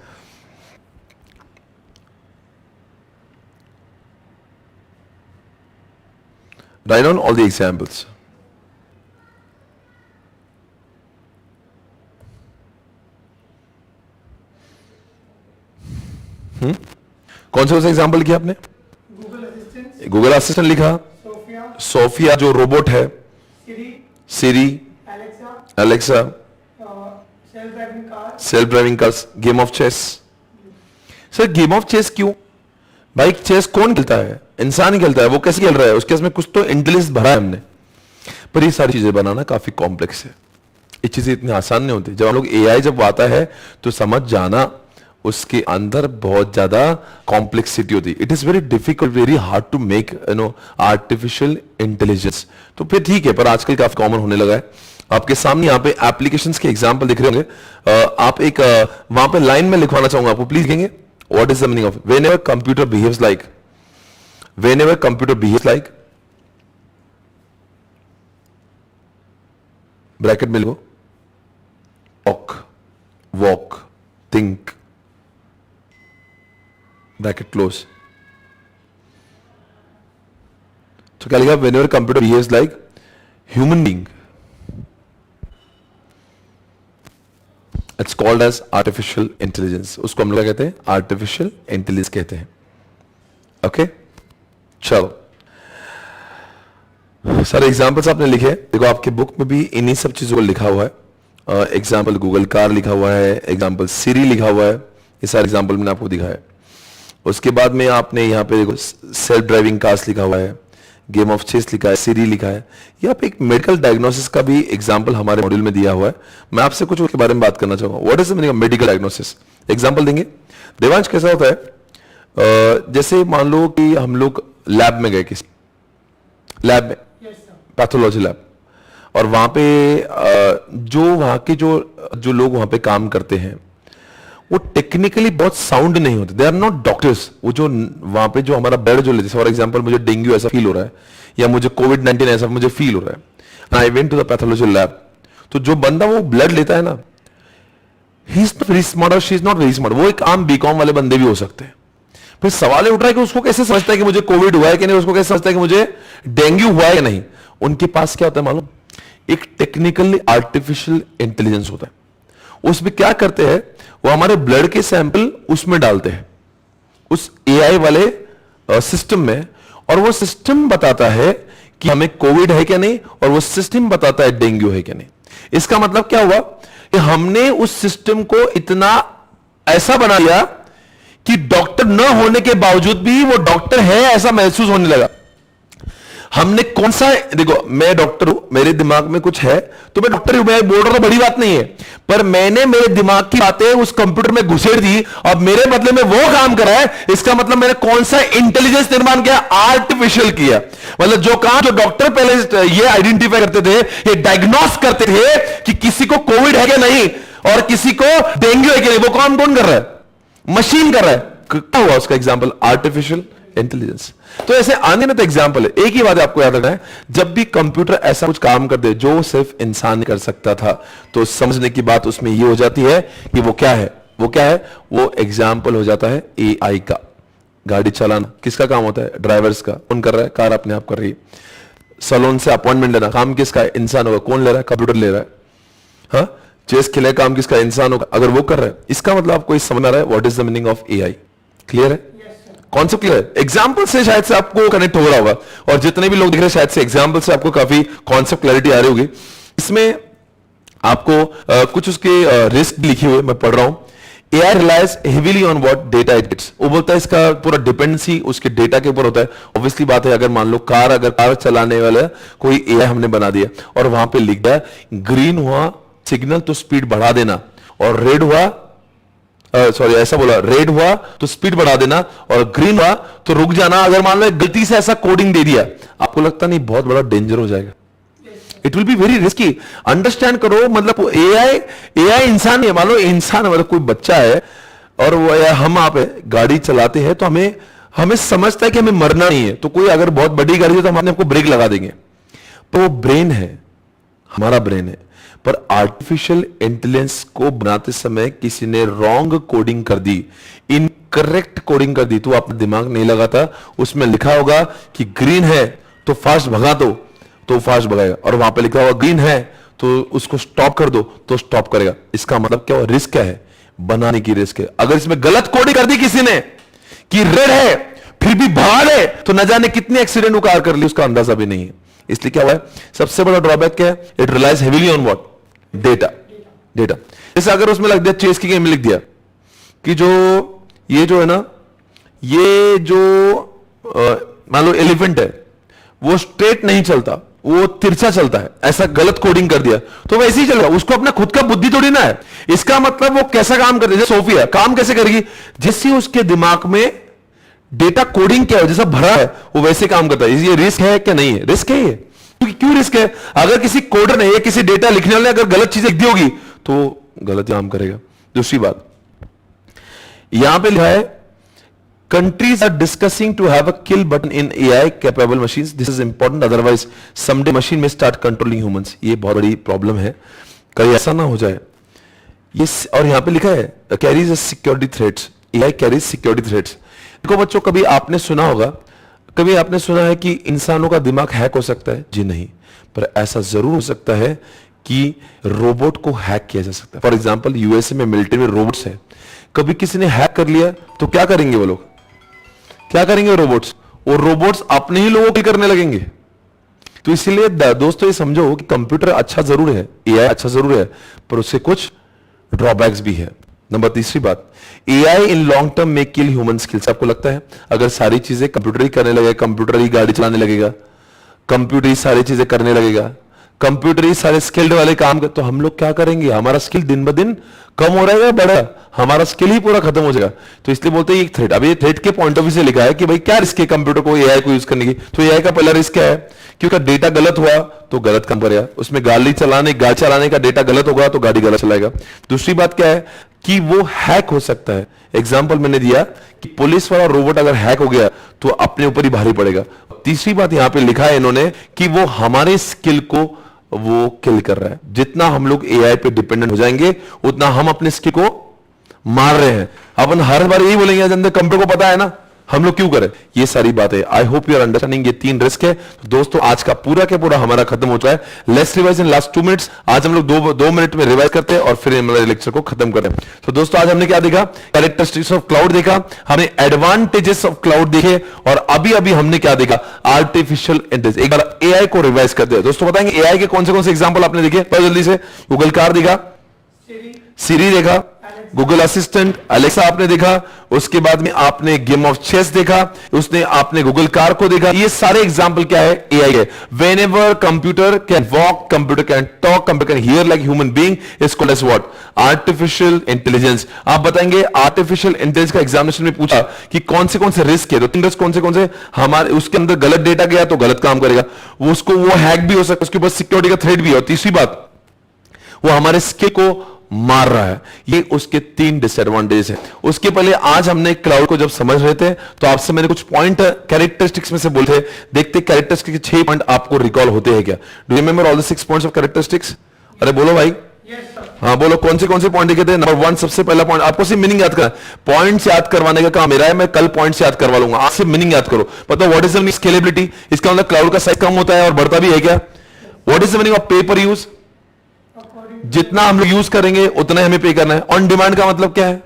Write down all the examples. कौन सा एग्जाम्पल किया आपने? गूगल असिस्टेंट लिखा, सोफिया जो रोबोट है, Siri, Alexa, self driving cars, game of chess. Sir game of chess क्यों भाई? चेस कौन खेलता है? इंसान ही खेलता है। वो कैसे खेल रहा है? उसके इसमें कुछ तो इंटेलिजेंस भरा है हमने। पर ये सारी चीजें बनाना काफी कॉम्प्लेक्स है, ये चीजें इतनी आसान नहीं होती। जब हम लोग एआई जब आता है तो समझ जाना उसके अंदर बहुत ज्यादा कॉम्प्लेक्सिटी होती है। It is very difficult, very hard to make artificial intelligence. तो फिर ठीक है, पर आजकल काफी कॉमन होने लगा है। आपके सामने यहाँ पे एप्लीकेशंस के एग्जांपल दिख रहे होंगे। आप एक वहां पे लाइन में लिखवाना चाहूंगा आपको, प्लीज लिखेंगे what is the meaning of whenever computer behaves like, whenever computer behaves like, bracket में लिखो talk, walk, think, bracket close. तो क्या लिखा? Whenever computer behaves like human being, it's called as artificial intelligence. उसको हम लोग क्या कहते हैं? आर्टिफिशियल इंटेलिजेंस कहते हैं। ओके, चलो सारे एग्जाम्पल्स आपने लिखे। देखो आपके बुक में भी इन्हीं सब चीजों को लिखा हुआ है। एग्जाम्पल गूगल कार लिखा हुआ है, एग्जाम्पल सिरी लिखा हुआ है, ये सारे एग्जाम्पल मैंने आपको दिखाया है। उसके बाद में आपने यहाँ पे देखो सेल्फ ड्राइविंग कार्स लिखा हुआ है, गेम ऑफ चेस लिखा है, सिरी लिखा है। यहाँ पे एक मेडिकल डायग्नोसिस का भी एग्जाम्पल हमारे मॉड्यूल में दिया हुआ है। मैं आपसे कुछ उसके बारे में बात करना चाहूंगा। What is the meaning of medical diagnosis? Example देंगे। देवांश, कैसा होता है जैसे मान लो कि हम लोग लैब में गए, किसी लैब में, पैथोलॉजी लैब, और वहां पे जो वहां के जो लोग वहां पे काम करते हैं वो टेक्निकली बहुत साउंड नहीं होते। They are not doctors. वो जो वहां पे जो हमारा ब्लड जो लेते, फॉर एग्जांपल मुझे डेंगू ऐसा फील हो रहा है या मुझे कोविड-19 ऐसा मुझे फील हो रहा है, I went to the pathology lab, तो जो बंदा वो ब्लड लेता है ना, he is not very smart और she is not very smart. वो एक आम बीकॉम वाले बंदे भी हो सकते हैं। फिर सवाल उठ रहा है कि उसको कैसे समझता है कि मुझे कोविड हुआ है कि नहीं, उसको कैसे समझता है कि मुझे डेंगू हुआ है या नहीं। उनके पास क्या होता है मालूम? एक टेक्निकली आर्टिफिशियल इंटेलिजेंस होता है। उसमें क्या करते हैं, वो हमारे ब्लड के सैंपल उसमें डालते हैं, उस एआई वाले सिस्टम में, और वो सिस्टम बताता है कि हमें कोविड है क्या नहीं, और वो सिस्टम बताता है डेंगू है क्या नहीं। इसका मतलब क्या हुआ कि हमने उस सिस्टम को इतना ऐसा बना दिया कि डॉक्टर न होने के बावजूद भी वो डॉक्टर है ऐसा महसूस होने लगा। हमने कौन सा, देखो मैं डॉक्टर हूं, मेरे दिमाग में कुछ है तो मैं डॉक्टर हूं, मैं बोल रहा तो बड़ी बात नहीं है, पर मैंने मेरे दिमाग की बातें उस कंप्यूटर में घुसेड़ दी और मेरे बदले में वो काम करा है। इसका मतलब मैंने कौन सा इंटेलिजेंस निर्माण किया? आर्टिफिशियल किया। मतलब जो काम जो डॉक्टर पहले ये आइडेंटिफाई करते थे, ये डायग्नोस करते थे कि किसी को कोविड है क्या नहीं और किसी को डेंगू है क्या नहीं, वो काम कौन कर रहा है? मशीन कर रहा है। क्या हुआ उसका एग्जाम्पल? Artificial intelligence. तो ऐसे आने में तो एग्जाम्पल है। एक ही बात आपको याद रखना है, जब भी कंप्यूटर ऐसा कुछ काम कर दे जो सिर्फ इंसान कर सकता था, तो समझने की बात उसमें ये हो जाती है कि वो क्या है, वो क्या है, वो एग्जाम्पल हो जाता है एआई का। गाड़ी चलाना किसका काम होता है? ड्राइवर्स का। कौन कर रहा है? कार अपने आप कर रही है। सैलून से अपॉइंटमेंट लेना काम किसका है? इंसान होगा। कौन ले रहा है? कंप्यूटर ले रहा है। हाँ, चेस खेले काम किसका? इंसान होगा। अगर वो कर रहा है, इसका मतलब आपको इस समझ आ रहा है what is the meaning of AI? Clear है? कॉन्सेप्ट क्लियर है? एग्जाम्पल से शायद से आपको कनेक्ट हो रहा होगा, और जितने भी लोग दिख रहे हैं शायद से एग्जाम्पल से आपको काफी कॉन्सेप्ट क्लैरिटी आ रही होगी। इसमें आपको कुछ उसके रिस्क लिखे हुए मैं पढ़ रहा हूं। AI relies heavily on what data it gets। वो बोलता है इसका पूरा डिपेंडेंसी उसके डेटा के ऊपर होता है। ऑब्वियसली बात है, अगर मान लो अगर कार चलाने वाला कोई AI हमने बना दिया और वहां पे लिख दिया ग्रीन हुआ सिग्नल तो स्पीड बढ़ा देना, और रेड हुआ सॉरी ऐसा बोला, रेड हुआ तो स्पीड बढ़ा देना और ग्रीन हुआ तो रुक जाना। अगर मान लो गलती से ऐसा कोडिंग दे दिया, आपको लगता नहीं बहुत बड़ा डेंजर हो जाएगा? It will be very risky. Understand करो, मतलब एआई इंसान है। मान लो इंसान मतलब कोई बच्चा है और वो हम आप गाड़ी चलाते हैं तो हमें समझता है कि हमें मरना नहीं है, तो कोई अगर बहुत बड़ी गाड़ी है तो हम अपने आपको ब्रेक लगा देंगे। तो वो ब्रेन है, हमारा ब्रेन है। पर आर्टिफिशियल इंटेलिजेंस को बनाते समय किसी ने रॉन्ग कोडिंग कर दी, इनकरेक्ट कोडिंग कर दी, तो आपने दिमाग नहीं लगाता। उसमें लिखा होगा कि ग्रीन है तो फास्ट भगा दो तो फास्ट भगाएगा, और वहां पे लिखा होगा ग्रीन है तो उसको स्टॉप कर दो तो स्टॉप करेगा। इसका मतलब क्या हुआ? रिस्क क्या है? बनाने की रिस्क है। अगर इसमें गलत कोडिंग कर दी किसी ने कि रेड है फिर भी बाहर है, तो न जाने कितने एक्सीडेंट कार कर ली, उसका अंदाजा भी नहीं है। इसलिए क्या हुआ है, सबसे बड़ा ड्रॉबैक क्या है, it relies heavily on what, data. जैसे अगर उसमें लग दिया चेस की गेम में लिख दिया कि ये जो है ना, ये जो मान लो एलिफेंट है वो स्ट्रेट नहीं चलता, वो तिरछा चलता है, ऐसा गलत कोडिंग कर दिया तो वैसे ही चलेगा, उसको अपना खुद का बुद्धि थोड़ी ना है। इसका मतलब वो कैसा काम करती है, सोफिया काम कैसे करेगी, जिससे उसके दिमाग में डेटा कोडिंग क्या है जैसा भरा है वो वैसे काम करता है। ये रिस्क है क्या, नहीं है, रिस्क है ये। क्यों रिस्क है, अगर किसी कोडर ने या किसी डेटा लिखने वाले ने अगर गलत चीजें लिख दी होगी तो गलत काम करेगा। दूसरी बात यहां पे लिखा है, countries are discussing to have a kill button in AI capable machines. This is important, otherwise someday machine may start controlling humans. ये बहुत बड़ी प्रॉब्लम है, कहीं ऐसा ना हो जाए ये। और यहां पे लिखा है carries a security threats. AI carries security threats. देखो बच्चों, कभी आपने सुना होगा, कभी आपने सुना है कि इंसानों का दिमाग हैक हो सकता है? जी नहीं, पर ऐसा जरूर हो सकता है कि रोबोट को हैक किया जा सकता है। फॉर एग्जाम्पल यूएसए में मिलिट्री में रोबोट्स है, कभी किसी ने हैक कर लिया तो क्या करेंगे वो लोग, क्या करेंगे रोबोट्स, वो रोबोट्स अपने ही लोगों की करने लगेंगे। तो इसलिए दोस्तों ये समझो कि कंप्यूटर अच्छा जरूर है, एआई अच्छा जरूर है, पर उससे कुछ ड्रॉबैक्स भी है। नंबर तीसरी बात, एआई इन लॉन्ग टर्म में किल ह्यूमन स्किल्स। आपको लगता है अगर सारी चीजें कंप्यूटर ही करने लगेगा, कंप्यूटर ही गाड़ी चलाने लगेगा, कंप्यूटर ही सारी चीजें करने लगेगा, कंप्यूटर ही सारे स्किल्ड वाले काम कर, तो हम लोग क्या करेंगे, हमारा स्किल दिन ब दिन कम हो रहा है, बढ़ा, हमारा स्किल ही पूरा खत्म हो जाएगा। तो इसलिए बोलते हैं एक थ्रेट। अब ये थ्रेट के पॉइंट ऑफ व्यू से लिखा है कि भाई क्या रिस्क है कंप्यूटर को, एआई को यूज करने की। तो एआई का पहला रिस्क क्या है, क्योंकि डेटा गलत हुआ तो गलत काम करेगा, उसमें गाड़ी चलाने का डेटा गलत होगा तो गाड़ी गलत चलाएगा। दूसरी बात क्या है कि वो हैक हो सकता है। एग्जाम्पल मैंने दिया कि पुलिस वाला रोबोट अगर हैक हो गया तो अपने ऊपर ही भारी पड़ेगा। तीसरी बात यहां पे लिखा है इन्होंने कि वो हमारे स्किल को वो किल कर रहा है। जितना हम लोग एआई पे डिपेंडेंट हो जाएंगे उतना हम अपने स्किल को मार रहे हैं। अपन हर बार यही बोलेंगे कंप्यूटर को पता है ना, हम लोग क्यों करें, ये सारी बातें। I hope you are understanding. ये 3 रिस्क है। तो दोस्तों आज का पूरा के पूरा हमारा खत्म हो चुका है। Let's revise in last 2 minutes. आज हम लोग 2 मिनट में रिवाइज करते हैं और फिर हमारे लेक्चर को खत्म करते हैं। तो दोस्तों आज हमने क्या देखा, कैरेक्टरिस्टिक्स ऑफ क्लाउड देखा, हमने एडवांटेजेस ऑफ क्लाउड देखे, और अभी हमने क्या देखा, आर्टिफिशियल इंटेलिजेंस। एक बार एआई को रिवाइज करते हैं। दोस्तों बताएंगे एआई के कौन से एग्जाम्पल आपने देखे, बहुत जल्दी से। गूगल कार देखा, सीरी देखा, गूगल असिस्टेंट, अलेक्सा आपने देखा, उसके बाद में आपने गेम ऑफ चेस देखा, उसने आपने गूगल कार को देखा। ये सारे एग्जांपल क्या है, एआई है। Whenever computer can walk, computer can talk, computer can hear like human being, is called as what, artificial intelligence. आप बताएंगे आर्टिफिशियल इंटेलिजेंस का एग्जामिनेशन में पूछा कि कौन से रिस्क है, तो 3 रिस्क कौन से हमारे उसके अंदर गलत डेटा गया तो गलत काम करेगा, वो हैक भी हो सकता है, उसके ऊपर सिक्योरिटी का थ्रेट भी है। और तीसरी बात, वो हमारे स्किल को मार रहा है। ये उसके 3 डिसएडवांटेज है। उसके पहले आज हमने क्लाउड को जब समझ रहे थे तो आपसे मैंने कुछ पॉइंट कैरेक्टरिस्टिक्स में से बोले थे, देखते कैरेक्टरिस्टिक्स के 6 पॉइंट आपको रिकॉल होते हैं क्या। Do you remember all the 6 points of characteristics? अरे बोलो भाई। हाँ बोलो, कौन से पॉइंट देखे थे। नंबर 1 सबसे पहला पॉइंट, आपको सिर्फ मीनिंग याद करना, पॉइंट्स याद करवाने का काम मेरा है, मैं कल पॉइंट्स याद करवा लूंगा, आज सिर्फ मीनिंग याद करो। पता what is the meaning scalability, इसका मतलब क्लाउड का साइज कम होता है और बढ़ता भी है क्या। What is the meaning of पे पर यूज, जितना हम लोग यूज करेंगे उतना ही हमें पे करना है। ऑन डिमांड का मतलब क्या है,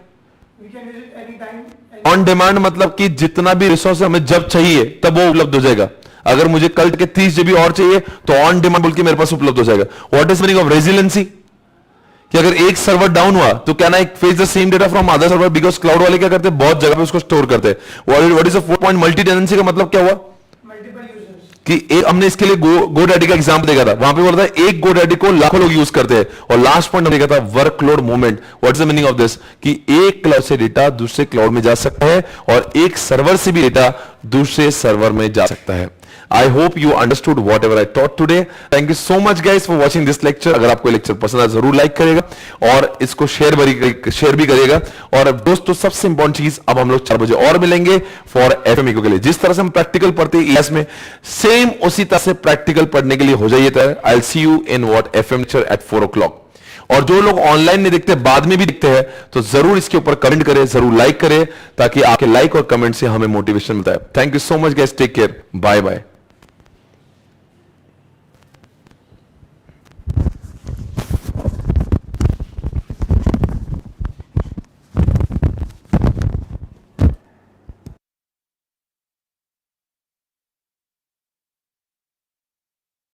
ऑन डिमांड मतलब कि जितना भी रिसोर्स हमें जब चाहिए तब वो उपलब्ध हो जाएगा। अगर मुझे कल के 30 GB और चाहिए तो ऑन डिमांड बोल के मेरे पास उपलब्ध हो जाएगा। What is meaning of resiliency, कि अगर एक सर्वर डाउन हुआ तो क्या ना एक fetch the same data from other server, because cloud वाले क्या करते हैं, बहुत जगह पे उसको स्टोर करते हैं। What is the 4 point multi tenancy का मतलब क्या हुआ, कि हमने इसके लिए GoDaddy का एग्जांपल देखा था, वहां पे बोला था एक GoDaddy को लाखों लोग यूज करते हैं। और लास्ट पॉइंट हमने देखा था workload movement. What is the meaning of this, कि एक क्लाउड से डेटा दूसरे क्लाउड में जा सकता है और एक सर्वर से भी डेटा दूसरे सर्वर में जा सकता है। I hope you understood whatever I taught today. Thank you so much guys for watching this lecture. अगर आपको लेक्चर पसंद आया जरूर लाइक करेगा और इसको शेयर भी करिएगा। और दोस्तों सबसे इंपॉर्टेंट चीज, अब हम लोग 4 बजे और मिलेंगे फॉर FMEQ के लिए। जिस तरह से हम प्रैक्टिकल पढ़ते हैं ES में, सेम उसी तरह से प्रैक्टिकल पढ़ने के लिए हो जाइए तैयार। I'll see you in what FM lecture at 4 o'clock. और जो लोग ऑनलाइन नहीं देखते, बाद में भी दिखते हैं, तो जरूर इसके ऊपर कमेंट करें, जरूर लाइक करें, ताकि आपके लाइक और कमेंट से हमें मोटिवेशन मिलता है। Thank you so much guys, take care, bye bye.